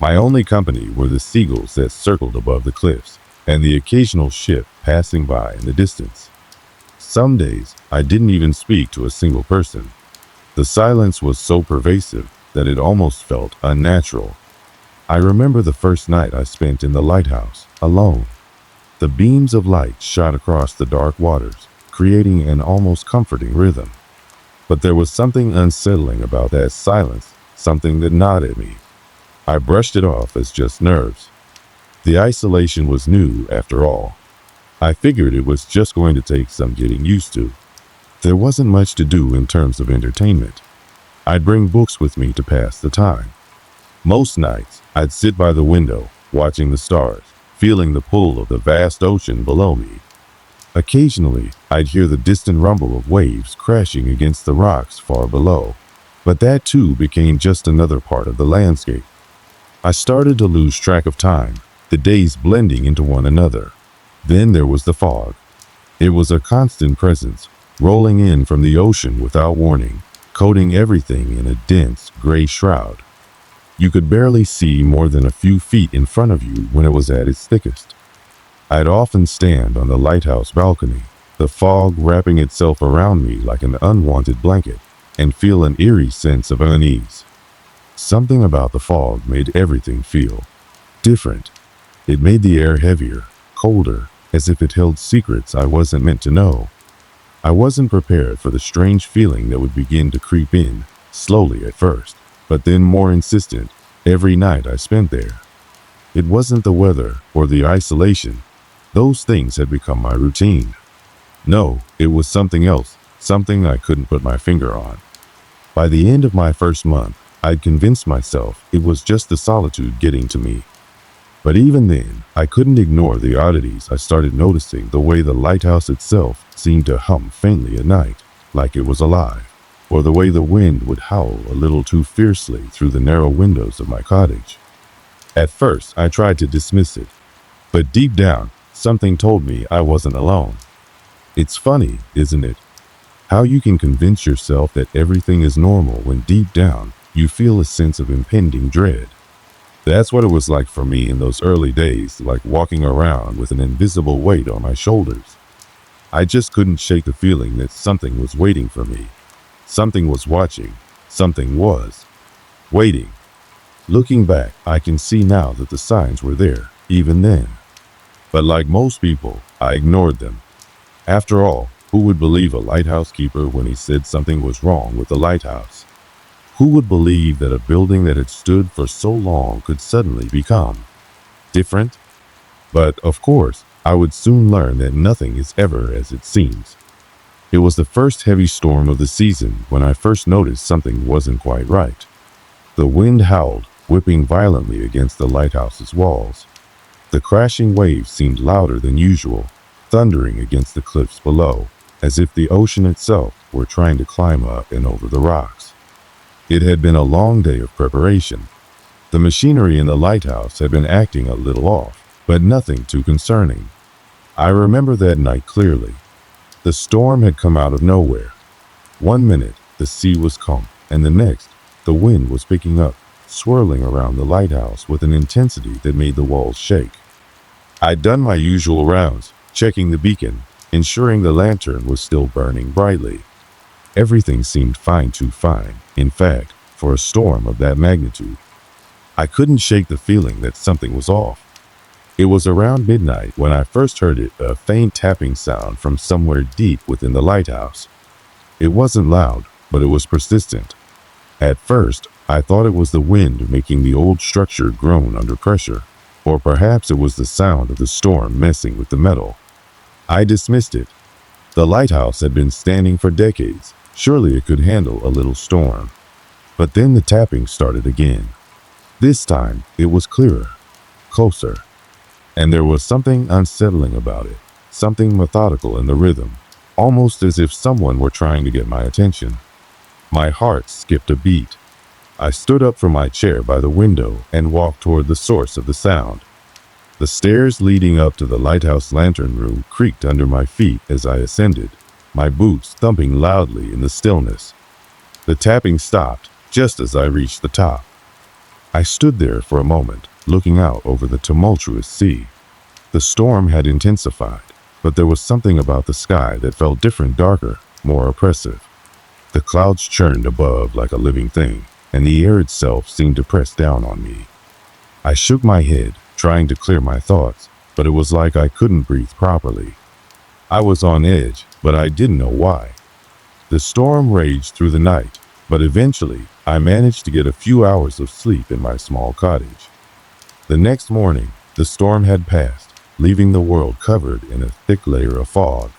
My only company were the seagulls that circled above the cliffs, and the occasional ship passing by in the distance. Some days, I didn't even speak to a single person. The silence was so pervasive that it almost felt unnatural. I remember the first night I spent in the lighthouse, alone. The beams of light shot across the dark waters, creating an almost comforting rhythm. But there was something unsettling about that silence, something that gnawed at me. I brushed it off as just nerves. The isolation was new, after all. I figured it was just going to take some getting used to. There wasn't much to do in terms of entertainment. I'd bring books with me to pass the time. Most nights, I'd sit by the window, watching the stars, feeling the pull of the vast ocean below me. Occasionally, I'd hear the distant rumble of waves crashing against the rocks far below. But that too became just another part of the landscape. I started to lose track of time, the days blending into one another. Then there was the fog. It was a constant presence, rolling in from the ocean without warning, coating everything in a dense, gray shroud. You could barely see more than a few feet in front of you when it was at its thickest. I'd often stand on the lighthouse balcony, the fog wrapping itself around me like an unwanted blanket, and feel an eerie sense of unease. Something about the fog made everything feel different. It made the air heavier, colder, as if it held secrets I wasn't meant to know. I wasn't prepared for the strange feeling that would begin to creep in, slowly at first, but then more insistent, every night I spent there. It wasn't the weather or the isolation. Those things had become my routine. No, it was something else, something I couldn't put my finger on. By the end of my first month, I'd convinced myself it was just the solitude getting to me. But even then, I couldn't ignore the oddities I started noticing, the way the lighthouse itself seemed to hum faintly at night, like it was alive, or the way the wind would howl a little too fiercely through the narrow windows of my cottage. At first, I tried to dismiss it, but deep down, something told me I wasn't alone. It's funny, isn't it? How you can convince yourself that everything is normal when deep down, you feel a sense of impending dread. That's what it was like for me in those early days, like walking around with an invisible weight on my shoulders. I just couldn't shake the feeling that something was waiting for me. Something was watching. Something was waiting. Looking back, I can see now that the signs were there, even then. But like most people, I ignored them. After all, who would believe a lighthouse keeper when he said something was wrong with the lighthouse? Who would believe that a building that had stood for so long could suddenly become different? But, of course, I would soon learn that nothing is ever as it seems. It was the first heavy storm of the season when I first noticed something wasn't quite right. The wind howled, whipping violently against the lighthouse's walls. The crashing waves seemed louder than usual, thundering against the cliffs below, as if the ocean itself were trying to climb up and over the rocks. It had been a long day of preparation. The machinery in the lighthouse had been acting a little off, but nothing too concerning. I remember that night clearly. The storm had come out of nowhere. One minute, the sea was calm, and the next, the wind was picking up, swirling around the lighthouse with an intensity that made the walls shake. I'd done my usual rounds, checking the beacon, ensuring the lantern was still burning brightly. Everything seemed fine, too fine, in fact, for a storm of that magnitude. I couldn't shake the feeling that something was off. It was around midnight when I first heard it, a faint tapping sound from somewhere deep within the lighthouse. It wasn't loud, but it was persistent. At first, I thought it was the wind making the old structure groan under pressure, or perhaps it was the sound of the storm messing with the metal. I dismissed it. The lighthouse had been standing for decades. Surely it could handle a little storm. But then the tapping started again. This time, it was clearer, closer, and there was something unsettling about it, something methodical in the rhythm, almost as if someone were trying to get my attention. My heart skipped a beat. I stood up from my chair by the window and walked toward the source of the sound. The stairs leading up to the lighthouse lantern room creaked under my feet as I ascended, my boots thumping loudly in the stillness. The tapping stopped just as I reached the top. I stood there for a moment, looking out over the tumultuous sea. The storm had intensified, but there was something about the sky that felt different, darker, more oppressive. The clouds churned above like a living thing, and the air itself seemed to press down on me. I shook my head, trying to clear my thoughts, but it was like I couldn't breathe properly. I was on edge, but I didn't know why. The storm raged through the night, but eventually I managed to get a few hours of sleep in my small cottage. The next morning, the storm had passed, leaving the world covered in a thick layer of fog.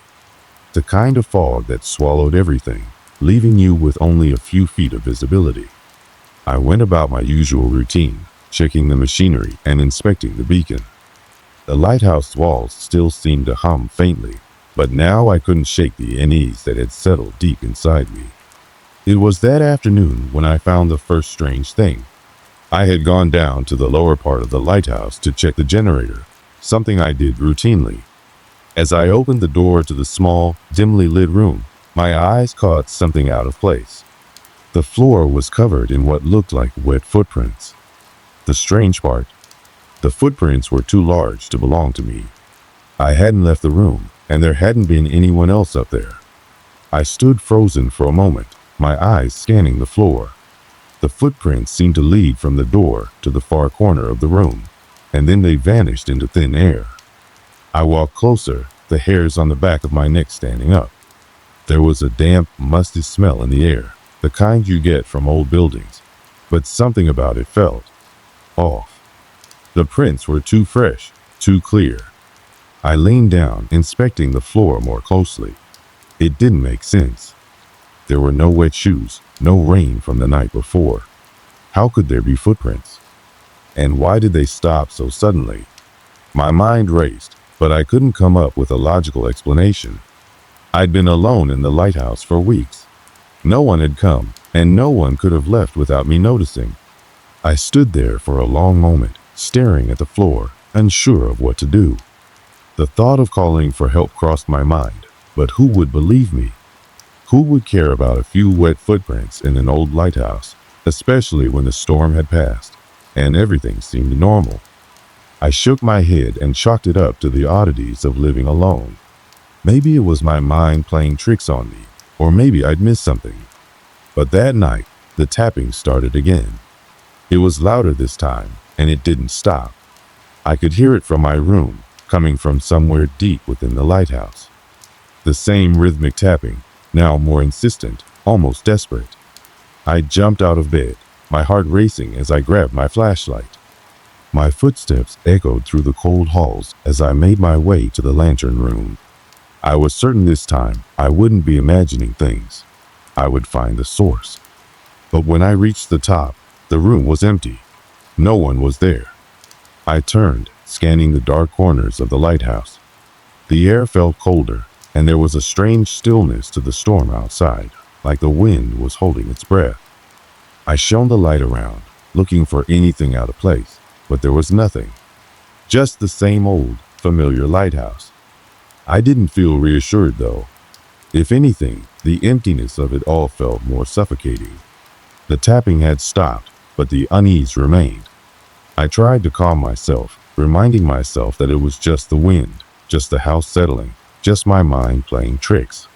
The kind of fog that swallowed everything, leaving you with only a few feet of visibility. I went about my usual routine, checking the machinery and inspecting the beacon. The lighthouse walls still seemed to hum faintly, but now I couldn't shake the unease that had settled deep inside me. It was that afternoon when I found the first strange thing. I had gone down to the lower part of the lighthouse to check the generator, something I did routinely. As I opened the door to the small, dimly lit room, my eyes caught something out of place. The floor was covered in what looked like wet footprints. The strange part, the footprints were too large to belong to me. I hadn't left the room, and there hadn't been anyone else up there. I stood frozen for a moment, my eyes scanning the floor. The footprints seemed to lead from the door to the far corner of the room, and then they vanished into thin air. I walked closer, the hairs on the back of my neck standing up. There was a damp, musty smell in the air, the kind you get from old buildings, but something about it felt off. The prints were too fresh, too clear. I leaned down, inspecting the floor more closely. It didn't make sense. There were no wet shoes, no rain from the night before. How could there be footprints? And why did they stop so suddenly? My mind raced, but I couldn't come up with a logical explanation. I'd been alone in the lighthouse for weeks. No one had come, and no one could have left without me noticing. I stood there for a long moment, staring at the floor, unsure of what to do. The thought of calling for help crossed my mind, but who would believe me? Who would care about a few wet footprints in an old lighthouse, especially when the storm had passed, and everything seemed normal? I shook my head and chalked it up to the oddities of living alone. Maybe it was my mind playing tricks on me, or maybe I'd missed something. But that night, the tapping started again. It was louder this time, and it didn't stop. I could hear it from my room, coming from somewhere deep within the lighthouse. The same rhythmic tapping, now more insistent, almost desperate. I jumped out of bed, my heart racing as I grabbed my flashlight. My footsteps echoed through the cold halls as I made my way to the lantern room. I was certain this time I wouldn't be imagining things. I would find the source. But when I reached the top, the room was empty. No one was there. I turned, scanning the dark corners of the lighthouse. The air felt colder, and there was a strange stillness to the storm outside, like the wind was holding its breath. I shone the light around, looking for anything out of place, but there was nothing. Just the same old, familiar lighthouse. I didn't feel reassured, though. If anything, the emptiness of it all felt more suffocating. The tapping had stopped, but the unease remained. I tried to calm myself, reminding myself that it was just the wind, just the house settling, just my mind playing tricks.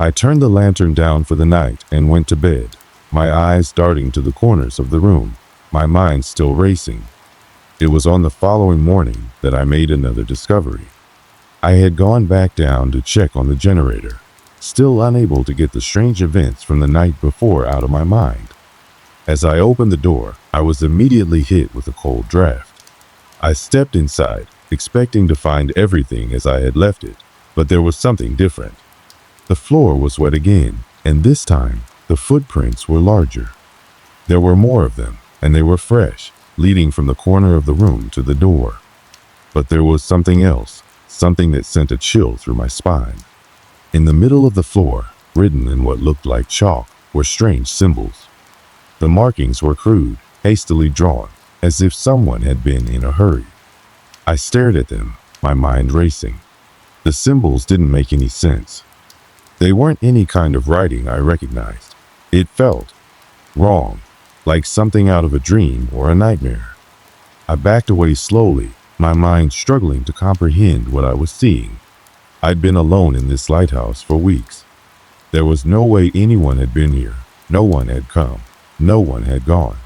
I turned the lantern down for the night and went to bed, my eyes darting to the corners of the room, my mind still racing. It was on the following morning that I made another discovery. I had gone back down to check on the generator, still unable to get the strange events from the night before out of my mind. As I opened the door, I was immediately hit with a cold draft. I stepped inside, expecting to find everything as I had left it, but there was something different. The floor was wet again, and this time, the footprints were larger. There were more of them, and they were fresh, leading from the corner of the room to the door. But there was something else, something that sent a chill through my spine. In the middle of the floor, written in what looked like chalk, were strange symbols. The markings were crude, hastily drawn, as if someone had been in a hurry. I stared at them, my mind racing. The symbols didn't make any sense. They weren't any kind of writing I recognized. It felt wrong, like something out of a dream or a nightmare. I backed away slowly, my mind struggling to comprehend what I was seeing. I'd been alone in this lighthouse for weeks. There was no way anyone had been here. No one had come. No one had gone.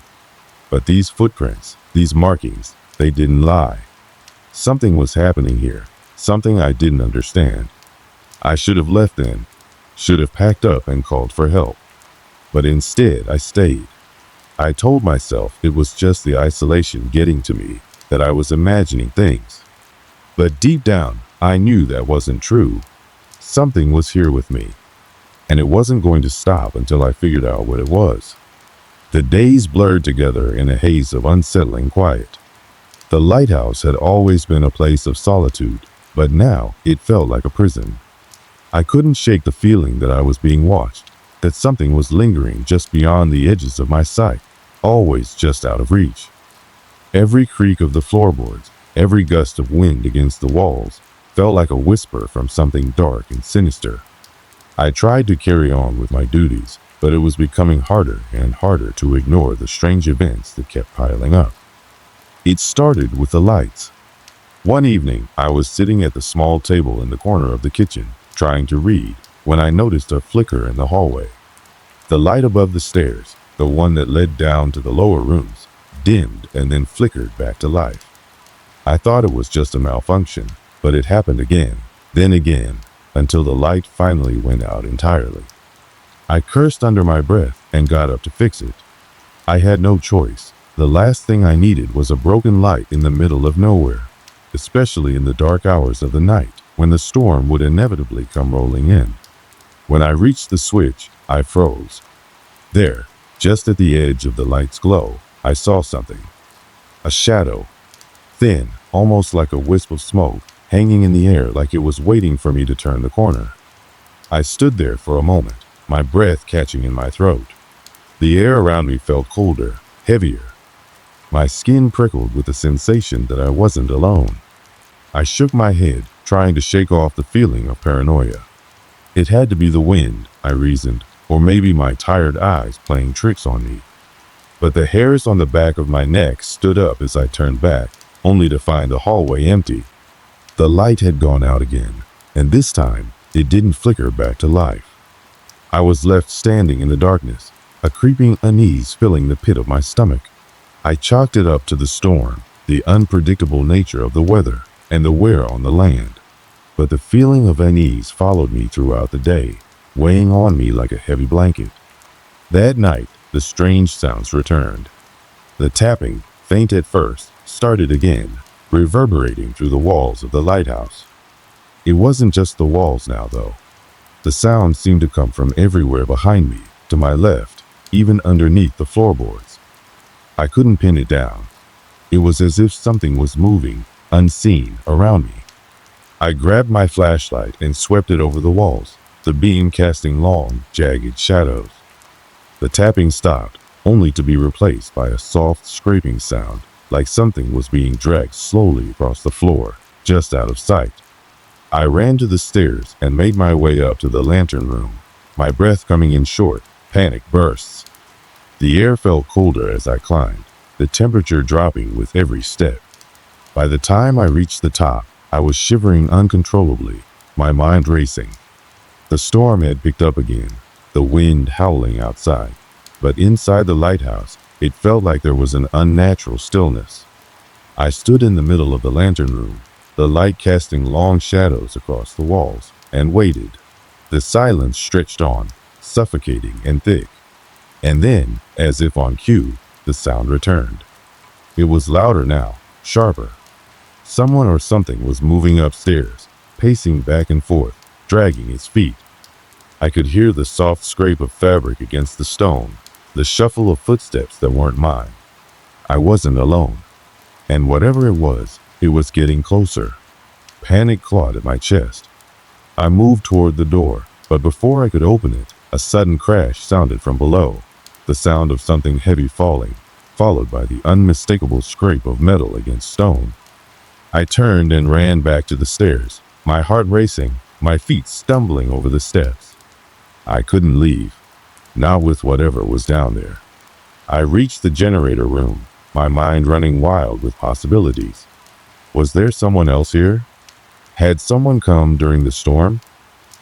But these footprints, these markings, they didn't lie. Something was happening here, something I didn't understand. I should have left then, should have packed up and called for help. But instead, I stayed. I told myself it was just the isolation getting to me, that I was imagining things. But deep down, I knew that wasn't true. Something was here with me, and it wasn't going to stop until I figured out what it was. The days blurred together in a haze of unsettling quiet. The lighthouse had always been a place of solitude, but now it felt like a prison. I couldn't shake the feeling that I was being watched, that something was lingering just beyond the edges of my sight, always just out of reach. Every creak of the floorboards, every gust of wind against the walls, felt like a whisper from something dark and sinister. I tried to carry on with my duties, but it was becoming harder and harder to ignore the strange events that kept piling up. It started with the lights. One evening, I was sitting at the small table in the corner of the kitchen, trying to read, when I noticed a flicker in the hallway. The light above the stairs, the one that led down to the lower rooms, dimmed and then flickered back to life. I thought it was just a malfunction, but it happened again, then again, until the light finally went out entirely. I cursed under my breath and got up to fix it. I had no choice. The last thing I needed was a broken light in the middle of nowhere, especially in the dark hours of the night, when the storm would inevitably come rolling in. When I reached the switch, I froze. There, just at the edge of the light's glow, I saw something. A shadow, thin, almost like a wisp of smoke, hanging in the air like it was waiting for me to turn the corner. I stood there for a moment, my breath catching in my throat. The air around me felt colder, heavier. My skin prickled with the sensation that I wasn't alone. I shook my head, trying to shake off the feeling of paranoia. It had to be the wind, I reasoned, or maybe my tired eyes playing tricks on me. But the hairs on the back of my neck stood up as I turned back, only to find the hallway empty. The light had gone out again, and this time, it didn't flicker back to life. I was left standing in the darkness, a creeping unease filling the pit of my stomach. I chalked it up to the storm, the unpredictable nature of the weather, and the wear on the land. But the feeling of unease followed me throughout the day, weighing on me like a heavy blanket. That night, the strange sounds returned. The tapping, faint at first, started again, reverberating through the walls of the lighthouse. It wasn't just the walls now, though. The sound seemed to come from everywhere behind me, to my left, even underneath the floorboards. I couldn't pin it down. It was as if something was moving, unseen, around me. I grabbed my flashlight and swept it over the walls, the beam casting long, jagged shadows. The tapping stopped, only to be replaced by a soft scraping sound, like something was being dragged slowly across the floor, just out of sight. I ran to the stairs and made my way up to the lantern room, my breath coming in short, panic bursts. The air felt colder as I climbed, the temperature dropping with every step. By the time I reached the top, I was shivering uncontrollably, my mind racing. The storm had picked up again, the wind howling outside, but inside the lighthouse, it felt like there was an unnatural stillness. I stood in the middle of the lantern room, the light casting long shadows across the walls, and waited. The silence stretched on, suffocating and thick. And then, as if on cue, the sound returned. It was louder now, sharper. Someone or something was moving upstairs, pacing back and forth, dragging its feet. I could hear the soft scrape of fabric against the stone, the shuffle of footsteps that weren't mine. I wasn't alone. And whatever it was getting closer. Panic clawed at my chest. I moved toward the door, but before I could open it, a sudden crash sounded from below, the sound of something heavy falling, followed by the unmistakable scrape of metal against stone. I turned and ran back to the stairs, my heart racing, my feet stumbling over the steps. I couldn't leave, not with whatever was down there. I reached the generator room, my mind running wild with possibilities. Was there someone else here? Had someone come during the storm?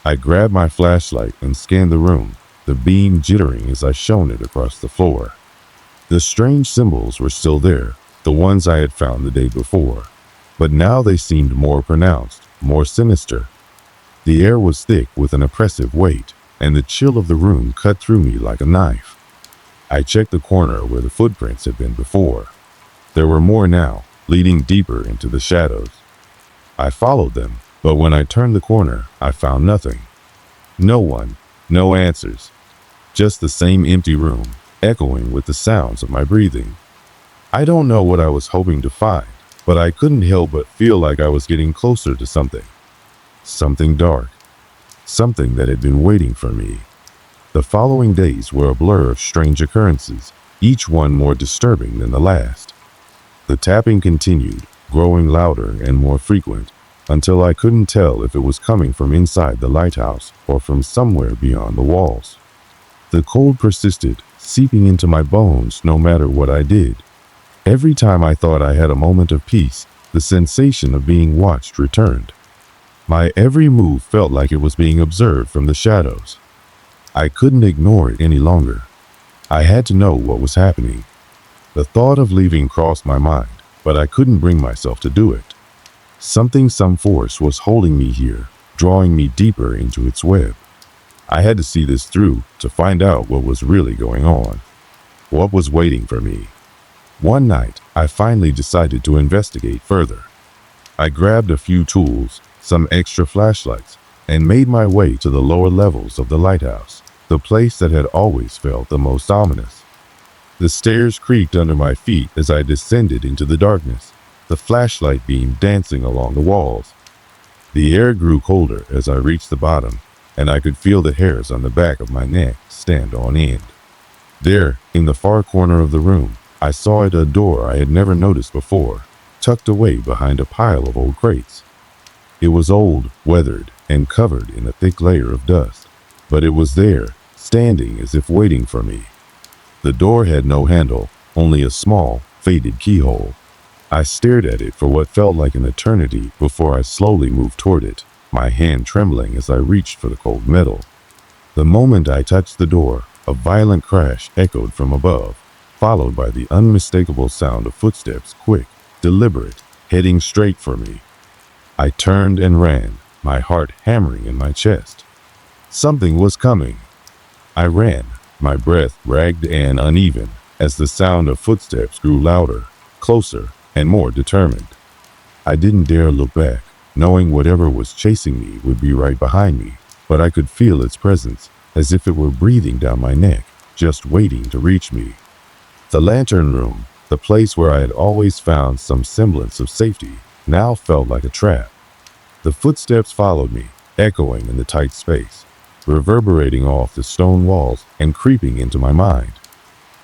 I grabbed my flashlight and scanned the room, the beam jittering as I shone it across the floor. The strange symbols were still there, the ones I had found the day before, but now they seemed more pronounced, more sinister. The air was thick with an oppressive weight, and the chill of the room cut through me like a knife. I checked the corner where the footprints had been before. There were more now, leading deeper into the shadows. I followed them, but when I turned the corner, I found nothing. No one, no answers. Just the same empty room, echoing with the sounds of my breathing. I don't know what I was hoping to find, but I couldn't help but feel like I was getting closer to something. Something dark. Something that had been waiting for me. The following days were a blur of strange occurrences, each one more disturbing than the last. The tapping continued, growing louder and more frequent, until I couldn't tell if it was coming from inside the lighthouse or from somewhere beyond the walls. The cold persisted, seeping into my bones no matter what I did. Every time I thought I had a moment of peace, the sensation of being watched returned. My every move felt like it was being observed from the shadows. I couldn't ignore it any longer. I had to know what was happening. The thought of leaving crossed my mind, but I couldn't bring myself to do it. Some force was holding me here, drawing me deeper into its web. I had to see this through to find out what was really going on. What was waiting for me? One night, I finally decided to investigate further. I grabbed a few tools, some extra flashlights, and made my way to the lower levels of the lighthouse, the place that had always felt the most ominous. The stairs creaked under my feet as I descended into the darkness, the flashlight beam dancing along the walls. The air grew colder as I reached the bottom, and I could feel the hairs on the back of my neck stand on end. There, in the far corner of the room, I saw a door I had never noticed before, tucked away behind a pile of old crates. It was old, weathered, and covered in a thick layer of dust, but it was there, standing as if waiting for me. The door had no handle, only a small, faded keyhole. I stared at it for what felt like an eternity before I slowly moved toward it, my hand trembling as I reached for the cold metal. The moment I touched the door, a violent crash echoed from above, followed by the unmistakable sound of footsteps, quick, deliberate, heading straight for me. I turned and ran, my heart hammering in my chest. Something was coming. I ran, my breath ragged and uneven, as the sound of footsteps grew louder, closer, and more determined. I didn't dare look back, knowing whatever was chasing me would be right behind me, but I could feel its presence, as if it were breathing down my neck, just waiting to reach me. The lantern room, the place where I had always found some semblance of safety, now felt like a trap. The footsteps followed me, echoing in the tight space, reverberating off the stone walls and creeping into my mind.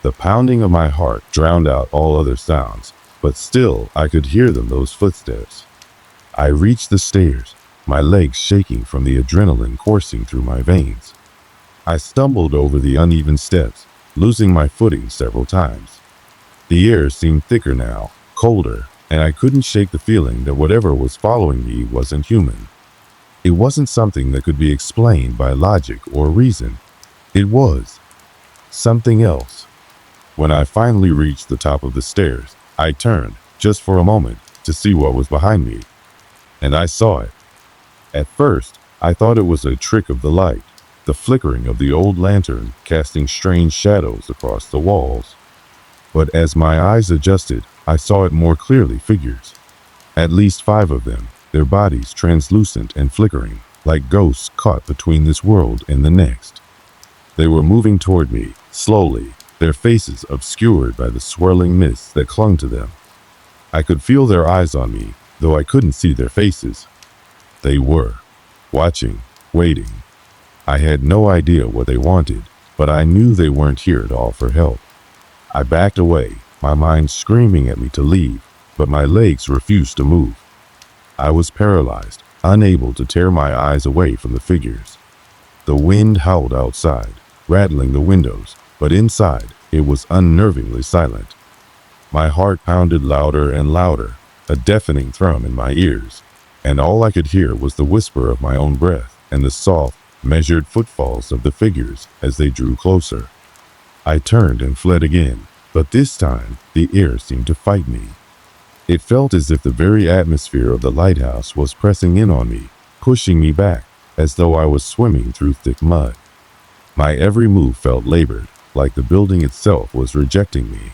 The pounding of my heart drowned out all other sounds, but still I could hear them, those footsteps. I reached the stairs, my legs shaking from the adrenaline coursing through my veins. I stumbled over the uneven steps, losing my footing several times. The air seemed thicker now, colder, and I couldn't shake the feeling that whatever was following me wasn't human. It wasn't something that could be explained by logic or reason. It was something else. When I finally reached the top of the stairs, I turned, just for a moment, to see what was behind me. And I saw it. At first, I thought it was a trick of the light, the flickering of the old lantern casting strange shadows across the walls. But as my eyes adjusted, I saw it more clearly. Figures. At least 5 of them, their bodies translucent and flickering, like ghosts caught between this world and the next. They were moving toward me, slowly, their faces obscured by the swirling mist that clung to them. I could feel their eyes on me, though I couldn't see their faces. They were watching, waiting. I had no idea what they wanted, but I knew they weren't here to offer help. I backed away, my mind screaming at me to leave, but my legs refused to move. I was paralyzed, unable to tear my eyes away from the figures. The wind howled outside, rattling the windows, but inside it was unnervingly silent. My heart pounded louder and louder, a deafening thrum in my ears, and all I could hear was the whisper of my own breath and the soft, measured footfalls of the figures as they drew closer. I turned and fled again, but this time the air seemed to fight me. It felt as if the very atmosphere of the lighthouse was pressing in on me, pushing me back, as though I was swimming through thick mud. My every move felt labored, like the building itself was rejecting me.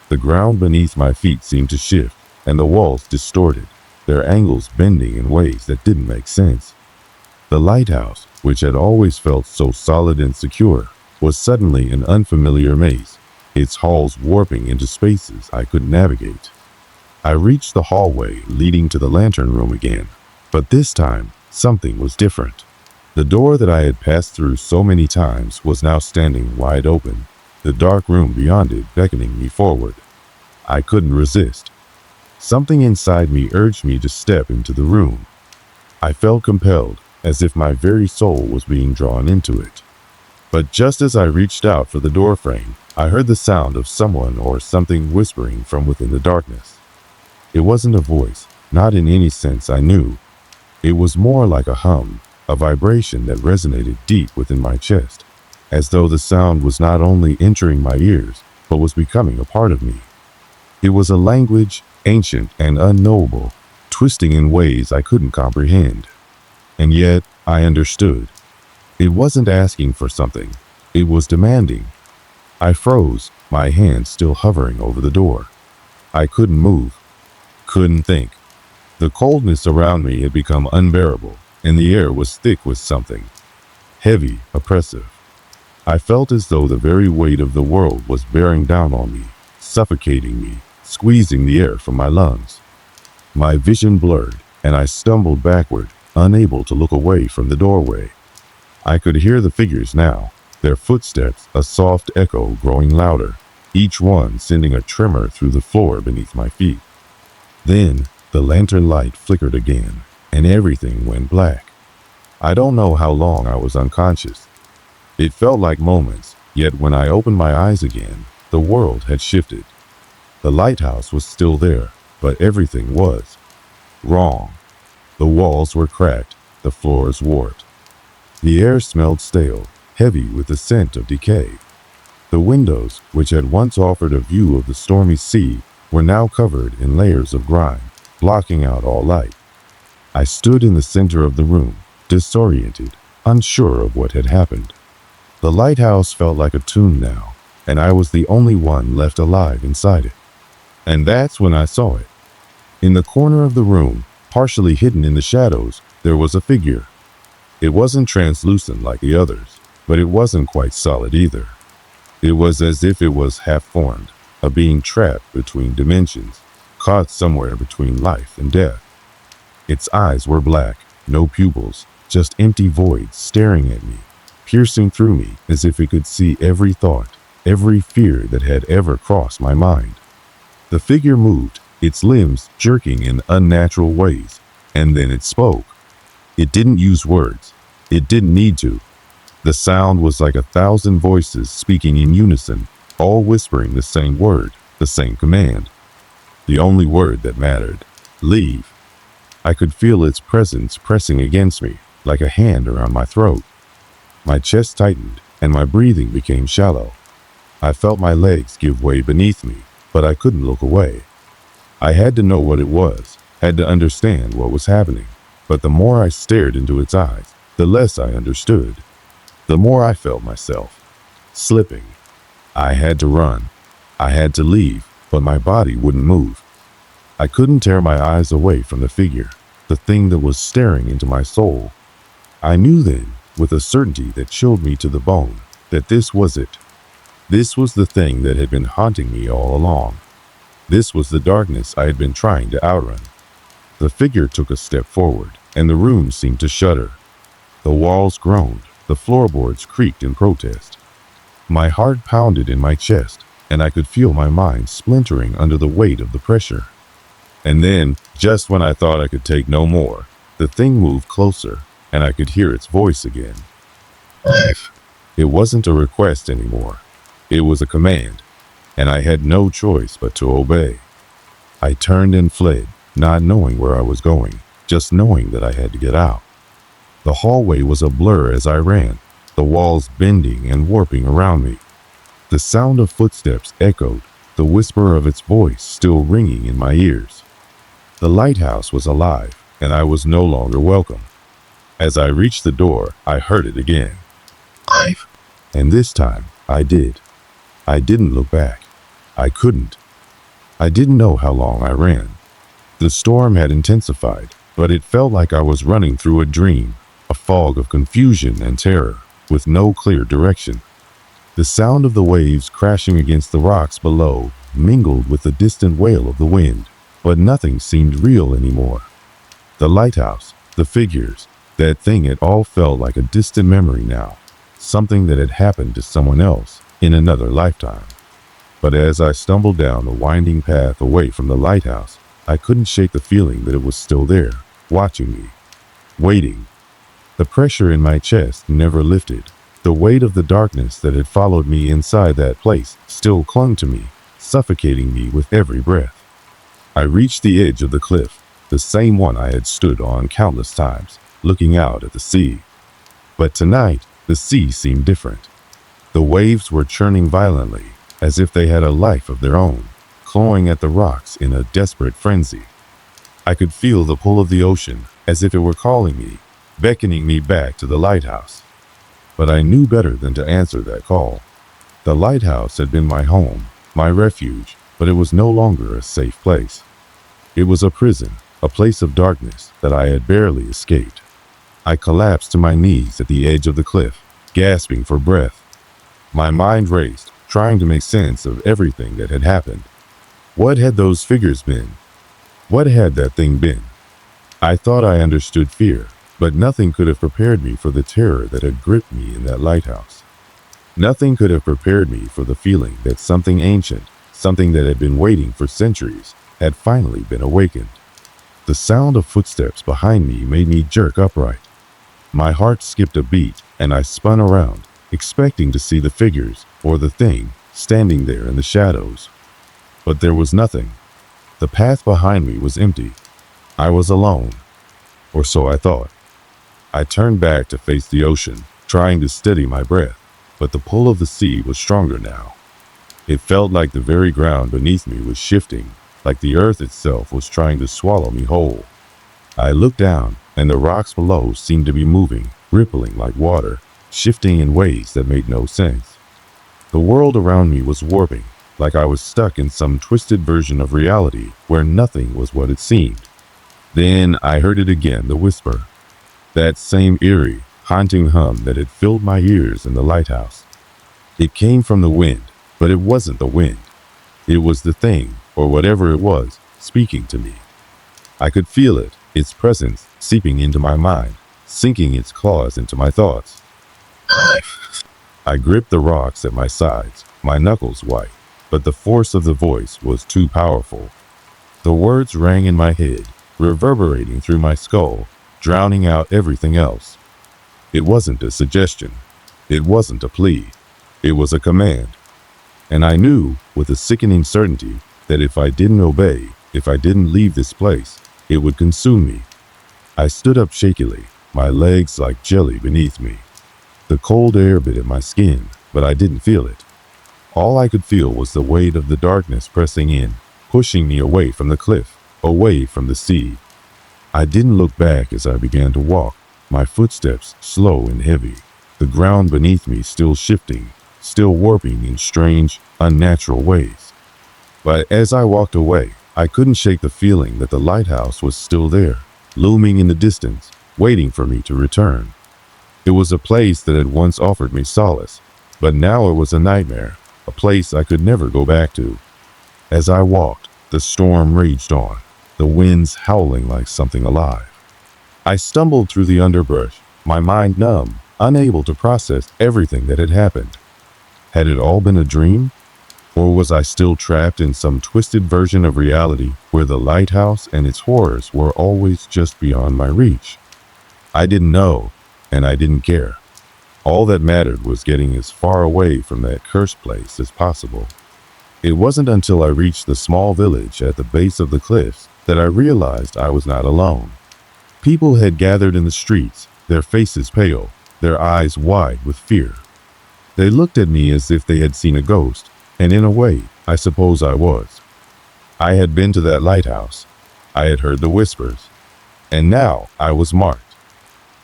The ground beneath my feet seemed to shift, and the walls distorted, their angles bending in ways that didn't make sense. The lighthouse, which had always felt so solid and secure, was suddenly an unfamiliar maze, its halls warping into spaces I couldn't navigate. I reached the hallway leading to the lantern room again, but this time something was different. The door that I had passed through so many times was now standing wide open, the dark room beyond it beckoning me forward. I couldn't resist. Something inside me urged me to step into the room. I felt compelled, as if my very soul was being drawn into it. But just as I reached out for the doorframe, I heard the sound of someone or something whispering from within the darkness. It wasn't a voice, not in any sense I knew. It was more like a hum, a vibration that resonated deep within my chest, as though the sound was not only entering my ears, but was becoming a part of me. It was a language, ancient and unknowable, twisting in ways I couldn't comprehend. And yet, I understood. It wasn't asking for something, it was demanding. I froze, my hand still hovering over the door. I couldn't move, couldn't think. The coldness around me had become unbearable, and the air was thick with something. Heavy, oppressive. I felt as though the very weight of the world was bearing down on me, suffocating me, squeezing the air from my lungs. My vision blurred, and I stumbled backward, unable to look away from the doorway. I could hear the figures now, their footsteps a soft echo growing louder, each one sending a tremor through the floor beneath my feet. Then, the lantern light flickered again, and everything went black. I don't know how long I was unconscious. It felt like moments, yet when I opened my eyes again, the world had shifted. The lighthouse was still there, but everything was wrong. The walls were cracked, the floors warped. The air smelled stale, heavy with the scent of decay. The windows, which had once offered a view of the stormy sea, were now covered in layers of grime, blocking out all light. I stood in the center of the room, disoriented, unsure of what had happened. The lighthouse felt like a tomb now, and I was the only one left alive inside it. And that's when I saw it. In the corner of the room, partially hidden in the shadows, there was a figure. It wasn't translucent like the others, but it wasn't quite solid either. It was as if it was half-formed, a being trapped between dimensions, caught somewhere between life and death. Its eyes were black, no pupils, just empty voids staring at me, piercing through me as if it could see every thought, every fear that had ever crossed my mind. The figure moved, its limbs jerking in unnatural ways, and then it spoke. It didn't use words. It didn't need to. The sound was like 1,000 voices speaking in unison, all whispering the same word, the same command. The only word that mattered. Leave. I could feel its presence pressing against me, like a hand around my throat. My chest tightened, and my breathing became shallow. I felt my legs give way beneath me, but I couldn't look away. I had to know what it was, had to understand what was happening. But the more I stared into its eyes, the less I understood. The more I felt myself slipping. I had to run. I had to leave, but my body wouldn't move. I couldn't tear my eyes away from the figure, the thing that was staring into my soul. I knew then, with a certainty that chilled me to the bone, that this was it. This was the thing that had been haunting me all along. This was the darkness I had been trying to outrun. The figure took a step forward, and the room seemed to shudder. The walls groaned, the floorboards creaked in protest. My heart pounded in my chest, and I could feel my mind splintering under the weight of the pressure. And then, just when I thought I could take no more, the thing moved closer, and I could hear its voice again. It wasn't a request anymore. It was a command, and I had no choice but to obey. I turned and fled, not knowing where I was going, just knowing that I had to get out. The hallway was a blur as I ran, the walls bending and warping around me. The sound of footsteps echoed, the whisper of its voice still ringing in my ears. The lighthouse was alive, and I was no longer welcome. As I reached the door, I heard it again. And this time, I did. I didn't look back. I couldn't. I didn't know how long I ran. The storm had intensified, but it felt like I was running through a dream, a fog of confusion and terror, with no clear direction. The sound of the waves crashing against the rocks below mingled with the distant wail of the wind, but nothing seemed real anymore. The lighthouse, the figures, that thing, it all felt like a distant memory now, something that had happened to someone else in another lifetime. But as I stumbled down the winding path away from the lighthouse, I couldn't shake the feeling that it was still there, watching me, waiting. The pressure in my chest never lifted. The weight of the darkness that had followed me inside that place still clung to me, suffocating me with every breath. I reached the edge of the cliff, the same one I had stood on countless times, looking out at the sea. But tonight, the sea seemed different. The waves were churning violently, as if they had a life of their own, clawing at the rocks in a desperate frenzy. I could feel the pull of the ocean, as if it were calling me, beckoning me back to the lighthouse. But I knew better than to answer that call. The lighthouse had been my home, my refuge, but it was no longer a safe place. It was a prison, a place of darkness that I had barely escaped. I collapsed to my knees at the edge of the cliff, gasping for breath. My mind raced, trying to make sense of everything that had happened. What had those figures been? What had that thing been? I thought I understood fear, but nothing could have prepared me for the terror that had gripped me in that lighthouse. Nothing could have prepared me for the feeling that something ancient, something that had been waiting for centuries, had finally been awakened. The sound of footsteps behind me made me jerk upright. My heart skipped a beat, and I spun around, expecting to see the figures, or the thing, standing there in the shadows. But there was nothing. The path behind me was empty. I was alone. Or so I thought. I turned back to face the ocean, trying to steady my breath, but the pull of the sea was stronger now. It felt like the very ground beneath me was shifting, like the earth itself was trying to swallow me whole. I looked down, and the rocks below seemed to be moving, rippling like water, shifting in ways that made no sense. The world around me was warping, like I was stuck in some twisted version of reality where nothing was what it seemed. Then I heard it again, the whisper. That same eerie, haunting hum that had filled my ears in the lighthouse. It came from the wind, but it wasn't the wind. It was the thing, or whatever it was, speaking to me. I could feel it, its presence seeping into my mind, sinking its claws into my thoughts. I gripped the rocks at my sides, my knuckles white, but the force of the voice was too powerful. The words rang in my head, reverberating through my skull, drowning out everything else. It wasn't a suggestion. It wasn't a plea. It was a command. And I knew, with a sickening certainty, that if I didn't obey, if I didn't leave this place, it would consume me. I stood up shakily, my legs like jelly beneath me. The cold air bit at my skin, but I didn't feel it. All I could feel was the weight of the darkness pressing in, pushing me away from the cliff, away from the sea. I didn't look back as I began to walk, my footsteps slow and heavy, the ground beneath me still shifting, still warping in strange, unnatural ways. But as I walked away, I couldn't shake the feeling that the lighthouse was still there, looming in the distance, waiting for me to return. It was a place that had once offered me solace, but now it was a nightmare, a place I could never go back to. As I walked, the storm raged on, the winds howling like something alive. I stumbled through the underbrush, my mind numb, unable to process everything that had happened. Had it all been a dream? Or was I still trapped in some twisted version of reality where the lighthouse and its horrors were always just beyond my reach? I didn't know, and I didn't care. All that mattered was getting as far away from that cursed place as possible. It wasn't until I reached the small village at the base of the cliffs that I realized I was not alone. People had gathered in the streets, their faces pale, their eyes wide with fear. They looked at me as if they had seen a ghost, and in a way, I suppose I was. I had been to that lighthouse. I had heard the whispers. And now I was marked.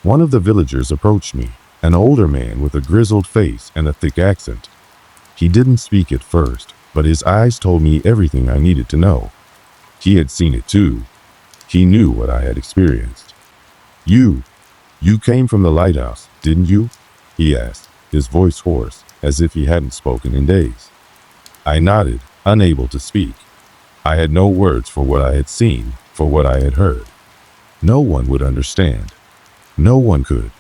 One of the villagers approached me, an older man with a grizzled face and a thick accent. He didn't speak at first, but his eyes told me everything I needed to know. He had seen it too. He knew what I had experienced. You came from the lighthouse, didn't you? He asked, his voice hoarse, as if he hadn't spoken in days. I nodded, unable to speak. I had no words for what I had seen, for what I had heard. No one would understand. No one could.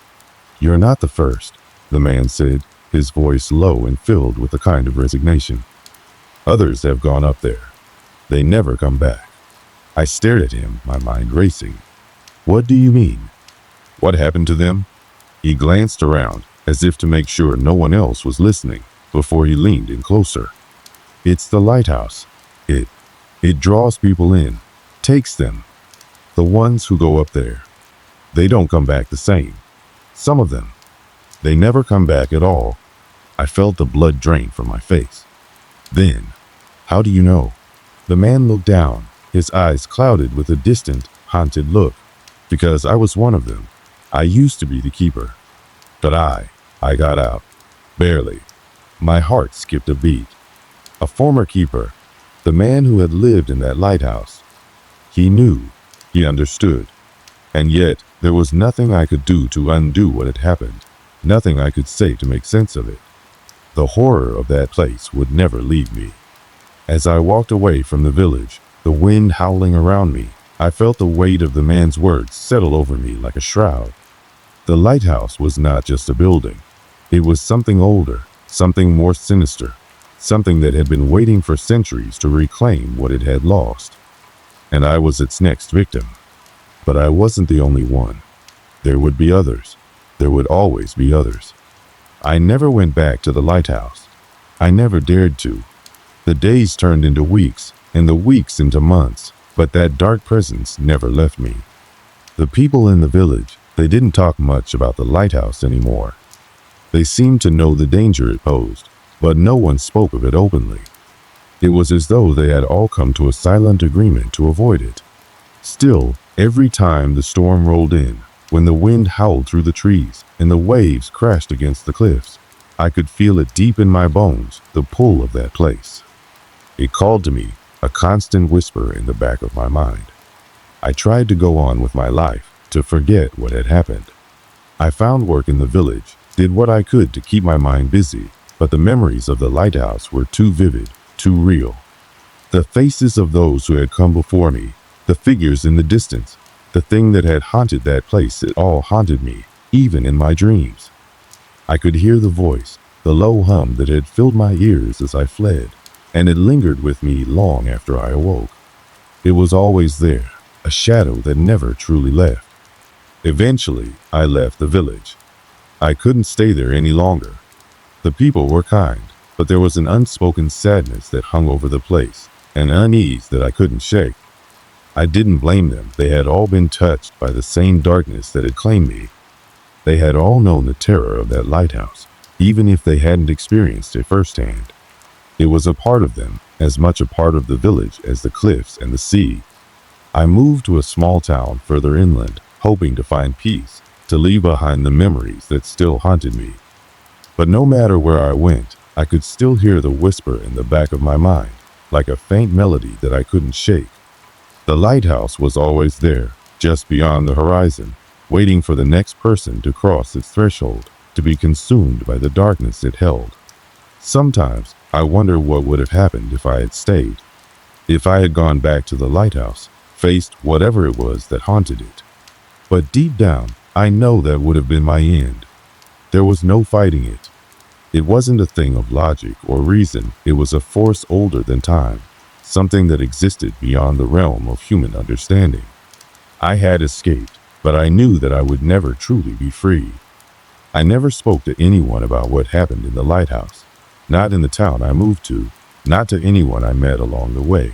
You're not the first, the man said, his voice low and filled with a kind of resignation. Others have gone up there. They never come back. I stared at him, my mind racing. What do you mean? What happened to them? He glanced around, as if to make sure no one else was listening, before he leaned in closer. It's the lighthouse. It draws people in, takes them. The ones who go up there. They don't come back the same. Some of them. They never come back at all. I felt the blood drain from my face. Then, how do you know? The man looked down, his eyes clouded with a distant, haunted look. Because I was one of them. I used to be the keeper. But I got out. Barely. My heart skipped a beat. A former keeper, the man who had lived in that lighthouse. He knew, he understood, and yet there was nothing I could do to undo what had happened, nothing I could say to make sense of it. The horror of that place would never leave me. As I walked away from the village, the wind howling around me, I felt the weight of the man's words settle over me like a shroud. The lighthouse was not just a building. It was something older, something more sinister. Something that had been waiting for centuries to reclaim what it had lost. And I was its next victim. But I wasn't the only one. There would be others. There would always be others. I never went back to the lighthouse. I never dared to. The days turned into weeks, and the weeks into months, but that dark presence never left me. The people in the village, they didn't talk much about the lighthouse anymore. They seemed to know the danger it posed, but no one spoke of it openly. It was as though they had all come to a silent agreement to avoid it. Still, every time the storm rolled in, when the wind howled through the trees and the waves crashed against the cliffs, I could feel it deep in my bones, the pull of that place. It called to me, a constant whisper in the back of my mind. I tried to go on with my life, to forget what had happened. I found work in the village, did what I could to keep my mind busy, but the memories of the lighthouse were too vivid, too real. The faces of those who had come before me, the figures in the distance, the thing that had haunted that place, it all haunted me, even in my dreams. I could hear the voice, the low hum that had filled my ears as I fled, and it lingered with me long after I awoke. It was always there, a shadow that never truly left. Eventually, I left the village. I couldn't stay there any longer. The people were kind, but there was an unspoken sadness that hung over the place, an unease that I couldn't shake. I didn't blame them. They had all been touched by the same darkness that had claimed me. They had all known the terror of that lighthouse, even if they hadn't experienced it firsthand. It was a part of them, as much a part of the village as the cliffs and the sea. I moved to a small town further inland, hoping to find peace, to leave behind the memories that still haunted me. But no matter where I went, I could still hear the whisper in the back of my mind, like a faint melody that I couldn't shake. The lighthouse was always there, just beyond the horizon, waiting for the next person to cross its threshold, to be consumed by the darkness it held. Sometimes I wonder what would have happened if I had stayed, if I had gone back to the lighthouse, faced whatever it was that haunted it. But deep down, I know that would have been my end. There was no fighting it. It wasn't a thing of logic or reason. It was a force older than time, something that existed beyond the realm of human understanding. I had escaped, but I knew that I would never truly be free. I never spoke to anyone about what happened in the lighthouse, not in the town I moved to, not to anyone I met along the way.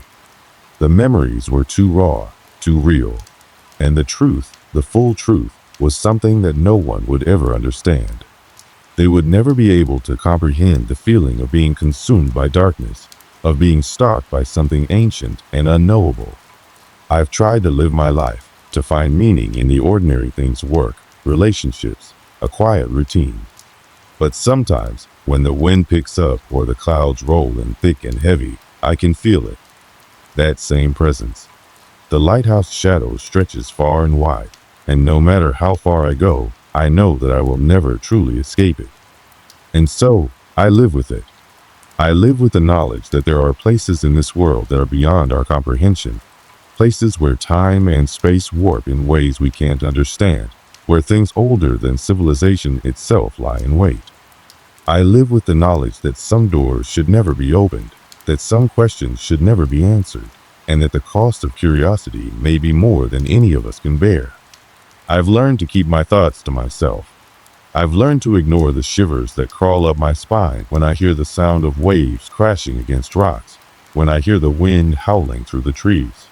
The memories were too raw, too real, and the truth, the full truth, was something that no one would ever understand. They would never be able to comprehend the feeling of being consumed by darkness, of being stalked by something ancient and unknowable. I've tried to live my life, to find meaning in the ordinary things: work, relationships, a quiet routine. But sometimes, when the wind picks up or the clouds roll in thick and heavy, I can feel it, that same presence. The lighthouse shadow stretches far and wide, and no matter how far I go, I know that I will never truly escape it. And so, I live with it. I live with the knowledge that there are places in this world that are beyond our comprehension, places where time and space warp in ways we can't understand, where things older than civilization itself lie in wait. I live with the knowledge that some doors should never be opened, that some questions should never be answered, and that the cost of curiosity may be more than any of us can bear. I've learned to keep my thoughts to myself. I've learned to ignore the shivers that crawl up my spine when I hear the sound of waves crashing against rocks, when I hear the wind howling through the trees.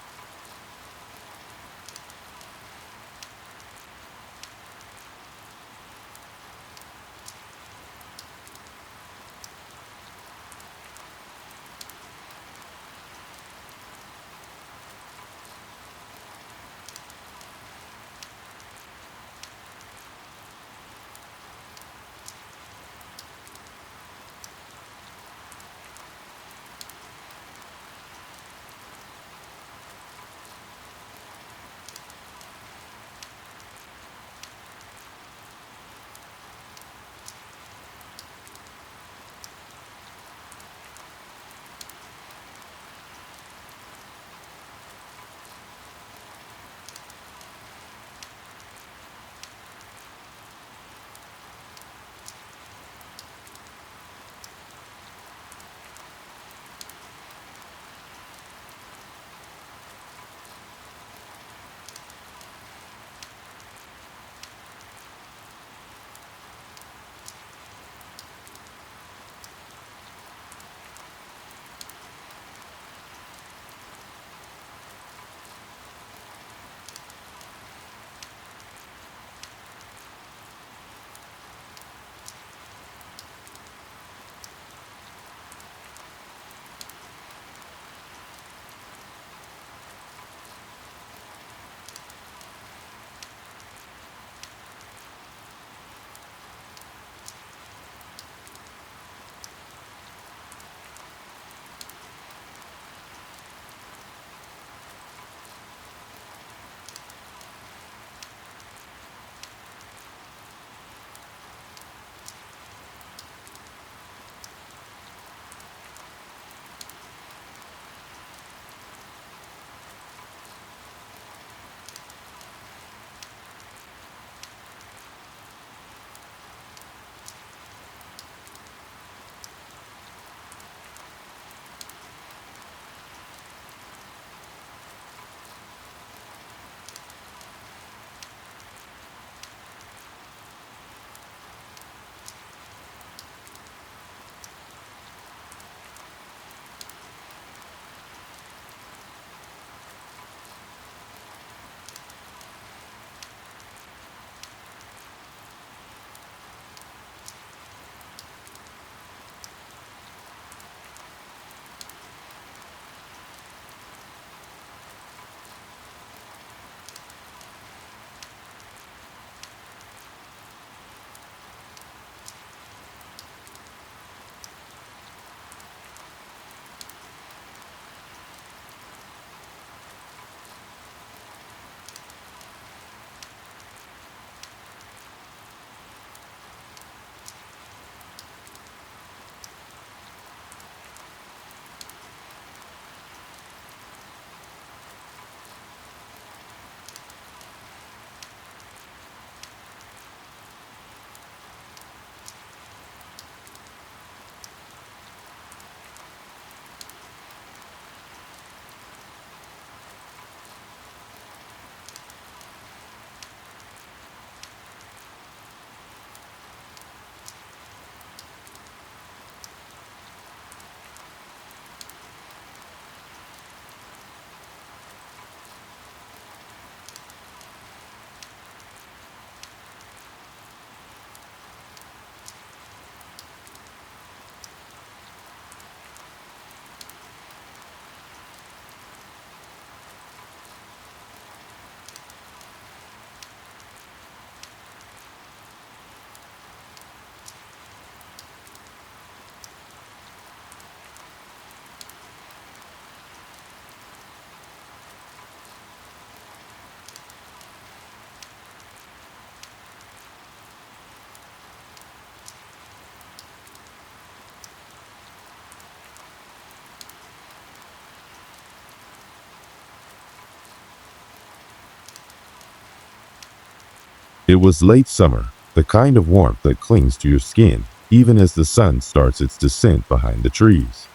It was late summer, the kind of warmth that clings to your skin even as the sun starts its descent behind the trees.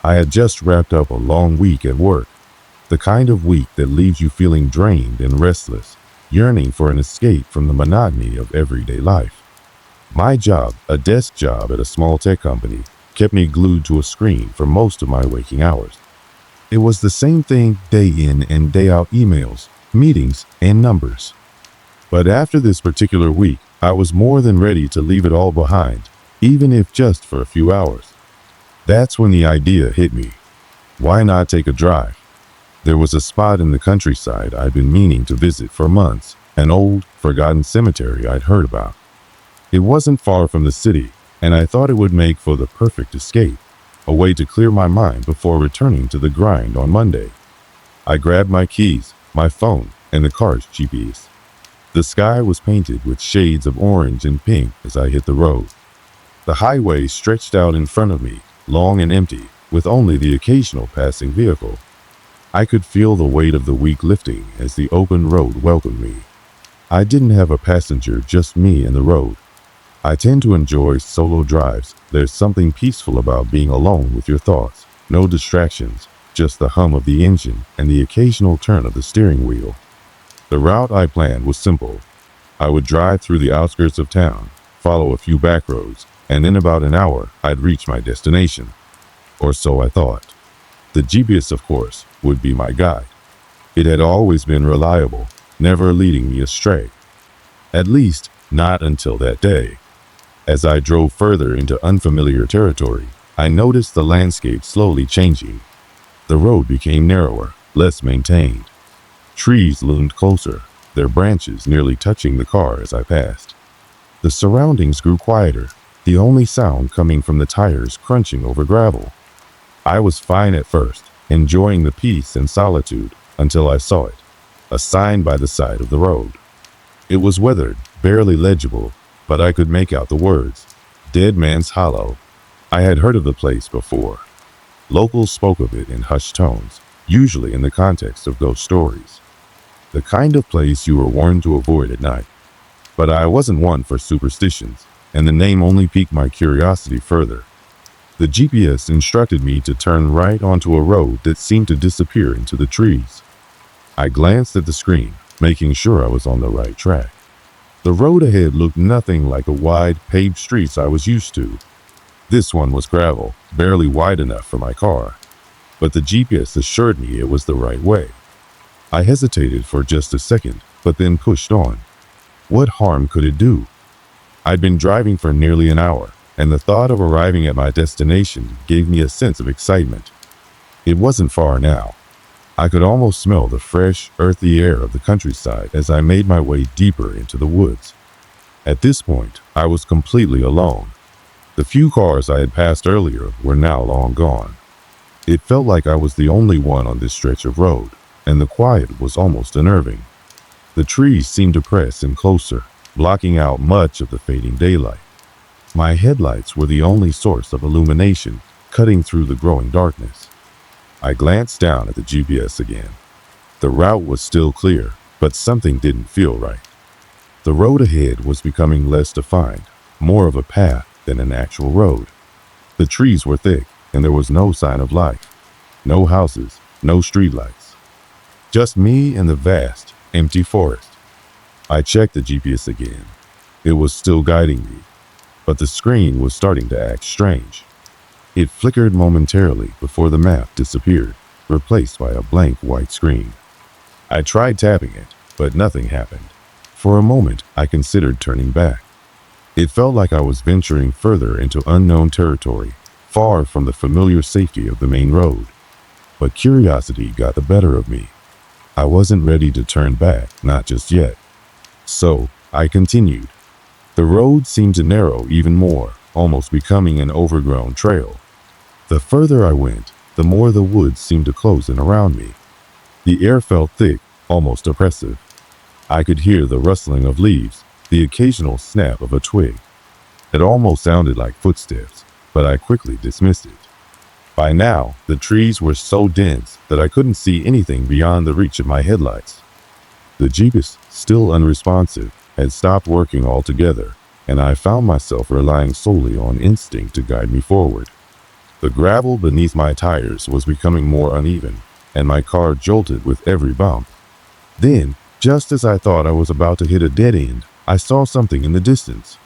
I had just wrapped up a long week at work, the kind of week that leaves you feeling drained and restless, yearning for an escape from the monotony of everyday life. My job, a desk job at a small tech company, kept me glued to a screen for most of my waking hours. It was the same thing day in and day out: emails, meetings, and numbers. But after this particular week, I was more than ready to leave it all behind, even if just for a few hours. That's when the idea hit me. Why not take a drive? There was a spot in the countryside I'd been meaning to visit for months, an old, forgotten cemetery I'd heard about. It wasn't far from the city, and I thought it would make for the perfect escape, a way to clear my mind before returning to the grind on Monday. I grabbed my keys, my phone, and the car's GPS. The sky was painted with shades of orange and pink as I hit the road. The highway stretched out in front of me, long and empty, with only the occasional passing vehicle. I could feel the weight of the week lifting as the open road welcomed me. I didn't have a passenger, just me and the road. I tend to enjoy solo drives. There's something peaceful about being alone with your thoughts. No distractions, just the hum of the engine and the occasional turn of the steering wheel. The route I planned was simple. I would drive through the outskirts of town, follow a few back roads, and in about an hour, I'd reach my destination. Or so I thought. The GPS, of course, would be my guide. It had always been reliable, never leading me astray. At least, not until that day. As I drove further into unfamiliar territory, I noticed the landscape slowly changing. The road became narrower, less maintained. Trees loomed closer, their branches nearly touching the car as I passed. The surroundings grew quieter, the only sound coming from the tires crunching over gravel. I was fine at first, enjoying the peace and solitude, until I saw it, a sign by the side of the road. It was weathered, barely legible, but I could make out the words, "Dead Man's Hollow." I had heard of the place before. Locals spoke of it in hushed tones, usually in the context of ghost stories. The kind of place you were warned to avoid at night. But I wasn't one for superstitions, and the name only piqued my curiosity further. The GPS instructed me to turn right onto a road that seemed to disappear into the trees. I glanced at the screen, making sure I was on the right track. The road ahead looked nothing like the wide, paved streets I was used to. This one was gravel, barely wide enough for my car. But the GPS assured me it was the right way. I hesitated for just a second, but then pushed on. What harm could it do? I'd been driving for nearly an hour, and the thought of arriving at my destination gave me a sense of excitement. It wasn't far now. I could almost smell the fresh, earthy air of the countryside as I made my way deeper into the woods. At this point, I was completely alone. The few cars I had passed earlier were now long gone. It felt like I was the only one on this stretch of road, and the quiet was almost unnerving. The trees seemed to press in closer, blocking out much of the fading daylight. My headlights were the only source of illumination, cutting through the growing darkness. I glanced down at the GPS again. The route was still clear, but something didn't feel right. The road ahead was becoming less defined, more of a path than an actual road. The trees were thick, and there was no sign of life. No houses, no streetlights. Just me and the vast, empty forest. I checked the GPS again. It was still guiding me, but the screen was starting to act strange. It flickered momentarily before the map disappeared, replaced by a blank white screen. I tried tapping it, but nothing happened. For a moment, I considered turning back. It felt like I was venturing further into unknown territory, far from the familiar safety of the main road. But curiosity got the better of me. I wasn't ready to turn back, not just yet. So, I continued. The road seemed to narrow even more, almost becoming an overgrown trail. The further I went, the more the woods seemed to close in around me. The air felt thick, almost oppressive. I could hear the rustling of leaves, the occasional snap of a twig. It almost sounded like footsteps, but I quickly dismissed it. By now, the trees were so dense that I couldn't see anything beyond the reach of my headlights. The Jeep, still unresponsive, had stopped working altogether, and I found myself relying solely on instinct to guide me forward. The gravel beneath my tires was becoming more uneven, and my car jolted with every bump. Then, just as I thought I was about to hit a dead end, I saw something in the distance.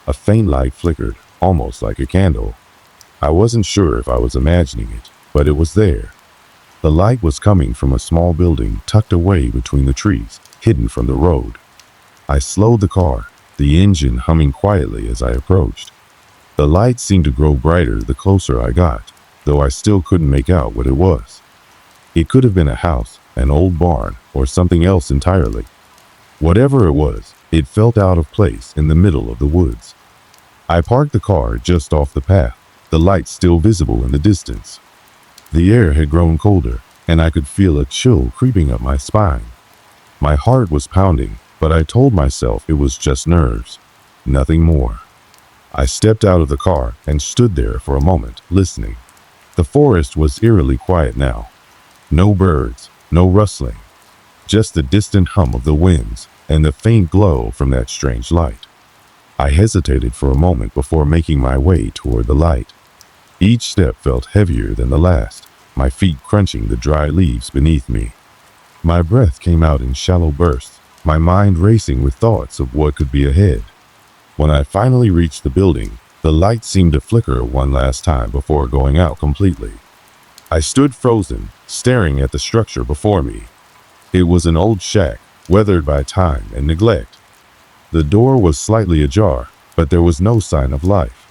A faint light flickered, almost like a candle. I wasn't sure if I was imagining it, but it was there. The light was coming from a small building tucked away between the trees, hidden from the road. I slowed the car, the engine humming quietly as I approached. The light seemed to grow brighter the closer I got, though I still couldn't make out what it was. It could have been a house, an old barn, or something else entirely. Whatever it was, it felt out of place in the middle of the woods. I parked the car just off the path, the light still visible in the distance. The air had grown colder, and I could feel a chill creeping up my spine. My heart was pounding, but I told myself it was just nerves, nothing more. I stepped out of the car and stood there for a moment, listening. The forest was eerily quiet now. No birds, no rustling, just the distant hum of the winds and the faint glow from that strange light. I hesitated for a moment before making my way toward the light. Each step felt heavier than the last, my feet crunching the dry leaves beneath me. My breath came out in shallow bursts, my mind racing with thoughts of what could be ahead. When I finally reached the building, the light seemed to flicker one last time before going out completely. I stood frozen, staring at the structure before me. It was an old shack, weathered by time and neglect. The door was slightly ajar, but there was no sign of life.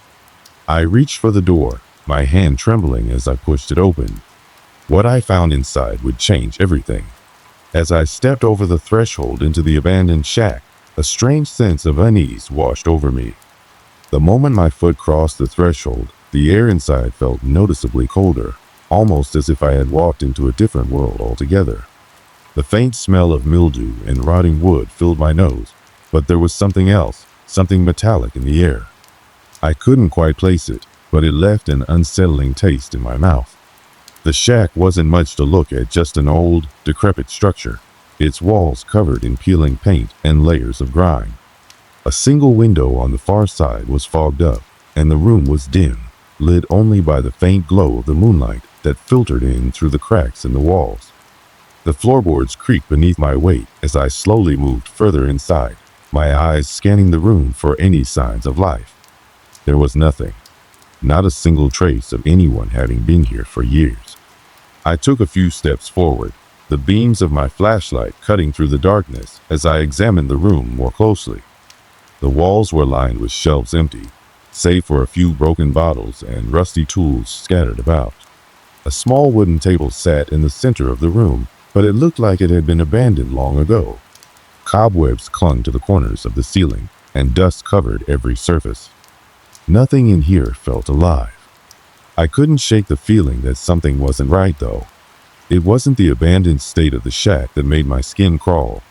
I reached for the door, my hand trembling as I pushed it open. What I found inside would change everything. As I stepped over the threshold into the abandoned shack, a strange sense of unease washed over me. The moment my foot crossed the threshold, the air inside felt noticeably colder, almost as if I had walked into a different world altogether. The faint smell of mildew and rotting wood filled my nose, but there was something else, something metallic in the air. I couldn't quite place it, but it left an unsettling taste in my mouth. The shack wasn't much to look at, just an old, decrepit structure, its walls covered in peeling paint and layers of grime. A single window on the far side was fogged up, and the room was dim, lit only by the faint glow of the moonlight that filtered in through the cracks in the walls. The floorboards creaked beneath my weight as I slowly moved further inside, my eyes scanning the room for any signs of life. There was nothing, not a single trace of anyone having been here for years. I took a few steps forward, the beams of my flashlight cutting through the darkness as I examined the room more closely. The walls were lined with shelves empty, save for a few broken bottles and rusty tools scattered about. A small wooden table sat in the center of the room, but it looked like it had been abandoned long ago. Cobwebs clung to the corners of the ceiling, and dust covered every surface. Nothing in here felt alive. I couldn't shake the feeling that something wasn't right, though. It wasn't the abandoned state of the shack that made my skin crawl.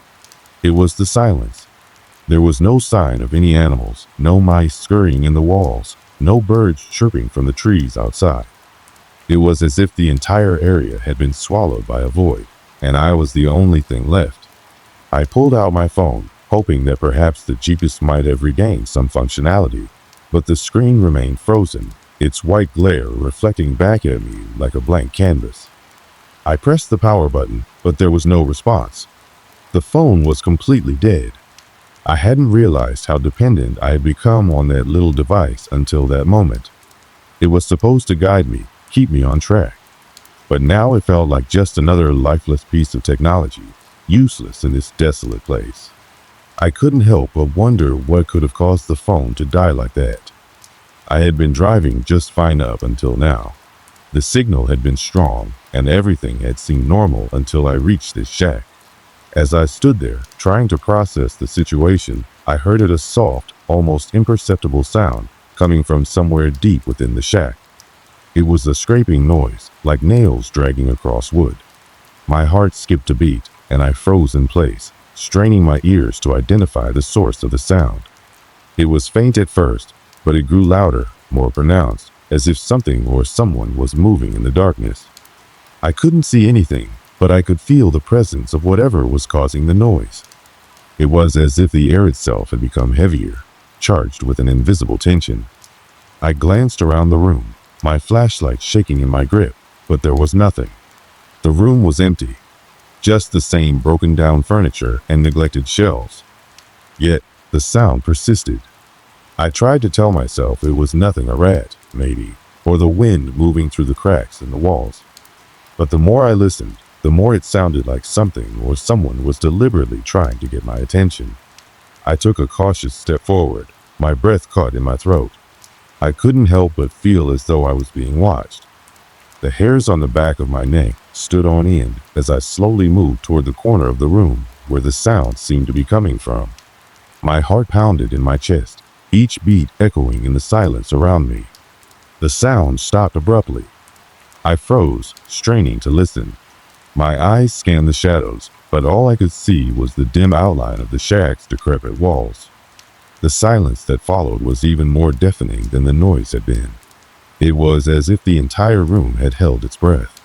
It was the silence. There was no sign of any animals, no mice scurrying in the walls, no birds chirping from the trees outside. It was as if the entire area had been swallowed by a void, and I was the only thing left. I pulled out my phone, hoping that perhaps the GPS might have regained some functionality, but the screen remained frozen, its white glare reflecting back at me like a blank canvas. I pressed the power button, but there was no response. The phone was completely dead. I hadn't realized how dependent I had become on that little device until that moment. It was supposed to guide me, keep me on track. But now it felt like just another lifeless piece of technology, useless in this desolate place. I couldn't help but wonder what could have caused the phone to die like that. I had been driving just fine up until now. The signal had been strong, and everything had seemed normal until I reached this shack. As I stood there, trying to process the situation, I heard a soft, almost imperceptible sound coming from somewhere deep within the shack. It was a scraping noise, like nails dragging across wood. My heart skipped a beat, and I froze in place, straining my ears to identify the source of the sound. It was faint at first, but it grew louder, more pronounced, as if something or someone was moving in the darkness. I couldn't see anything, but I could feel the presence of whatever was causing the noise. It was as if the air itself had become heavier, charged with an invisible tension. I glanced around the room, my flashlight shaking in my grip, but there was nothing. The room was empty, just the same broken down furniture and neglected shelves. Yet, the sound persisted. I tried to tell myself it was nothing, a rat, maybe, or the wind moving through the cracks in the walls. But the more I listened, the more it sounded like something or someone was deliberately trying to get my attention. I took a cautious step forward, my breath caught in my throat. I couldn't help but feel as though I was being watched. The hairs on the back of my neck stood on end as I slowly moved toward the corner of the room where the sound seemed to be coming from. My heart pounded in my chest, each beat echoing in the silence around me. The sound stopped abruptly. I froze, straining to listen. My eyes scanned the shadows, but all I could see was the dim outline of the shack's decrepit walls. The silence that followed was even more deafening than the noise had been. It was as if the entire room had held its breath.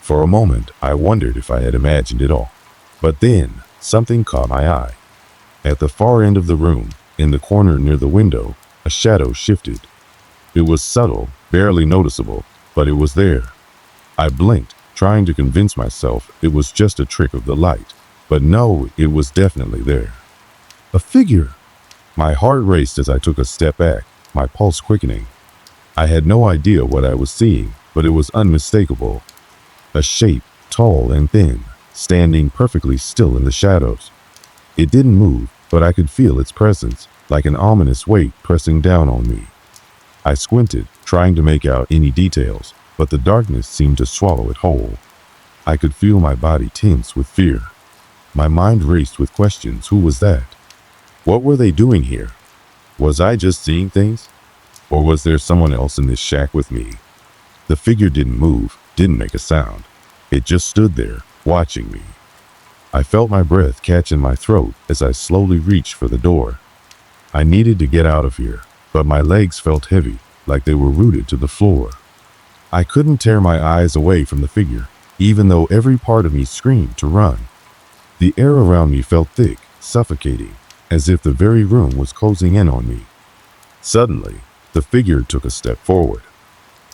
For a moment, I wondered if I had imagined it all. But then, something caught my eye. At the far end of the room, in the corner near the window, a shadow shifted. It was subtle, barely noticeable, but it was there. I blinked, trying to convince myself it was just a trick of the light. But no, it was definitely there. A figure! My heart raced as I took a step back, my pulse quickening. I had no idea what I was seeing, but it was unmistakable. A shape, tall and thin, standing perfectly still in the shadows. It didn't move, but I could feel its presence, like an ominous weight pressing down on me. I squinted, trying to make out any details, but the darkness seemed to swallow it whole. I could feel my body tense with fear. My mind raced with questions. Who was that? What were they doing here? Was I just seeing things? Or was there someone else in this shack with me? The figure didn't move, didn't make a sound. It just stood there, watching me. I felt my breath catch in my throat as I slowly reached for the door. I needed to get out of here, but my legs felt heavy, like they were rooted to the floor. I couldn't tear my eyes away from the figure, even though every part of me screamed to run. The air around me felt thick, suffocating, as if the very room was closing in on me. Suddenly, the figure took a step forward.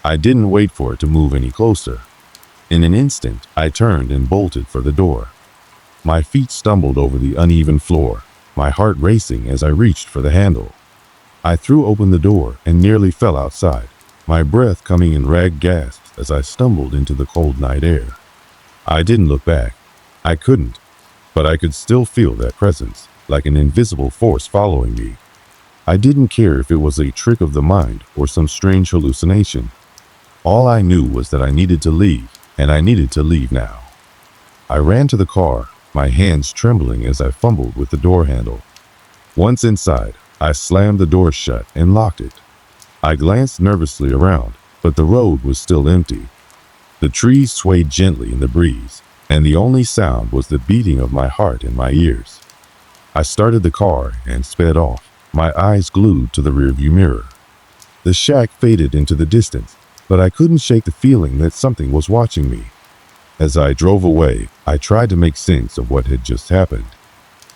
I didn't wait for it to move any closer. In an instant, I turned and bolted for the door. My feet stumbled over the uneven floor, my heart racing as I reached for the handle. I threw open the door and nearly fell outside, my breath coming in ragged gasps as I stumbled into the cold night air. I didn't look back. I couldn't, but I could still feel that presence, like an invisible force following me. I didn't care if it was a trick of the mind or some strange hallucination. All I knew was that I needed to leave, and I needed to leave now. I ran to the car, my hands trembling as I fumbled with the door handle. Once inside, I slammed the door shut and locked it. I glanced nervously around, but the road was still empty. The trees swayed gently in the breeze, and the only sound was the beating of my heart in my ears. I started the car and sped off, my eyes glued to the rearview mirror. The shack faded into the distance, but I couldn't shake the feeling that something was watching me. As I drove away, I tried to make sense of what had just happened.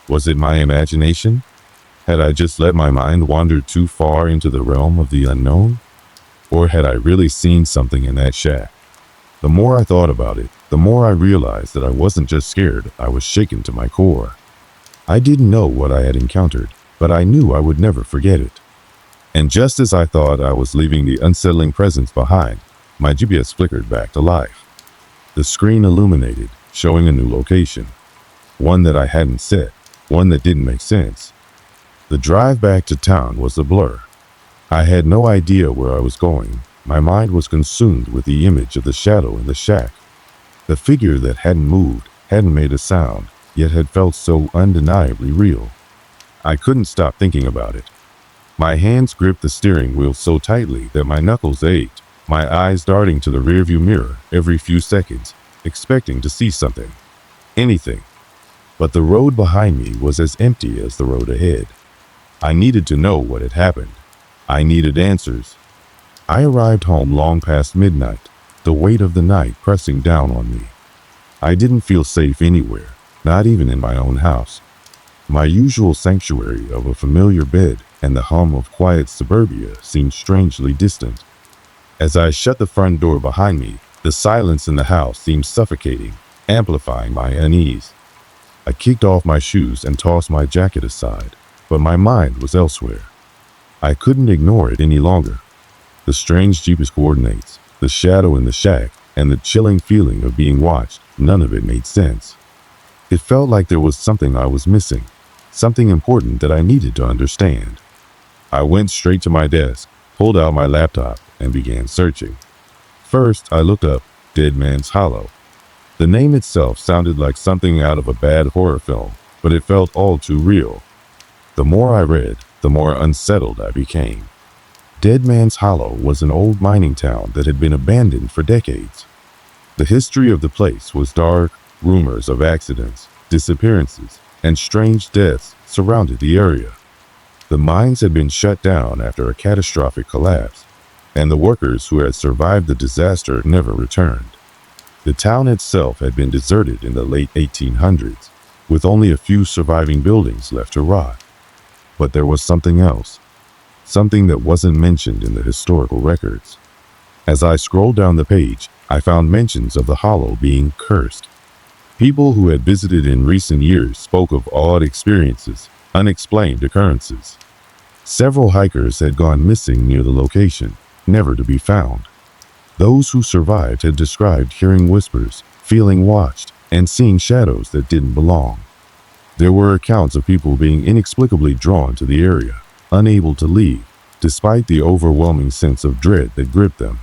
Was it my imagination? Had I just let my mind wander too far into the realm of the unknown? Or had I really seen something in that shack? The more I thought about it, the more I realized that I wasn't just scared, I was shaken to my core. I didn't know what I had encountered, but I knew I would never forget it. And just as I thought I was leaving the unsettling presence behind, my GPS flickered back to life. The screen illuminated, showing a new location. One that I hadn't set, one that didn't make sense. The drive back to town was a blur. I had no idea where I was going. My mind was consumed with the image of the shadow in the shack. The figure that hadn't moved, hadn't made a sound, yet had felt so undeniably real. I couldn't stop thinking about it. My hands gripped the steering wheel so tightly that my knuckles ached, my eyes darting to the rearview mirror every few seconds, expecting to see something. Anything. But the road behind me was as empty as the road ahead. I needed to know what had happened. I needed answers. I arrived home long past midnight, the weight of the night pressing down on me. I didn't feel safe anywhere, not even in my own house. My usual sanctuary of a familiar bed and the hum of quiet suburbia seemed strangely distant. As I shut the front door behind me, the silence in the house seemed suffocating, amplifying my unease. I kicked off my shoes and tossed my jacket aside, but my mind was elsewhere. I couldn't ignore it any longer. The strange GPS coordinates, the shadow in the shack, and the chilling feeling of being watched, none of it made sense. It felt like there was something I was missing, something important that I needed to understand. I went straight to my desk, pulled out my laptop, and began searching. First, I looked up Dead Man's Hollow. The name itself sounded like something out of a bad horror film, but it felt all too real. The more I read, the more unsettled I became. Dead Man's Hollow was an old mining town that had been abandoned for decades. The history of the place was dark. Rumors of accidents, disappearances, and strange deaths surrounded the area. The mines had been shut down after a catastrophic collapse, and the workers who had survived the disaster never returned. The town itself had been deserted in the late 1800s, with only a few surviving buildings left to rot. But there was something else, something that wasn't mentioned in the historical records. As I scrolled down the page, I found mentions of the hollow being cursed. People who had visited in recent years spoke of odd experiences, unexplained occurrences. Several hikers had gone missing near the location, never to be found. Those who survived had described hearing whispers, feeling watched, and seeing shadows that didn't belong. There were accounts of people being inexplicably drawn to the area, unable to leave, despite the overwhelming sense of dread that gripped them.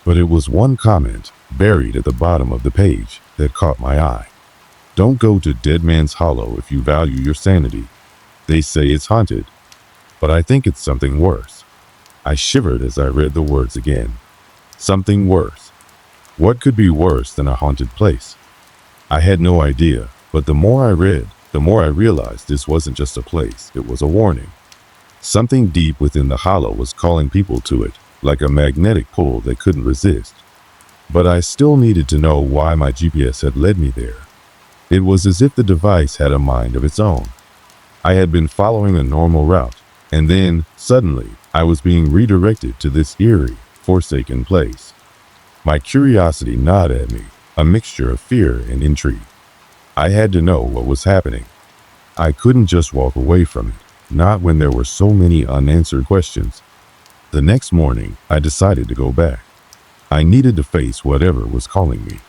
But it was one comment, buried at the bottom of the page, that caught my eye. Don't go to Dead Man's Hollow if you value your sanity. They say it's haunted, but I think it's something worse. I shivered as I read the words again. Something worse. What could be worse than a haunted place? I had no idea, but the more I read, the more I realized this wasn't just a place, it was a warning. Something deep within the hollow was calling people to it, like a magnetic pull they couldn't resist. But I still needed to know why my GPS had led me there. It was as if the device had a mind of its own. I had been following a normal route, and then, suddenly, I was being redirected to this eerie, forsaken place. My curiosity gnawed at me, a mixture of fear and intrigue. I had to know what was happening. I couldn't just walk away from it, not when there were so many unanswered questions. The next morning, I decided to go back. I needed to face whatever was calling me.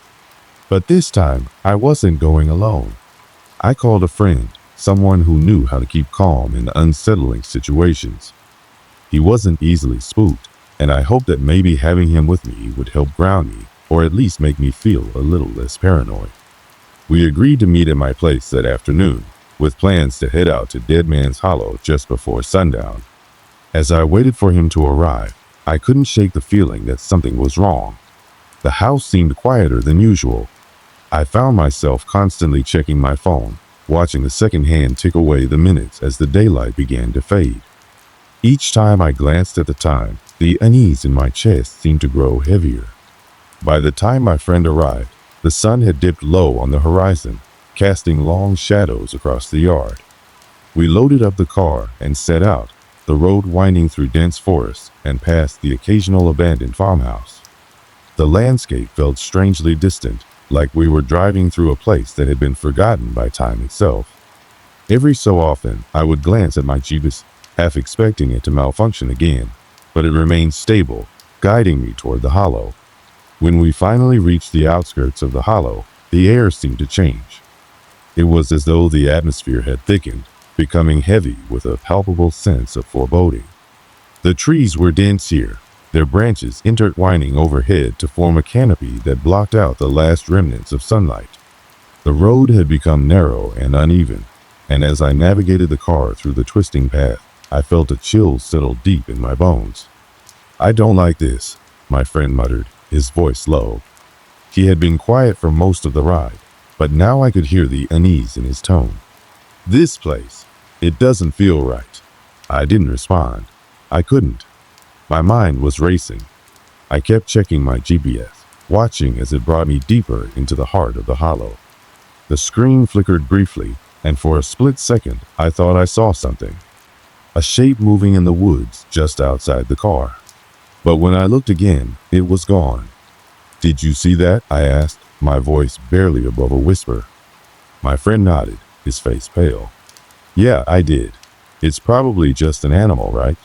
But this time, I wasn't going alone. I called a friend, someone who knew how to keep calm in unsettling situations. He wasn't easily spooked, and I hoped that maybe having him with me would help ground me, or at least make me feel a little less paranoid. We agreed to meet at my place that afternoon, with plans to head out to Dead Man's Hollow just before sundown. As I waited for him to arrive, I couldn't shake the feeling that something was wrong. The house seemed quieter than usual. I found myself constantly checking my phone, watching the second hand tick away the minutes as the daylight began to fade. Each time I glanced at the time, the unease in my chest seemed to grow heavier. By the time my friend arrived, the sun had dipped low on the horizon, casting long shadows across the yard. We loaded up the car and set out, the road winding through dense forests and past the occasional abandoned farmhouse. The landscape felt strangely distant, like we were driving through a place that had been forgotten by time itself. Every so often, I would glance at my GPS, half expecting it to malfunction again, but it remained stable, guiding me toward the hollow. When we finally reached the outskirts of the hollow, the air seemed to change. It was as though the atmosphere had thickened, becoming heavy with a palpable sense of foreboding. The trees were dense here, their branches intertwining overhead to form a canopy that blocked out the last remnants of sunlight. The road had become narrow and uneven, and as I navigated the car through the twisting path, I felt a chill settle deep in my bones. "I don't like this," my friend muttered, his voice low. He had been quiet for most of the ride, but now I could hear the unease in his tone. "This place, it doesn't feel right." I didn't respond. I couldn't. My mind was racing. I kept checking my GPS, watching as it brought me deeper into the heart of the hollow. The screen flickered briefly, and for a split second I thought I saw something. A shape moving in the woods just outside the car. But when I looked again, it was gone. "Did you see that?" I asked, my voice barely above a whisper. My friend nodded, his face pale. "Yeah, I did. It's probably just an animal, right?"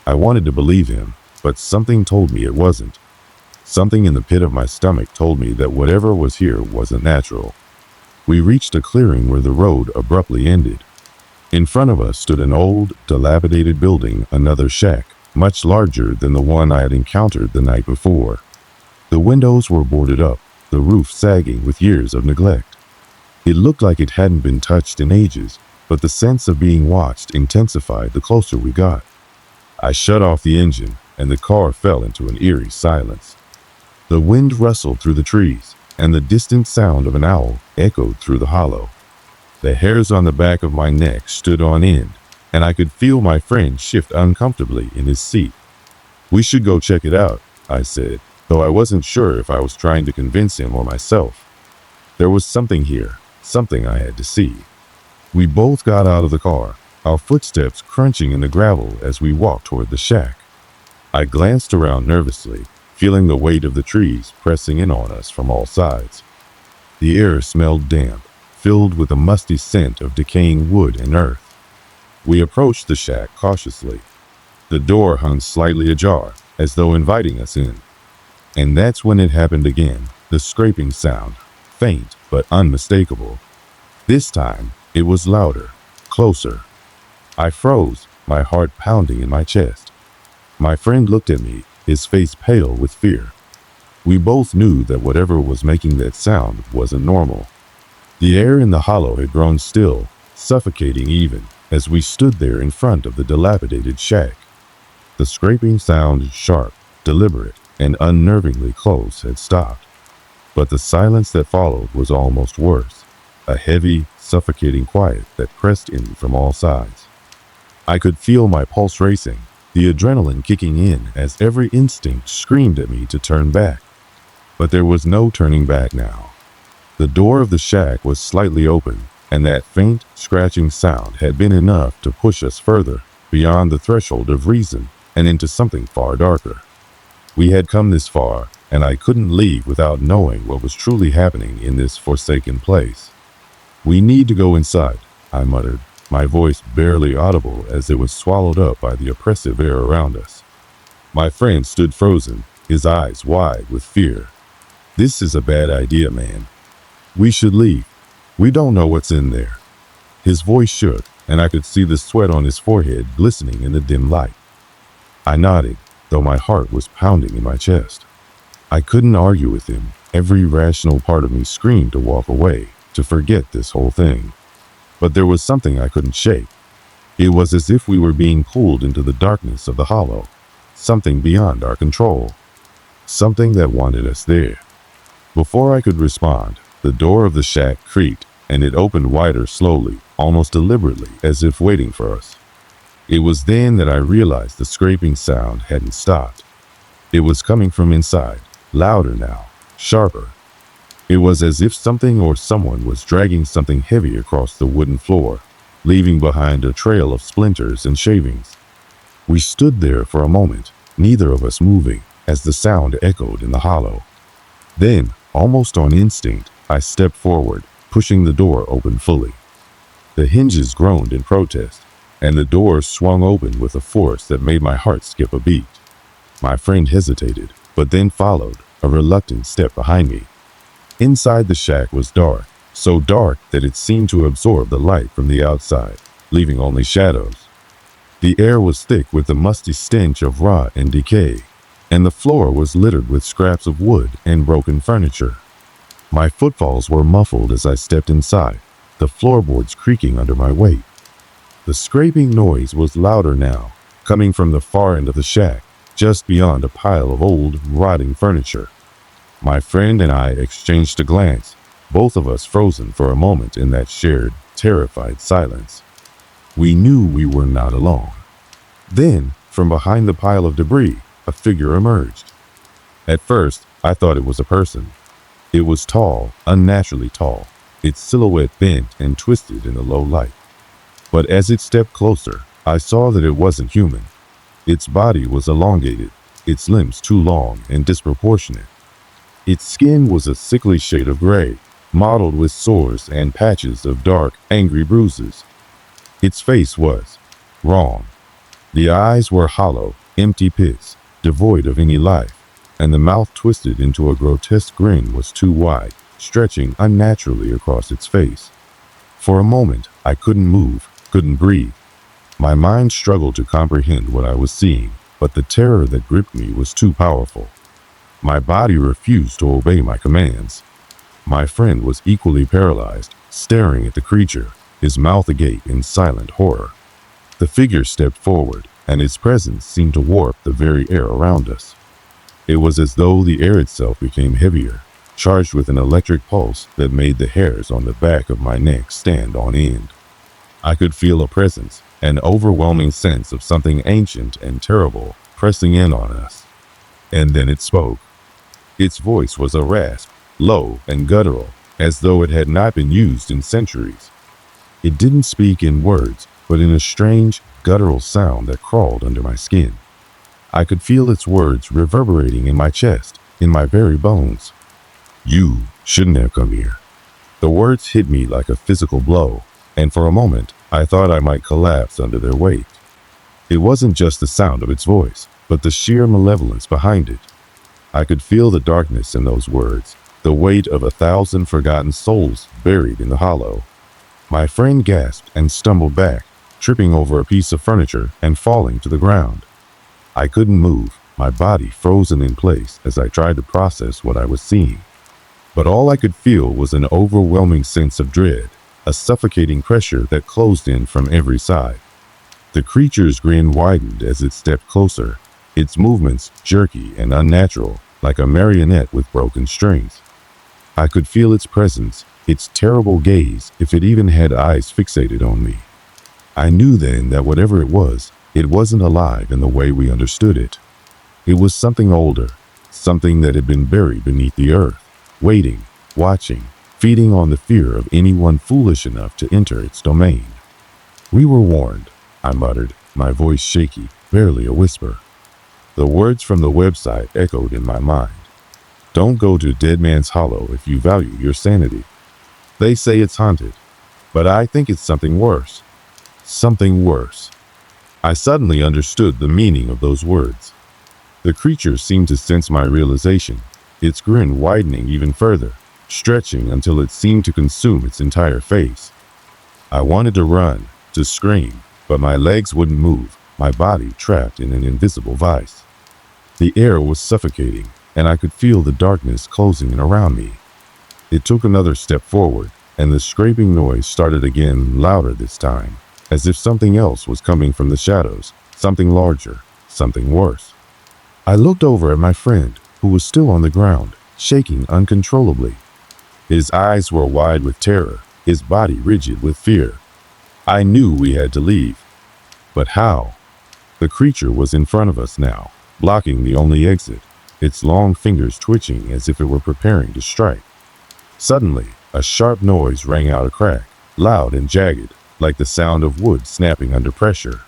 I wanted to believe him, but something told me it wasn't. Something in the pit of my stomach told me that whatever was here wasn't natural. We reached a clearing where the road abruptly ended. In front of us stood an old, dilapidated building, another shack, much larger than the one I had encountered the night before. The windows were boarded up, the roof sagging with years of neglect. It looked like it hadn't been touched in ages, but the sense of being watched intensified the closer we got. I shut off the engine, and the car fell into an eerie silence. The wind rustled through the trees, and the distant sound of an owl echoed through the hollow. The hairs on the back of my neck stood on end, and I could feel my friend shift uncomfortably in his seat. "We should go check it out," I said, though I wasn't sure if I was trying to convince him or myself. There was something here, something I had to see. We both got out of the car, our footsteps crunching in the gravel as we walked toward the shack. I glanced around nervously, feeling the weight of the trees pressing in on us from all sides. The air smelled damp, filled with a musty scent of decaying wood and earth. We approached the shack cautiously. The door hung slightly ajar, as though inviting us in. And that's when it happened again, the scraping sound, faint but unmistakable. This time, it was louder, closer. I froze, my heart pounding in my chest. My friend looked at me, his face pale with fear. We both knew that whatever was making that sound wasn't normal. The air in the hollow had grown still, suffocating even, as we stood there in front of the dilapidated shack. The scraping sound, sharp, deliberate, and unnervingly close, had stopped. But the silence that followed was almost worse, a heavy, suffocating quiet that pressed in from all sides. I could feel my pulse racing, the adrenaline kicking in as every instinct screamed at me to turn back. But there was no turning back now. The door of the shack was slightly open, and that faint, scratching sound had been enough to push us further, beyond the threshold of reason, and into something far darker. We had come this far, and I couldn't leave without knowing what was truly happening in this forsaken place. "We need to go inside," I muttered, my voice barely audible as it was swallowed up by the oppressive air around us. My friend stood frozen, his eyes wide with fear. "This is a bad idea, man. We should leave. We don't know what's in there." His voice shook, and I could see the sweat on his forehead glistening in the dim light. I nodded, though my heart was pounding in my chest. I couldn't argue with him. Every rational part of me screamed to walk away, to forget this whole thing. But there was something I couldn't shake. It was as if we were being pulled into the darkness of the hollow, something beyond our control, something that wanted us there. Before I could respond, the door of the shack creaked, and it opened wider slowly, almost deliberately, as if waiting for us. It was then that I realized the scraping sound hadn't stopped. It was coming from inside, louder now, sharper. It was as if something or someone was dragging something heavy across the wooden floor, leaving behind a trail of splinters and shavings. We stood there for a moment, neither of us moving, as the sound echoed in the hollow. Then, almost on instinct, I stepped forward, pushing the door open fully. The hinges groaned in protest, and the door swung open with a force that made my heart skip a beat. My friend hesitated, but then followed, a reluctant step behind me. Inside the shack was dark, so dark that it seemed to absorb the light from the outside, leaving only shadows. The air was thick with the musty stench of rot and decay, and the floor was littered with scraps of wood and broken furniture. My footfalls were muffled as I stepped inside, the floorboards creaking under my weight. The scraping noise was louder now, coming from the far end of the shack, just beyond a pile of old, rotting furniture. My friend and I exchanged a glance, both of us frozen for a moment in that shared, terrified silence. We knew we were not alone. Then, from behind the pile of debris, a figure emerged. At first, I thought it was a person. It was tall, unnaturally tall, its silhouette bent and twisted in the low light. But as it stepped closer, I saw that it wasn't human. Its body was elongated, its limbs too long and disproportionate. Its skin was a sickly shade of gray, mottled with sores and patches of dark, angry bruises. Its face was wrong. The eyes were hollow, empty pits, devoid of any life, and the mouth twisted into a grotesque grin was too wide, stretching unnaturally across its face. For a moment, I couldn't move, couldn't breathe. My mind struggled to comprehend what I was seeing, but the terror that gripped me was too powerful. My body refused to obey my commands. My friend was equally paralyzed, staring at the creature, his mouth agape in silent horror. The figure stepped forward, and its presence seemed to warp the very air around us. It was as though the air itself became heavier, charged with an electric pulse that made the hairs on the back of my neck stand on end. I could feel a presence, an overwhelming sense of something ancient and terrible pressing in on us. And then it spoke. Its voice was a rasp, low and guttural, as though it had not been used in centuries. It didn't speak in words, but in a strange, guttural sound that crawled under my skin. I could feel its words reverberating in my chest, in my very bones. "You shouldn't have come here." The words hit me like a physical blow, and for a moment, I thought I might collapse under their weight. It wasn't just the sound of its voice, but the sheer malevolence behind it. I could feel the darkness in those words, the weight of 1,000 forgotten souls buried in the hollow. My friend gasped and stumbled back, tripping over a piece of furniture and falling to the ground. I couldn't move, my body frozen in place as I tried to process what I was seeing. But all I could feel was an overwhelming sense of dread, a suffocating pressure that closed in from every side. The creature's grin widened as it stepped closer, its movements jerky and unnatural, like a marionette with broken strings. I could feel its presence, its terrible gaze, if it even had eyes fixated on me. I knew then that whatever it wasn't alive in the way we understood it. It was something older, something that had been buried beneath the earth, waiting, watching, feeding on the fear of anyone foolish enough to enter its domain. "We were warned," I muttered, my voice shaky, barely a whisper. The words from the website echoed in my mind. "Don't go to Dead Man's Hollow if you value your sanity. They say it's haunted, but I think it's something worse. Something worse." I suddenly understood the meaning of those words. The creature seemed to sense my realization, its grin widening even further, stretching until it seemed to consume its entire face. I wanted to run, to scream, but my legs wouldn't move, my body trapped in an invisible vice. The air was suffocating, and I could feel the darkness closing in around me. It took another step forward, and the scraping noise started again, louder this time, as if something else was coming from the shadows, something larger, something worse. I looked over at my friend, who was still on the ground, shaking uncontrollably. His eyes were wide with terror, his body rigid with fear. I knew we had to leave. But how? The creature was in front of us now, blocking the only exit, its long fingers twitching as if it were preparing to strike. Suddenly, a sharp noise rang out a crack, loud and jagged, like the sound of wood snapping under pressure.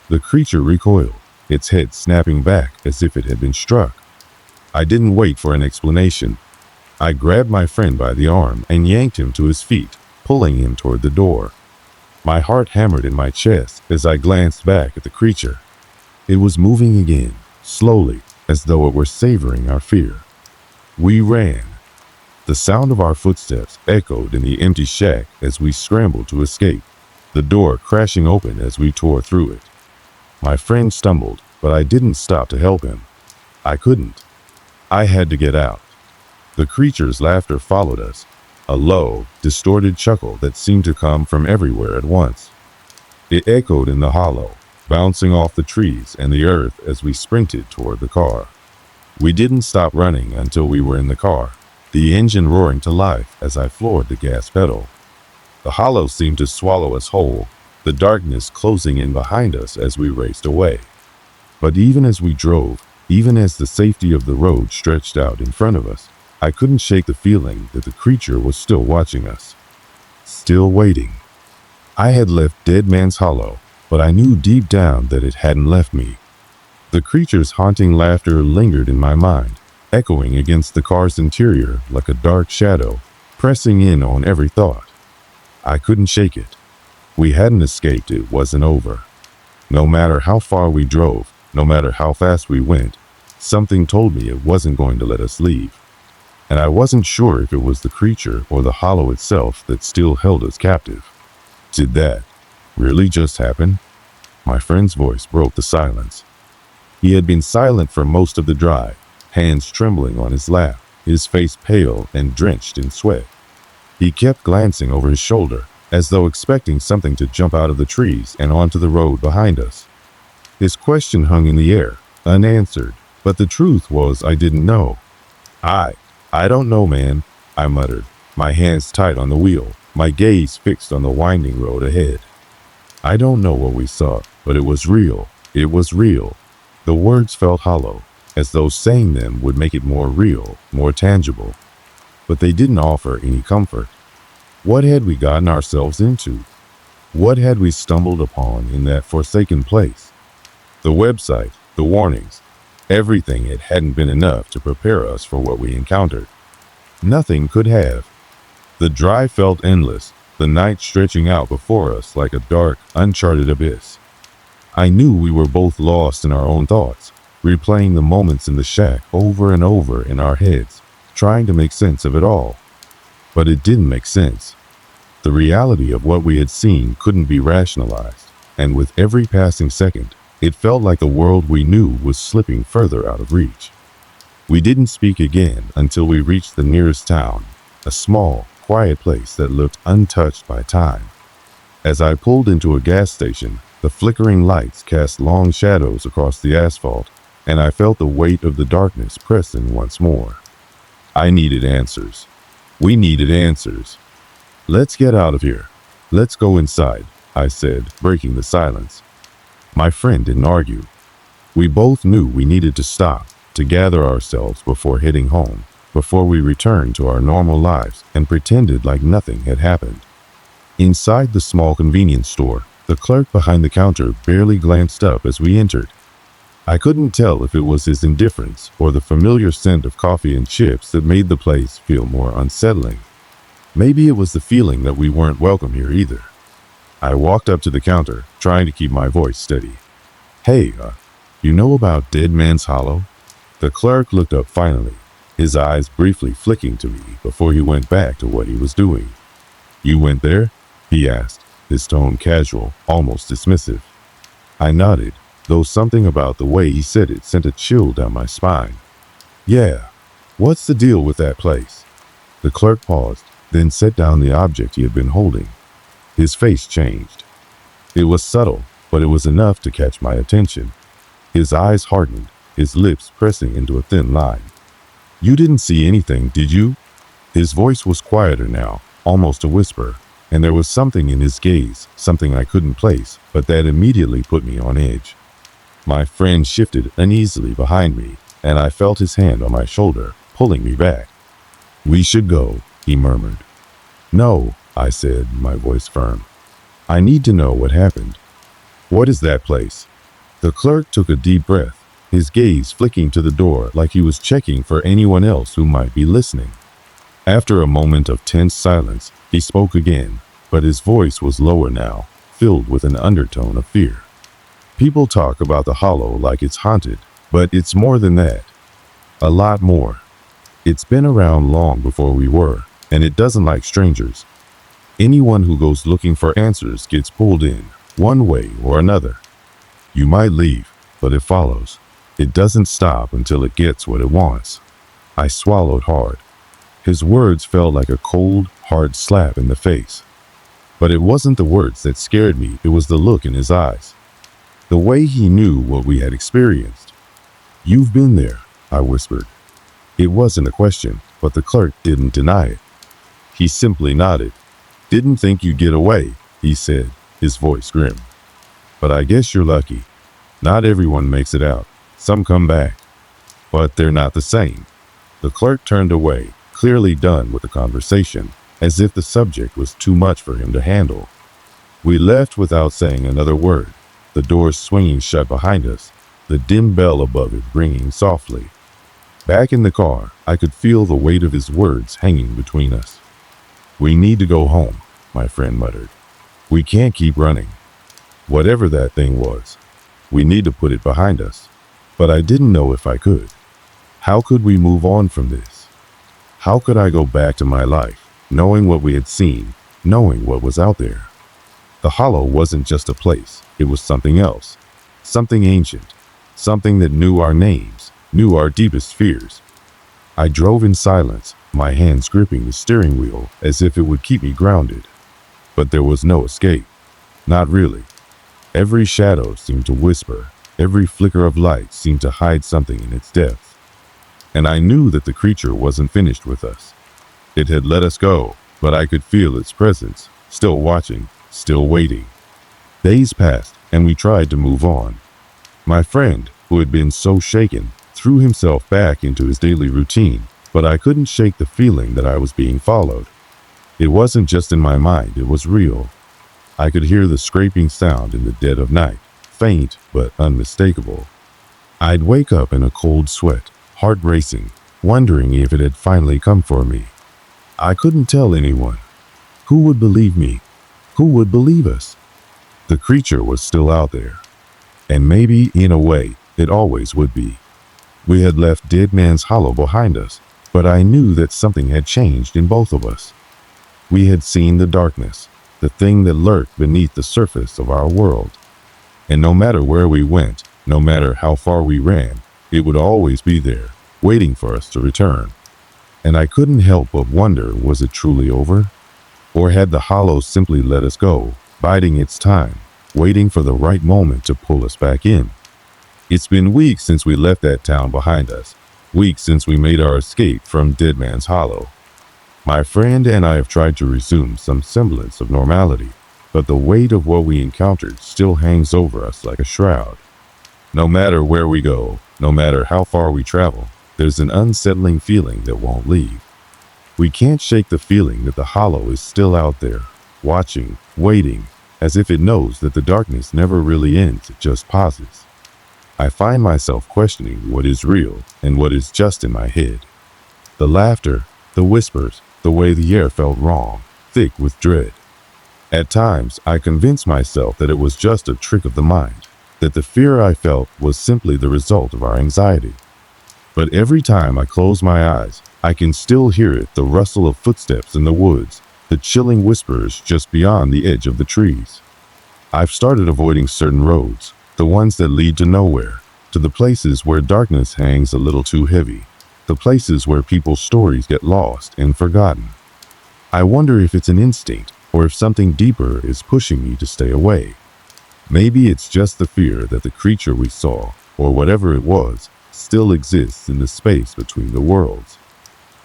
The creature recoiled, its head snapping back as if it had been struck. I didn't wait for an explanation. I grabbed my friend by the arm and yanked him to his feet, pulling him toward the door. My heart hammered in my chest as I glanced back at the creature. It was moving again, slowly, as though it were savoring our fear. We ran. The sound of our footsteps echoed in the empty shack as we scrambled to escape, the door crashing open as we tore through it. My friend stumbled, but I didn't stop to help him. I couldn't. I had to get out. The creature's laughter followed us, a low, distorted chuckle that seemed to come from everywhere at once. It echoed in the hollow, bouncing off the trees and the earth as we sprinted toward the car. We didn't stop running until we were in the car, the engine roaring to life as I floored the gas pedal. The hollow seemed to swallow us whole, the darkness closing in behind us as we raced away. But even as we drove, even as the safety of the road stretched out in front of us, I couldn't shake the feeling that the creature was still watching us. still waiting. I had left Dead Man's Hollow, but I knew deep down that it hadn't left me. The creature's haunting laughter lingered in my mind, echoing against the car's interior like a dark shadow, pressing in on every thought. I couldn't shake it. We hadn't escaped, it wasn't over. No matter how far we drove, no matter how fast we went, something told me it wasn't going to let us leave. And I wasn't sure if it was the creature or the hollow itself that still held us captive. Did that really just happen? My friend's voice broke the silence. He had been silent for most of the drive, hands trembling on his lap, his face pale and drenched in sweat. He kept glancing over his shoulder, as though expecting something to jump out of the trees and onto the road behind us. His question hung in the air, unanswered, but the truth was I didn't know. I don't know, man, I muttered, my hands tight on the wheel, my gaze fixed on the winding road ahead. I don't know what we saw, but it was real. It was real. The words felt hollow, as though saying them would make it more real, more tangible. But they didn't offer any comfort. What had we gotten ourselves into? What had we stumbled upon in that forsaken place? The website, the warnings, everything, it hadn't been enough to prepare us for what we encountered. Nothing could have. The drive felt endless, the night stretching out before us like a dark, uncharted abyss. I knew we were both lost in our own thoughts, replaying the moments in the shack over and over in our heads, trying to make sense of it all. But it didn't make sense. The reality of what we had seen couldn't be rationalized, and with every passing second, it felt like the world we knew was slipping further out of reach. We didn't speak again until we reached the nearest town, a small, quiet place that looked untouched by time. As I pulled into a gas station, the flickering lights cast long shadows across the asphalt, and I felt the weight of the darkness pressing once more. I needed answers. We needed answers. Let's get out of here. Let's go inside, I said, breaking the silence. My friend didn't argue. We both knew we needed to stop, to gather ourselves before heading home, before we returned to our normal lives and pretended like nothing had happened. Inside the small convenience store, the clerk behind the counter barely glanced up as we entered. I couldn't tell if it was his indifference or the familiar scent of coffee and chips that made the place feel more unsettling. Maybe it was the feeling that we weren't welcome here either. I walked up to the counter, trying to keep my voice steady. Hey, you know about Dead Man's Hollow? The clerk looked up finally, his eyes briefly flicking to me before he went back to what he was doing. You went there? He asked, his tone casual, almost dismissive. I nodded, though something about the way he said it sent a chill down my spine. Yeah, what's the deal with that place? The clerk paused, then set down the object he had been holding. His face changed. It was subtle, but it was enough to catch my attention. His eyes hardened, his lips pressing into a thin line. You didn't see anything, did you? His voice was quieter now, almost a whisper, and there was something in his gaze, something I couldn't place, but that immediately put me on edge. My friend shifted uneasily behind me, and I felt his hand on my shoulder, pulling me back. We should go, he murmured. No, I said, my voice firm. I need to know what happened. What is that place? The clerk took a deep breath, his gaze flicking to the door like he was checking for anyone else who might be listening. After a moment of tense silence, he spoke again, but his voice was lower now, filled with an undertone of fear. People talk about the Hollow like it's haunted, but it's more than that. A lot more. It's been around long before we were, and it doesn't like strangers. Anyone who goes looking for answers gets pulled in, one way or another. You might leave, but it follows. It doesn't stop until it gets what it wants. I swallowed hard. His words felt like a cold, hard slap in the face. But it wasn't the words that scared me, it was the look in his eyes. The way he knew what we had experienced. You've been there, I whispered. It wasn't a question, but the clerk didn't deny it. He simply nodded. Didn't think you'd get away, he said, his voice grim. But I guess you're lucky. Not everyone makes it out. Some come back. But they're not the same. The clerk turned away, clearly done with the conversation. as if the subject was too much for him to handle. We left without saying another word, the doors swinging shut behind us, the dim bell above it ringing softly. Back in the car, I could feel the weight of his words hanging between us. "We need to go home," my friend muttered. "We can't keep running. Whatever that thing was, we need to put it behind us." But I didn't know if I could. How could we move on from this? How could I go back to my life, knowing what we had seen, knowing what was out there? The hollow wasn't just a place, it was something else. Something ancient, something that knew our names, knew our deepest fears. I drove in silence, my hands gripping the steering wheel as if it would keep me grounded. But there was no escape. Not really. Every shadow seemed to whisper, every flicker of light seemed to hide something in its depths. And I knew that the creature wasn't finished with us. It had let us go, but I could feel its presence, still watching, still waiting. Days passed, and we tried to move on. My friend, who had been so shaken, threw himself back into his daily routine, but I couldn't shake the feeling that I was being followed. It wasn't just in my mind, it was real. I could hear the scraping sound in the dead of night, faint but unmistakable. I'd wake up in a cold sweat, heart racing, wondering if it had finally come for me. I couldn't tell anyone. Who would believe me? Who would believe us? The creature was still out there. And maybe, in a way, it always would be. We had left Dead Man's Hollow behind us, but I knew that something had changed in both of us. We had seen the darkness, the thing that lurked beneath the surface of our world. And no matter where we went, no matter how far we ran, it would always be there, waiting for us to return. And I couldn't help but wonder, was it truly over? Or had the hollow simply let us go, biding its time, waiting for the right moment to pull us back in? It's been weeks since we left that town behind us, weeks since we made our escape from Dead Man's Hollow. My friend and I have tried to resume some semblance of normality, but the weight of what we encountered still hangs over us like a shroud. No matter where we go, no matter how far we travel, there's an unsettling feeling that won't leave. We can't shake the feeling that the hollow is still out there, watching, waiting, as if it knows that the darkness never really ends, it just pauses. I find myself questioning what is real and what is just in my head. The laughter, the whispers, the way the air felt wrong, thick with dread. At times, I convinced myself that it was just a trick of the mind, that the fear I felt was simply the result of our anxiety. But every time I close my eyes, I can still hear it, the rustle of footsteps in the woods, the chilling whispers just beyond the edge of the trees. I've started avoiding certain roads, the ones that lead to nowhere, to the places where darkness hangs a little too heavy, the places where people's stories get lost and forgotten. I wonder if it's an instinct or if something deeper is pushing me to stay away. Maybe it's just the fear that the creature we saw, or whatever it was, still exists in the space between the worlds.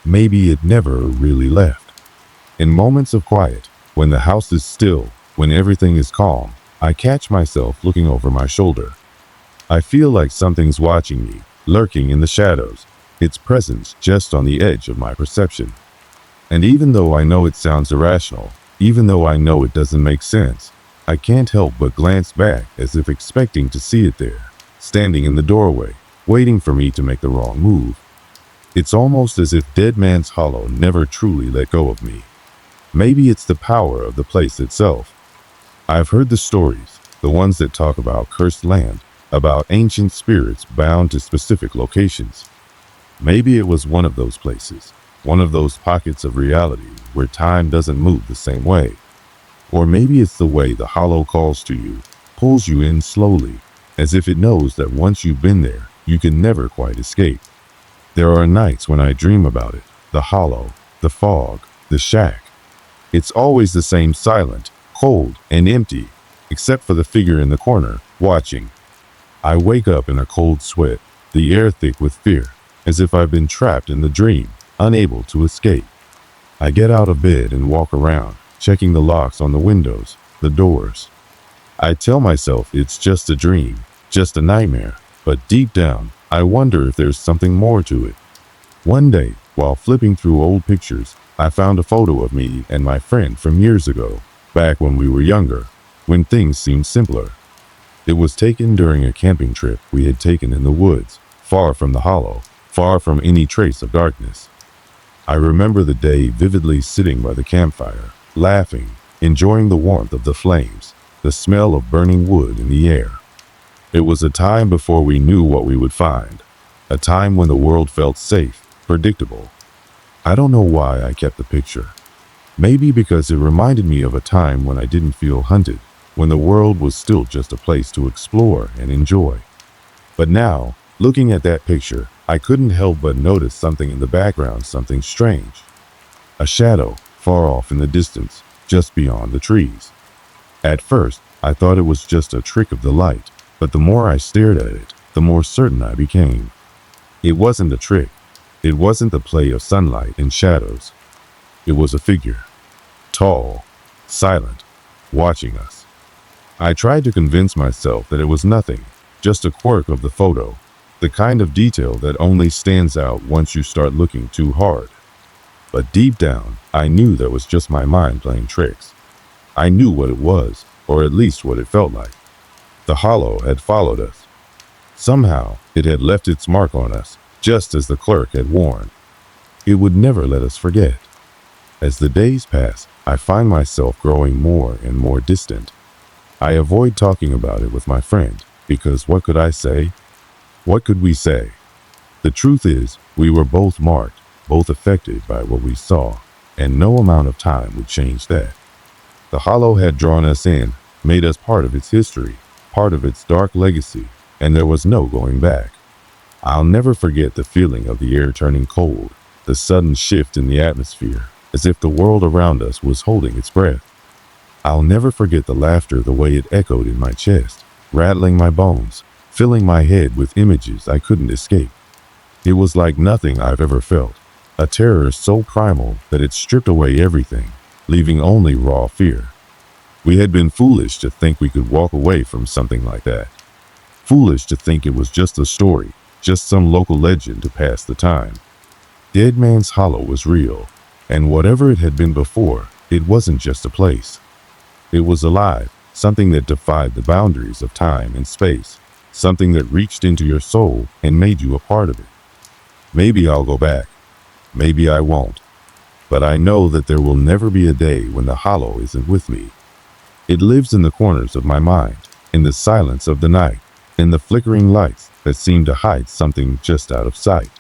Maybe it never really left. In moments of quiet, when the house is still, when everything is calm, I catch myself looking over my shoulder. I feel like something's watching me, lurking in the shadows, its presence just on the edge of my perception. And even though I know it sounds irrational, even though I know it doesn't make sense, I can't help but glance back as if expecting to see it there, standing in the doorway, waiting for me to make the wrong move. It's almost as if Dead Man's Hollow never truly let go of me. Maybe it's the power of the place itself. I've heard the stories, the ones that talk about cursed land, about ancient spirits bound to specific locations. Maybe it was one of those places, one of those pockets of reality where time doesn't move the same way. Or maybe it's the way the hollow calls to you, pulls you in slowly, as if it knows that once you've been there, you can never quite escape. There are nights when I dream about it, the hollow, the fog, the shack. It's always the same, silent, cold, and empty, except for the figure in the corner, watching. I wake up in a cold sweat, the air thick with fear, as if I've been trapped in the dream, unable to escape. I get out of bed and walk around, checking the locks on the windows, the doors. I tell myself it's just a dream, just a nightmare, but deep down, I wonder if there's something more to it. One day, while flipping through old pictures, I found a photo of me and my friend from years ago, back when we were younger, when things seemed simpler. It was taken during a camping trip we had taken in the woods, far from the hollow, far from any trace of darkness. I remember the day vividly, sitting by the campfire, laughing, enjoying the warmth of the flames, the smell of burning wood in the air. It was a time before we knew what we would find, a time when the world felt safe, predictable. I don't know why I kept the picture. Maybe because it reminded me of a time when I didn't feel hunted, when the world was still just a place to explore and enjoy. But now, looking at that picture, I couldn't help but notice something in the background, something strange. A shadow, far off in the distance, just beyond the trees. At first, I thought it was just a trick of the light, but the more I stared at it, the more certain I became. It wasn't a trick. It wasn't the play of sunlight and shadows. It was a figure. Tall, silent, watching us. I tried to convince myself that it was nothing, just a quirk of the photo, the kind of detail that only stands out once you start looking too hard. But deep down, I knew that was just my mind playing tricks. I knew what it was, or at least what it felt like. The hollow had followed us. Somehow, it had left its mark on us, just as the clerk had warned. It would never let us forget. As the days pass, I find myself growing more and more distant. I avoid talking about it with my friend, because what could I say? What could we say? The truth is, we were both marked, both affected by what we saw, and no amount of time would change that. The hollow had drawn us in, made us part of its history, part of its dark legacy, and there was no going back. I'll never forget the feeling of the air turning cold, the sudden shift in the atmosphere, as if the world around us was holding its breath. I'll never forget the laughter, the way it echoed in my chest, rattling my bones, filling my head with images I couldn't escape. It was like nothing I've ever felt, a terror so primal that it stripped away everything, leaving only raw fear. We had been foolish to think we could walk away from something like that. Foolish to think it was just a story, just some local legend to pass the time. Dead Man's Hollow was real, and whatever it had been before, it wasn't just a place. It was alive, something that defied the boundaries of time and space, something that reached into your soul and made you a part of it. Maybe I'll go back. Maybe I won't. But I know that there will never be a day when the hollow isn't with me. It lives in the corners of my mind, in the silence of the night, in the flickering lights that seem to hide something just out of sight.